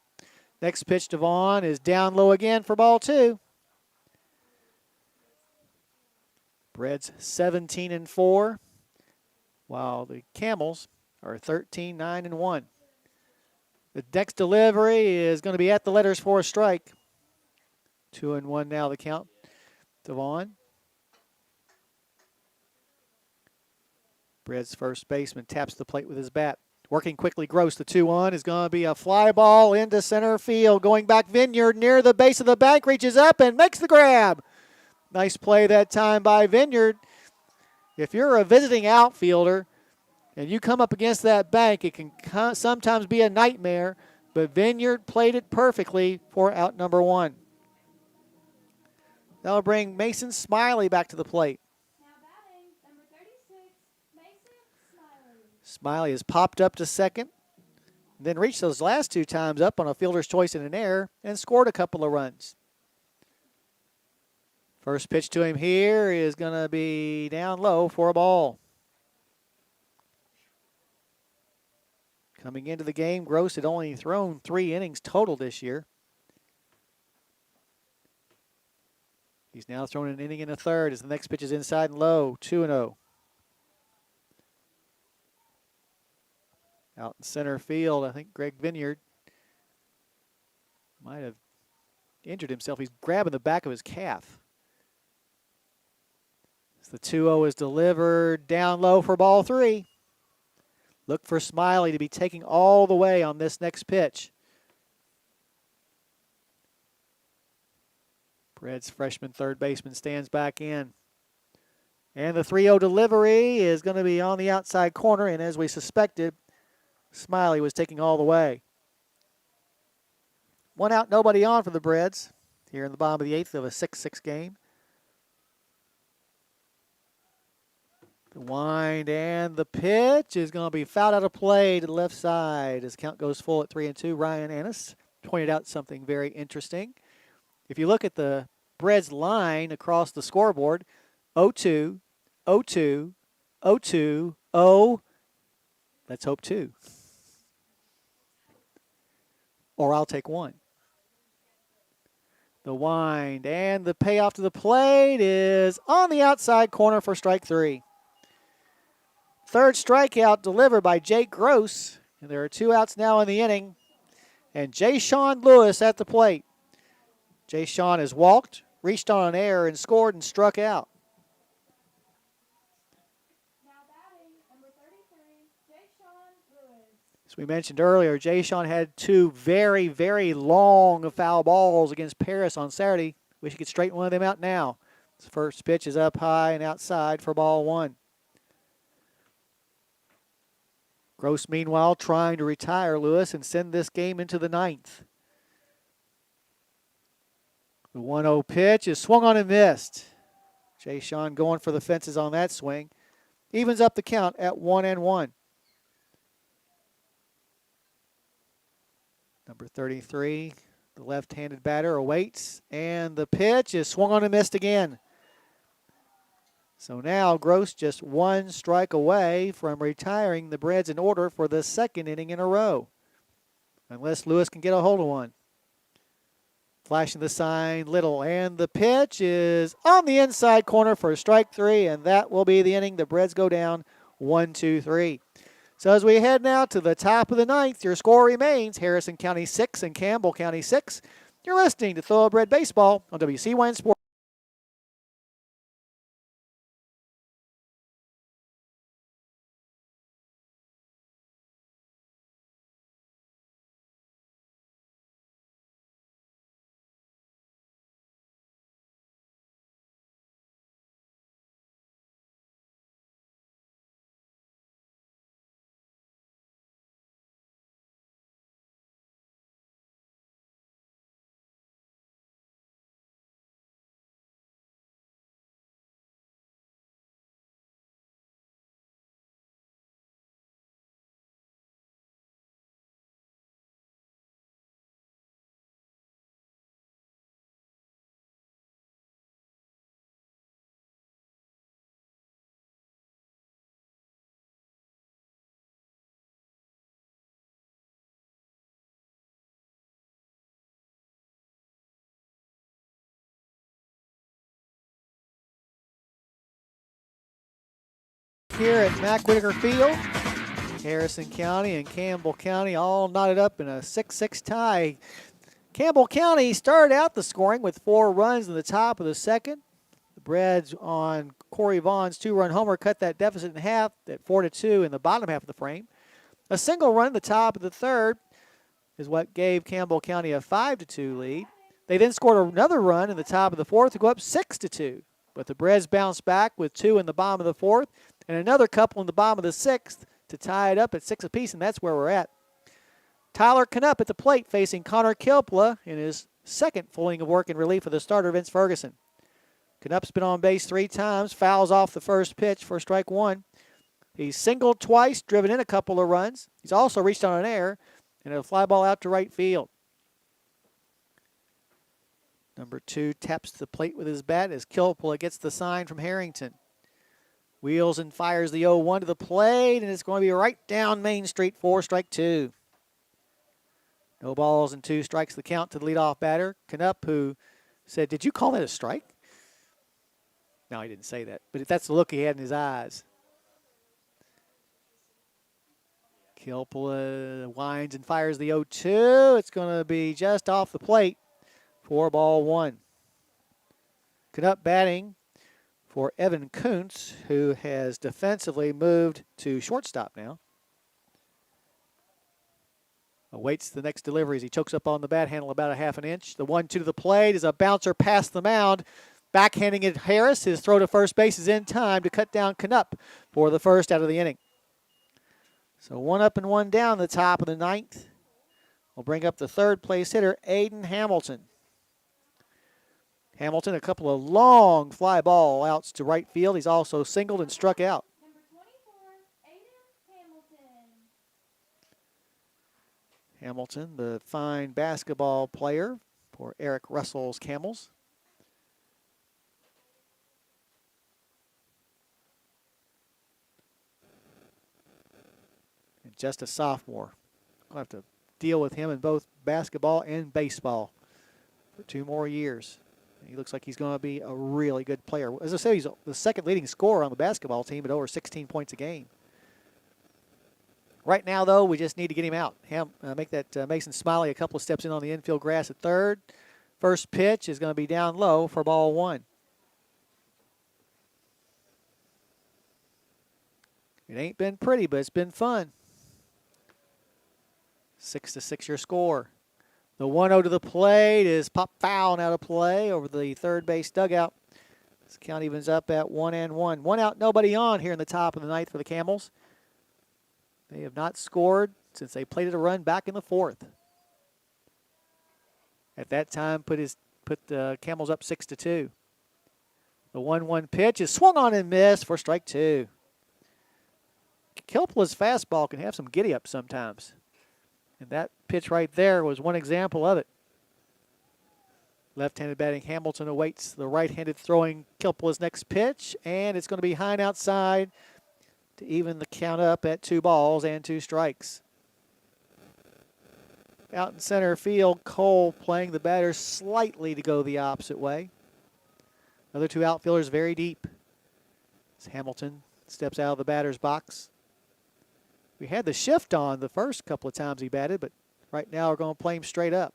Next pitch to Vaughn is down low again for ball 2. Bred's 17-4, while the Camels are 13-9-1. The next delivery is going to be at the letters for a strike. 2-1 now the count to Vaughn. Bred's first baseman taps the plate with his bat. Working quickly, Gross, the 2-1 is going to be a fly ball into center field. Going back, Vineyard near the base of the bank, reaches up and makes the grab. Nice play that time by Vineyard. If you're a visiting outfielder and you come up against that bank, it can sometimes be a nightmare, but Vineyard played it perfectly for out number 1. That'll bring Mason Smiley back to the plate. Now batting, number 36, Mason Smiley. Smiley has popped up to second, then reached those last 2 times up on a fielder's choice and an error, and scored a couple of runs. First pitch to him here is going to be down low for a ball. Coming into the game, Gross had only thrown 3 innings total this year. He's now thrown an inning and a third as the next pitch is inside and low, 2-0. Out in center field, I think Greg Vineyard might have injured himself. He's grabbing the back of his calf. As the 2-0 is delivered down low for ball 3. Look for Smiley to be taking all the way on this next pitch. Bred's freshman third baseman stands back in. And the 3-0 delivery is going to be on the outside corner, and as we suspected, Smiley was taking all the way. 1 out, nobody on for the Breds here in the bottom of the 8th of a 6-6 game. The wind and the pitch is going to be fouled out of play to the left side as count goes full at 3-2. Ryan Annis pointed out something very interesting. If you look at the Breds line across the scoreboard, 0-2, 0-2, 0-2, 0. Let's hope 2. Or I'll take 1. The wind and the payoff to the plate is on the outside corner for strike 3. Third strikeout delivered by Jake Gross. And there are 2 outs now in the inning. And Jay Sean Lewis at the plate. Jay Sean has walked, reached on an error, and scored and struck out. Now batting, number 33, Jay Sean Lewis. As we mentioned earlier, Jay Sean had 2 very, very long foul balls against Paris on Saturday. Wish he could straighten one of them out now. His first pitch is up high and outside for ball 1. Gross, meanwhile, trying to retire Lewis and send this game into the 9th. The 1-0 pitch is swung on and missed. Jay Sean going for the fences on that swing. Evens up the count at 1-1. Number 33, the left-handed batter, awaits, and the pitch is swung on and missed again. So now Gross just 1 strike away from retiring the Reds in order for the 2nd inning in a row, unless Lewis can get a hold of one. Flashing the sign, Little, and the pitch is on the inside corner for strike 3, and that will be the inning. The Reds go down 1-2-3. So as we head now to the top of the 9th, your score remains Harrison County 6 and Campbell County 6. You're listening to Thoroughbred Baseball on WCYN Sports. Here at Mack Whitaker Field, Harrison County and Campbell County all knotted up in a 6-6 tie. Campbell County started out the scoring with 4 runs in the top of the 2nd. The Reds on Corey Vaughn's 2-run homer cut that deficit in half at 4-2 in the bottom half of the frame. A single run in the top of the 3rd is what gave Campbell County a 5-2 lead. They then scored another run in the top of the 4th to go up 6-2. But the Reds bounced back with 2 in the bottom of the 4th and another couple in the bottom of the 6th to tie it up at 6 apiece, and that's where we're at. Tyler Knupp at the plate facing Connor Kilpla in his 2nd full inning of work in relief of the starter, Vince Ferguson. Knupp's been on base 3 times, fouls off the first pitch for strike 1. He's singled twice, driven in a couple of runs. He's also reached on an error and a fly ball out to right field. Number 2 taps the plate with his bat as Kilpla gets the sign from Harrington. Wheels and fires the 0-1 to the plate, and it's going to be right down Main Street for strike 2. No balls and 2 strikes the count to the leadoff batter, Knupp, who said, "Did you call that a strike?" No, he didn't say that, but that's the look he had in his eyes. Kilpla winds and fires the 0-2. It's going to be just off the plate for ball 1. Knupp batting for Evan Kuntz, who has defensively moved to shortstop now. Awaits the next delivery as he chokes up on the bat handle about a half an inch. The 1-2 to the plate is a bouncer past the mound. Backhanding it Harris. His throw to first base is in time to cut down Knupp for the first out of the inning. So 1 up and 1 down the top of the 9th. We'll bring up the 3rd place hitter, Aiden Hamilton. Hamilton, a couple of long fly ball outs to right field. He's also singled and struck out. Number 24, Aiden Hamilton. Hamilton, the fine basketball player for Eric Russell's Camels. And just a sophomore. I'll have to deal with him in both basketball and baseball for 2 more years. He looks like he's going to be a really good player. As I said, he's the second leading scorer on the basketball team at over 16 points a game. Right now, though, we just need to get him out. Make that Mason Smiley a couple of steps in on the infield grass at third. First pitch is going to be down low for ball 1. It ain't been pretty, but it's been fun. 6-6 your score. The 1-0 to the plate is popped foul and out of play over the third base dugout. This count evens up at 1-1. 1 out, nobody on here in the top of the ninth for the Camels. They have not scored since they plated a run back in the 4th. At that time, put the Camels up 6-2. The 1-1 pitch is swung on and missed for strike 2. Kelpla's fastball can have some giddy up sometimes. And that pitch right there was one example of it. Left-handed batting Hamilton awaits the right-handed throwing Kelpla's next pitch, and it's going to be high and outside to even the count up at 2 balls and 2 strikes. Out in center field, Cole playing the batter slightly to go the opposite way. Other 2 outfielders very deep. As Hamilton steps out of the batter's box. We had the shift on the first couple of times he batted, but right now we're going to play him straight up.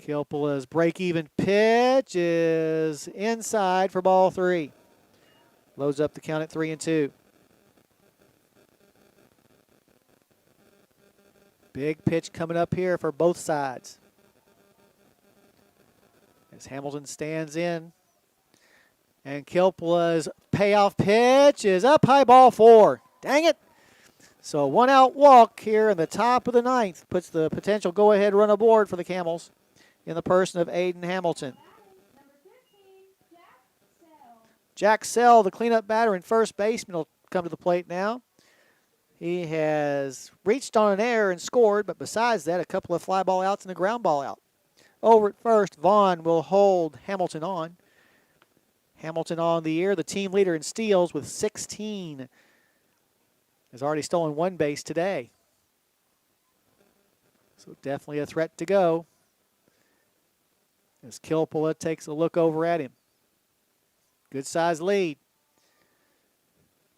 Kilpala's break-even pitch is inside for ball 3. Loads up the count at 3-2. Big pitch coming up here for both sides. As Hamilton stands in. And Kilpala's payoff pitch is up high, ball 4. Dang it. So 1 out walk here in the top of the 9th puts the potential go-ahead run aboard for the Camels in the person of Aiden Hamilton. Number 15, Jack Sell, the cleanup batter and first baseman, will come to the plate now. He has reached on an error and scored, but besides that, a couple of fly ball outs and a ground ball out. Over at first, Vaughn will hold Hamilton on. Hamilton on the year, the team leader in steals with 16. Has already stolen 1 base today. So definitely a threat to go. As Kilpala takes a look over at him. Good size lead.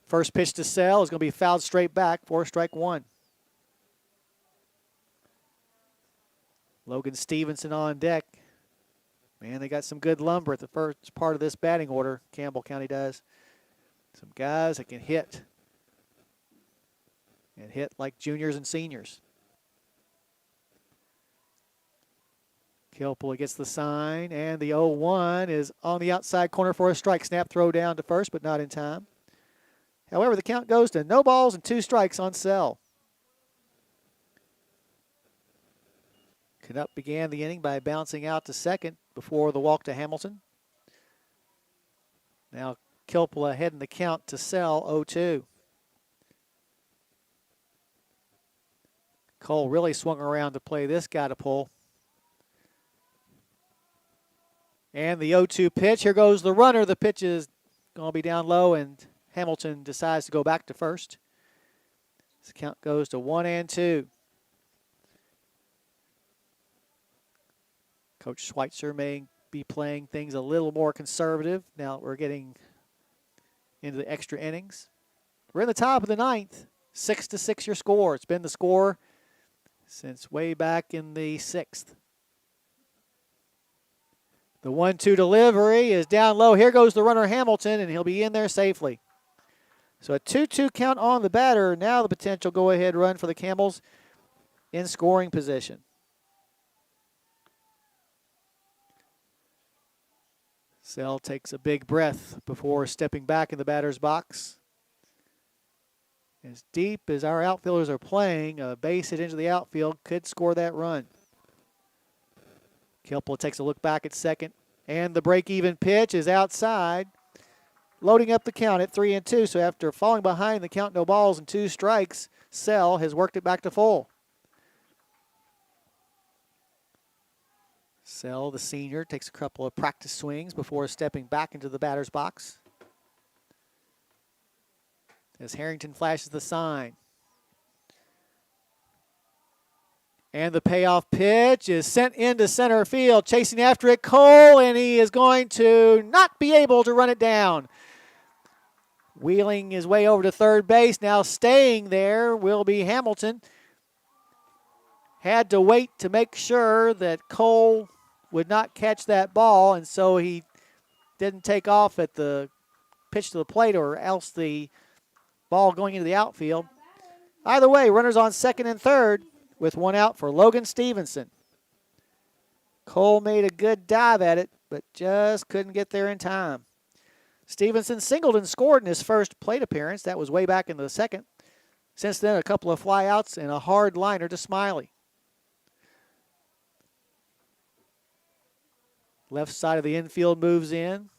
First pitch to Sell is going to be fouled straight back for strike 1. Logan Stevenson on deck. Man, they got some good lumber at the first part of this batting order, Campbell County does. Some guys that can hit. And hit like juniors and seniors. Kilpala gets the sign, and the 0-1 is on the outside corner for a strike. Snap throw down to first, but not in time. However, the count goes to no balls and 2 strikes on Sell. Canuck began the inning by bouncing out to second before the walk to Hamilton. Now Kilpala heading the count to Sell, 0-2. Cole really swung around to play this guy to pull. And the 0-2 pitch. Here goes the runner. The pitch is going to be down low, and Hamilton decides to go back to first. This count goes to 1-2. Coach Schweitzer may be playing things a little more conservative now that we're getting into the extra innings. We're in the top of the 9th. 6-6 your score. It's been the score since way back in the 6th. The 1-2 delivery is down low. Here goes the runner Hamilton, and he'll be in there safely. So a 2-2 count on the batter. Now the potential go-ahead run for the Camels in scoring position. Sell takes a big breath before stepping back in the batter's box. As deep as our outfielders are playing, a base hit into the outfield could score that run. Kilpala takes a look back at second, and the break-even pitch is outside, loading up the count at 3-2. So after falling behind the count, no balls and 2 strikes, Sell has worked it back to full. Sell, the senior, takes a couple of practice swings before stepping back into the batter's box. As Harrington flashes the sign. And the payoff pitch is sent into center field. Chasing after it, Cole, and he is going to not be able to run it down. Wheeling his way over to third base. Now staying there will be Hamilton. Had to wait to make sure that Cole would not catch that ball, and so he didn't take off at the pitch to the plate, or else the ball going into the outfield. Either way, runners on second and third with one out for Logan Stevenson. Cole made a good dive at it, but just couldn't get there in time. Stevenson singled and scored in his first plate appearance. That was way back in the second. Since then, a couple of flyouts and a hard liner to Smiley. Left side of the infield moves in.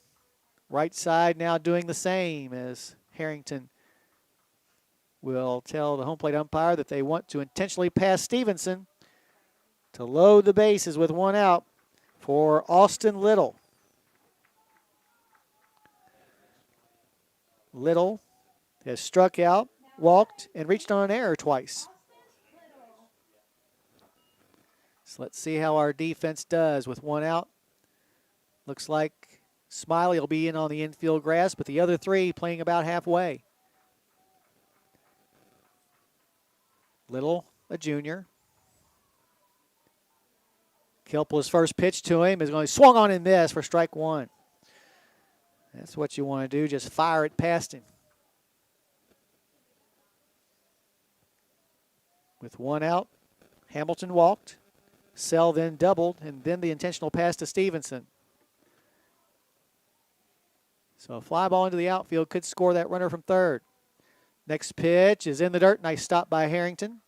Right side now doing the same, as Harrington will tell the home plate umpire that they want to intentionally pass Stevenson to load the bases with one out for Austin Little. Little has struck out, walked, and reached on an error twice. So let's see how our defense does with one out. Looks like Smiley will be in on the infield grass, but the other three playing about halfway. Little, a junior. Kilpela's first pitch to him is going to swung on and miss for strike one. That's what you want to do, just fire it past him. With one out, Hamilton walked. Sell then doubled, and then the intentional pass to Stevenson. So a fly ball into the outfield could score that runner from third. Next pitch is in the dirt. Nice stop by Harrington.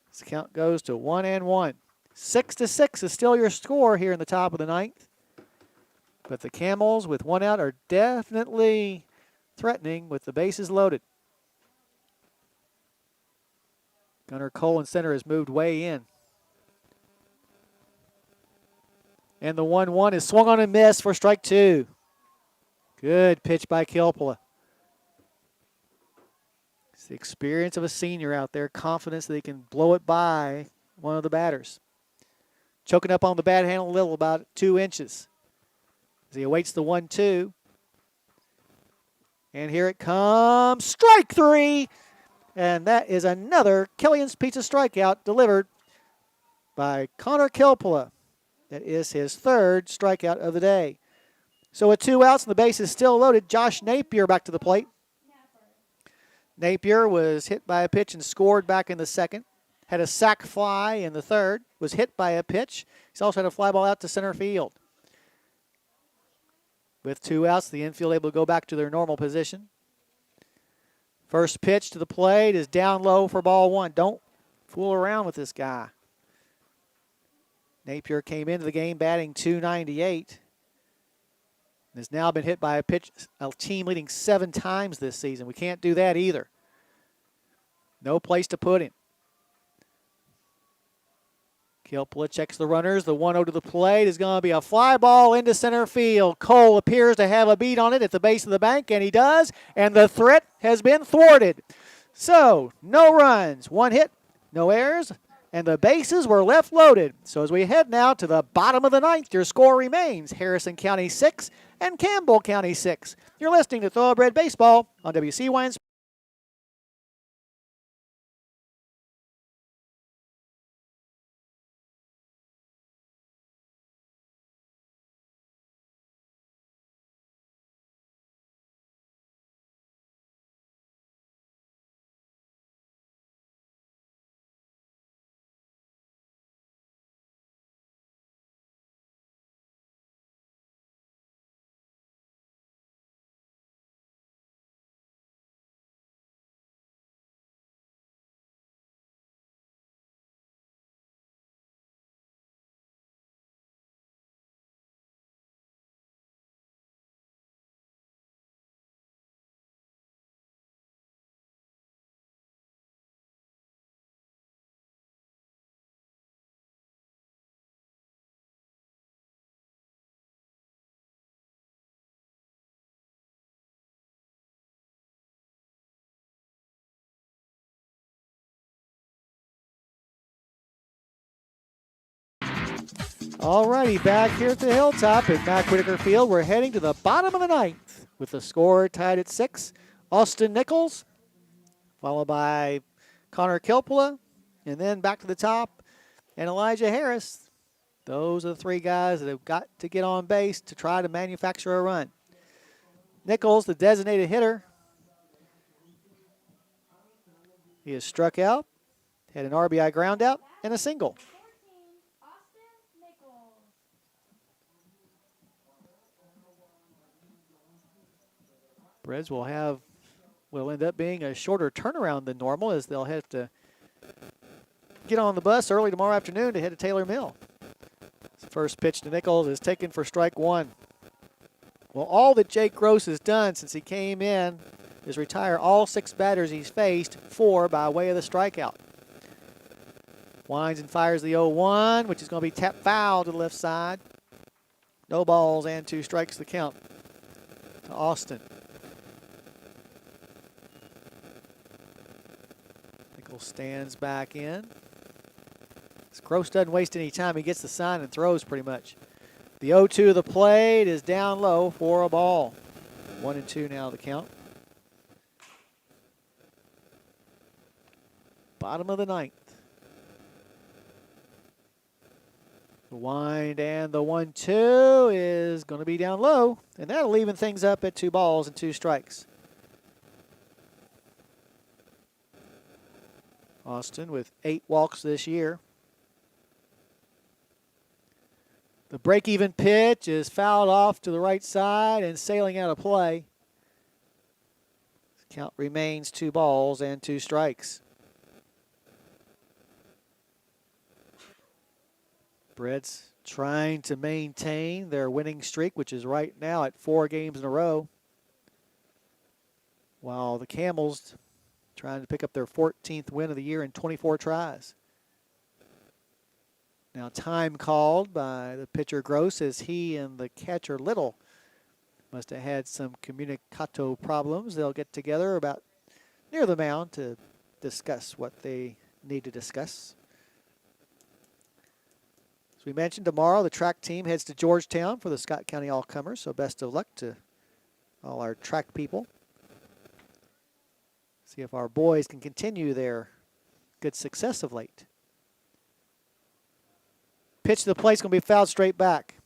This count goes to 1-1. 6-6 is still your score here in the top of the ninth. But the Camels with one out are definitely threatening with the bases loaded. Gunnar Cole in center has moved way in. And the 1-1 is swung on and missed for strike two. Good pitch by Kilpela. It's the experience of a senior out there, confidence that he can blow it by one of the batters. Choking up on the bat handle a little, about 2 inches. As he awaits the 1-2. And here it comes. Strike three. And that is another Killian's Pizza strikeout delivered by Connor Kilpela. That is his third strikeout of the day. So with 2 outs and the base is still loaded, Josh Napier back to the plate. Napier was hit by a pitch and scored back in the second. Had a sac fly in the third. Was hit by a pitch. He's also had a fly ball out to center field. With 2 outs, the infield able to go back to their normal position. First pitch to the plate is down low for ball one. Don't fool around with this guy. Napier came into the game batting .298. Has now been hit by a team leading 7 times this season. We can't do that either. No place to put him. Kilpela checks the runners. The 1-0 to the plate is going to be a fly ball into center field. Cole appears to have a beat on it at the base of the bank, and he does, and the threat has been thwarted. So, no runs, 1 hit, no errors, and the bases were left loaded. So as we head now to the bottom of the ninth, your score remains Harrison County 6 and Campbell County 6. You're listening to Thoroughbred Baseball on WCYN. All righty, back here at the Hilltop at Mac Whitaker Field. We're heading to the bottom of the ninth with the score tied at 6. Austin Nichols, followed by Connor Kilpula, and then back to the top, and Elijah Harris. Those are the three guys that have got to get on base to try to manufacture a run. Nichols, the designated hitter, he has struck out, had an RBI ground out, and a single. 14, Austin Nichols. Reds will end up being a shorter turnaround than normal, as they'll have to get on the bus early tomorrow afternoon to head to Taylor Mill. The first pitch to Nichols is taken for strike one. Well, all that Jake Gross has done since he came in is retire all 6 batters he's faced, 4 by way of the strikeout. Winds and fires the 0-1, which is going to be tapped foul to the left side. No balls and 2 strikes the count to Austin. Nichols stands back in. Gross doesn't waste any time. He gets the sign and throws pretty much. The 0-2 to the plate is down low for a ball. 1-2 now the count. Bottom of the ninth. The wind and the 1-2 is going to be down low, and that'll even things up at 2 balls and 2 strikes. Austin with 8 walks this year. The break-even pitch is fouled off to the right side and sailing out of play. Count remains 2 balls and 2 strikes. Reds trying to maintain their winning streak, which is right now at 4 games in a row, while the Camels trying to pick up their 14th win of the year in 24 tries. Now time called by the pitcher Gross, as he and the catcher Little must have had some communicato problems. They'll get together about near the mound to discuss what they need to discuss. As we mentioned, tomorrow the track team heads to Georgetown for the Scott County All-Comers, so best of luck to all our track people. See if our boys can continue their good success of late. Pitch to the plate is going to be fouled straight back.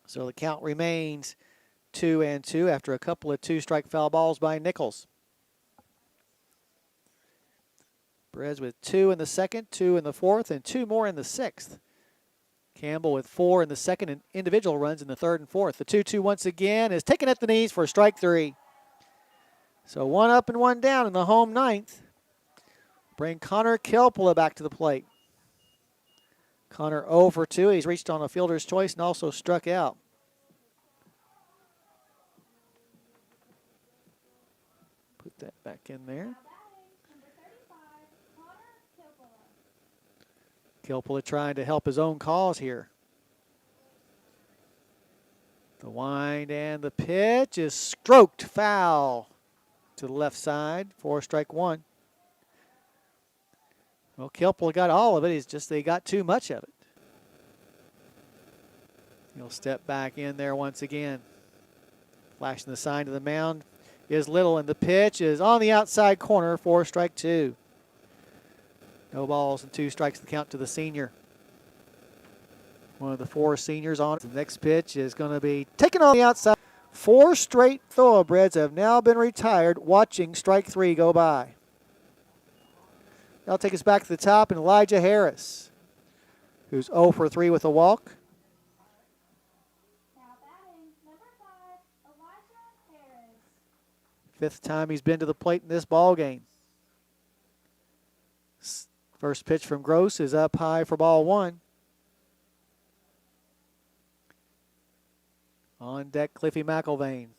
So the count remains 2-2 after a couple of 2-strike foul balls by Nichols. Perez with 2 in the second, 2 in the fourth, and 2 more in the sixth. Campbell with 4 in the second and individual runs in the third and fourth. The 2-2 once again is taken at the knees for strike 3. So 1 up and 1 down in the home ninth. Bring Connor Kilpula back to the plate. Connor 0 for 2. He's reached on a fielder's choice and also struck out. Put that back in there. Now batting, number 35, Connor Kilpula. Kilpula trying to help his own cause here. The wind and the pitch is stroked foul to the left side for strike 1. Well, Kilpula got all of it. It's just they got too much of it. He'll step back in there once again. Flashing the sign to the mound is Little, and the pitch is on the outside corner for strike 2. No balls and 2 strikes the count to the senior. One of the 4 seniors on. The next pitch is going to be taken on the outside. 4 straight thoroughbreds have now been retired watching strike 3 go by. That'll take us back to the top, and Elijah Harris, who's 0 for 3 with a walk. Now batting, number 5, Elijah Harris. 5th time he's been to the plate in this ball game. First pitch from Gross is up high for ball 1. On deck, Cliffy McIlvain.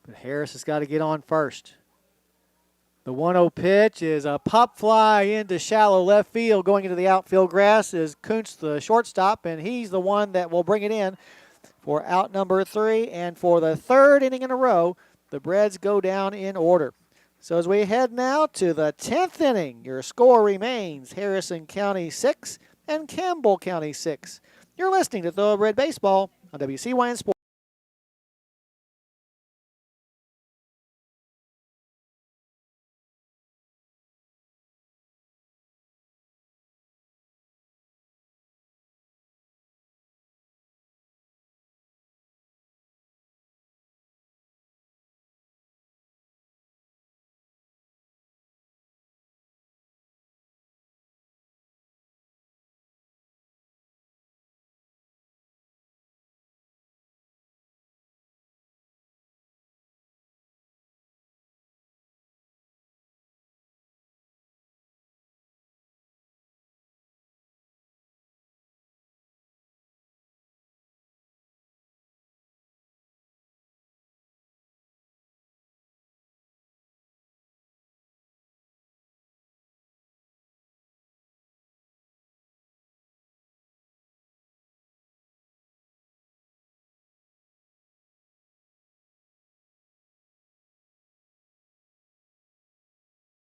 But Harris has got to get on first. The 1-0 pitch is a pop fly into shallow left field. Going into the outfield grass is Kuntz, the shortstop, and he's the one that will bring it in for out number 3. And for the 3rd inning in a row, the Reds go down in order. So as we head now to the 10th inning, your score remains Harrison County 6 and Campbell County 6. You're listening to Thoroughbred Baseball on WCYN Sports.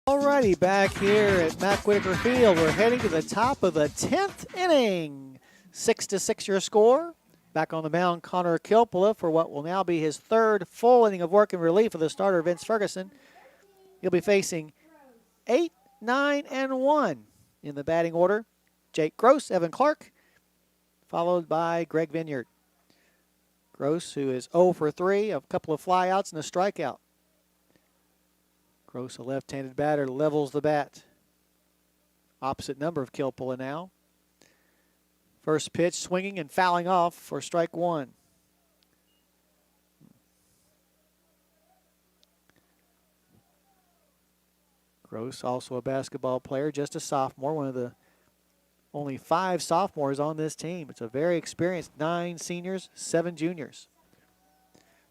Alrighty, back here at Mac Whitaker Field, we're heading to the top of the 10th inning. 6-6 your score. Back on the mound, Connor Kilpula for what will now be his third full inning of work in relief of the starter, Vince Ferguson. He'll be facing 8, 9, and 1 in the batting order. Jake Gross, Evan Clark, followed by Greg Vineyard. Gross, who is 0 for 3, a couple of flyouts and a strikeout. Gross, a left-handed batter, levels the bat. Opposite number of Kilpula now. First pitch, swinging and fouling off for strike one. Gross, also a basketball player, just a sophomore, one of the only 5 sophomores on this team. It's a very experienced 9 seniors, 7 juniors.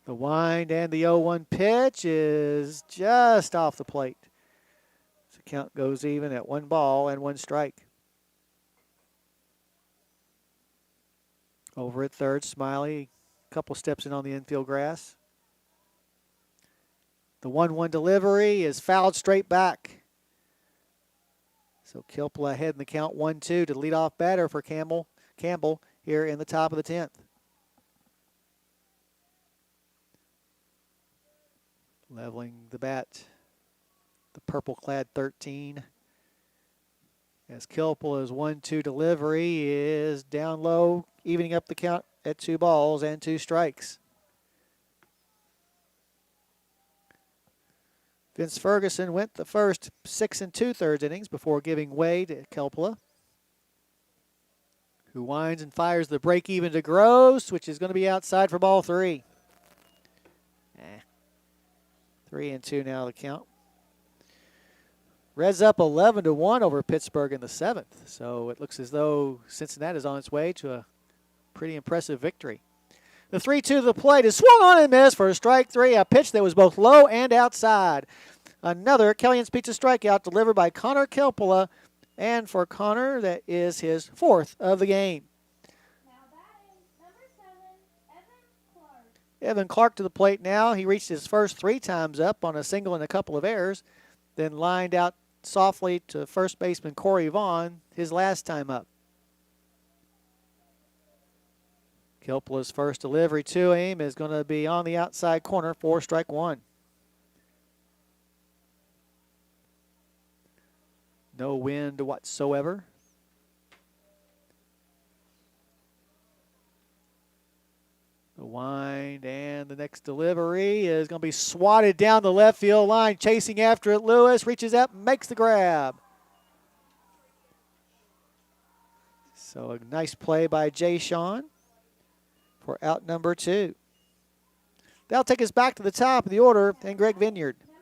The wind and the 0-1 pitch is just off the plate. So count goes even at 1 ball and 1 strike. Over at third, Smiley, a couple steps in on the infield grass. The 1-1 delivery is fouled straight back. So Kilpula ahead in the count 1-2 to lead off batter for Campbell here in the top of the 10th. Leveling the bat, the purple-clad 13. As Kilpula's 1-2 delivery is down low, evening up the count at 2 balls and 2 strikes. Vince Ferguson went the first 6 2/3 innings before giving way to Kilpula, who winds and fires the break even to Gross, which is going to be outside for ball 3. 3-2 now the count. Reds up 11-1 over Pittsburgh in the 7th. So it looks as though Cincinnati is on its way to a pretty impressive victory. The 3-2 to the plate is swung on and missed for strike 3, a pitch that was both low and outside. Another Kellyan's Pizza strikeout delivered by Connor Kilpula. And for Connor, that is his 4th of the game. Now batting, number 7, Evan Clark. Evan Clark to the plate now. He reached his first 3 times up on a single and a couple of errors, then lined out softly to first baseman Corey Vaughn his last time up. Kilpula's first delivery to him is going to be on the outside corner for strike 1. No wind whatsoever. The wind and the next delivery is going to be swatted down the left field line. Chasing after it, Lewis reaches up, makes the grab. So a nice play by Jay Sean for out number 2. That'll take us back to the top of the order and Greg Vineyard. Number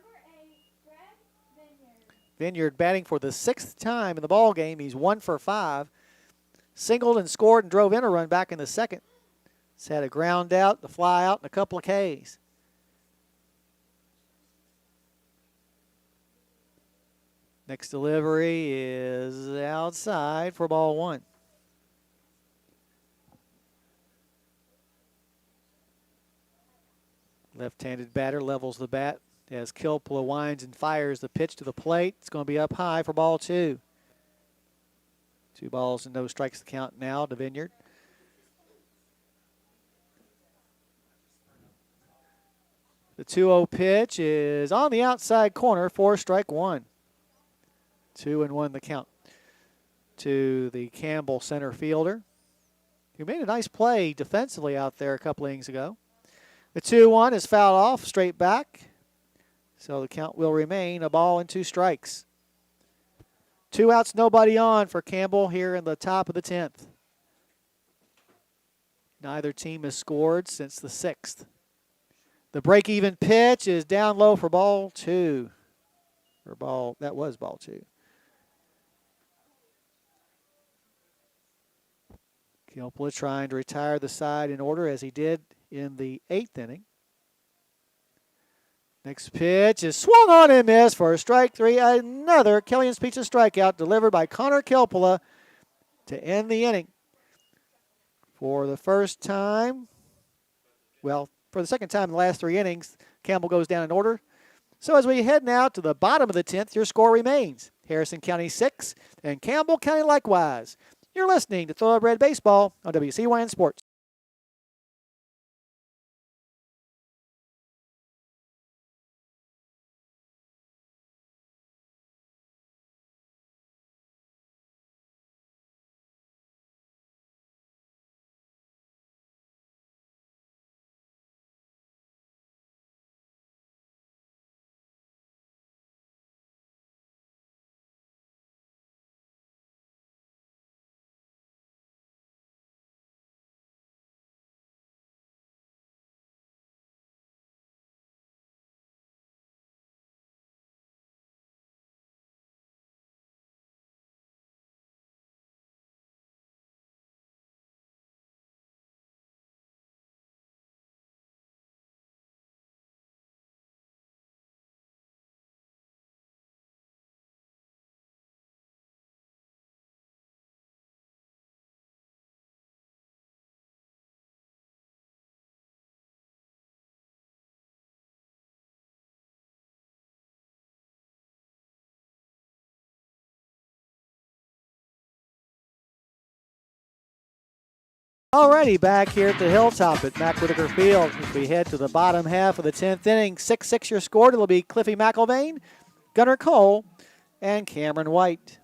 8, Greg Vineyard. Vineyard batting for the 6th time in the ball game. He's 1 for 5. Singled and scored and drove in a run back in the 2nd. He's had a ground out, the fly out, and a couple of Ks. Next delivery is outside for ball 1. Left-handed batter levels the bat as Kilpula winds and fires the pitch to the plate. It's going to be up high for ball 2. 2 balls and no strikes to count now to Vineyard. The 2-0 pitch is on the outside corner for strike 1. 2-1 the count to the Campbell center fielder, who made a nice play defensively out there a couple innings ago. The 2-1 is fouled off straight back, so the count will remain a ball and 2 strikes. 2 outs, nobody on for Campbell here in the top of the 10th. Neither team has scored since the 6th. The break-even pitch is down low for ball 2. That was ball 2. Kilpula trying to retire the side in order as he did in the 8th inning. Next pitch is swung on and missed for strike 3. Another Killian's Pizza strikeout delivered by Connor Kilpula to end the inning. For the first time, for the second time in the last 3 innings, Campbell goes down in order. So as we head now to the bottom of the 10th, your score remains Harrison County 6 and Campbell County likewise. You're listening to Thoroughbred Baseball on WCYN Sports. Alrighty, back here at the Hilltop at Mack Whitaker Field. As we head to the bottom half of the 10th inning, 6-6 your score. It'll be Cliffy McIlvain, Gunnar Cole, and Cameron White.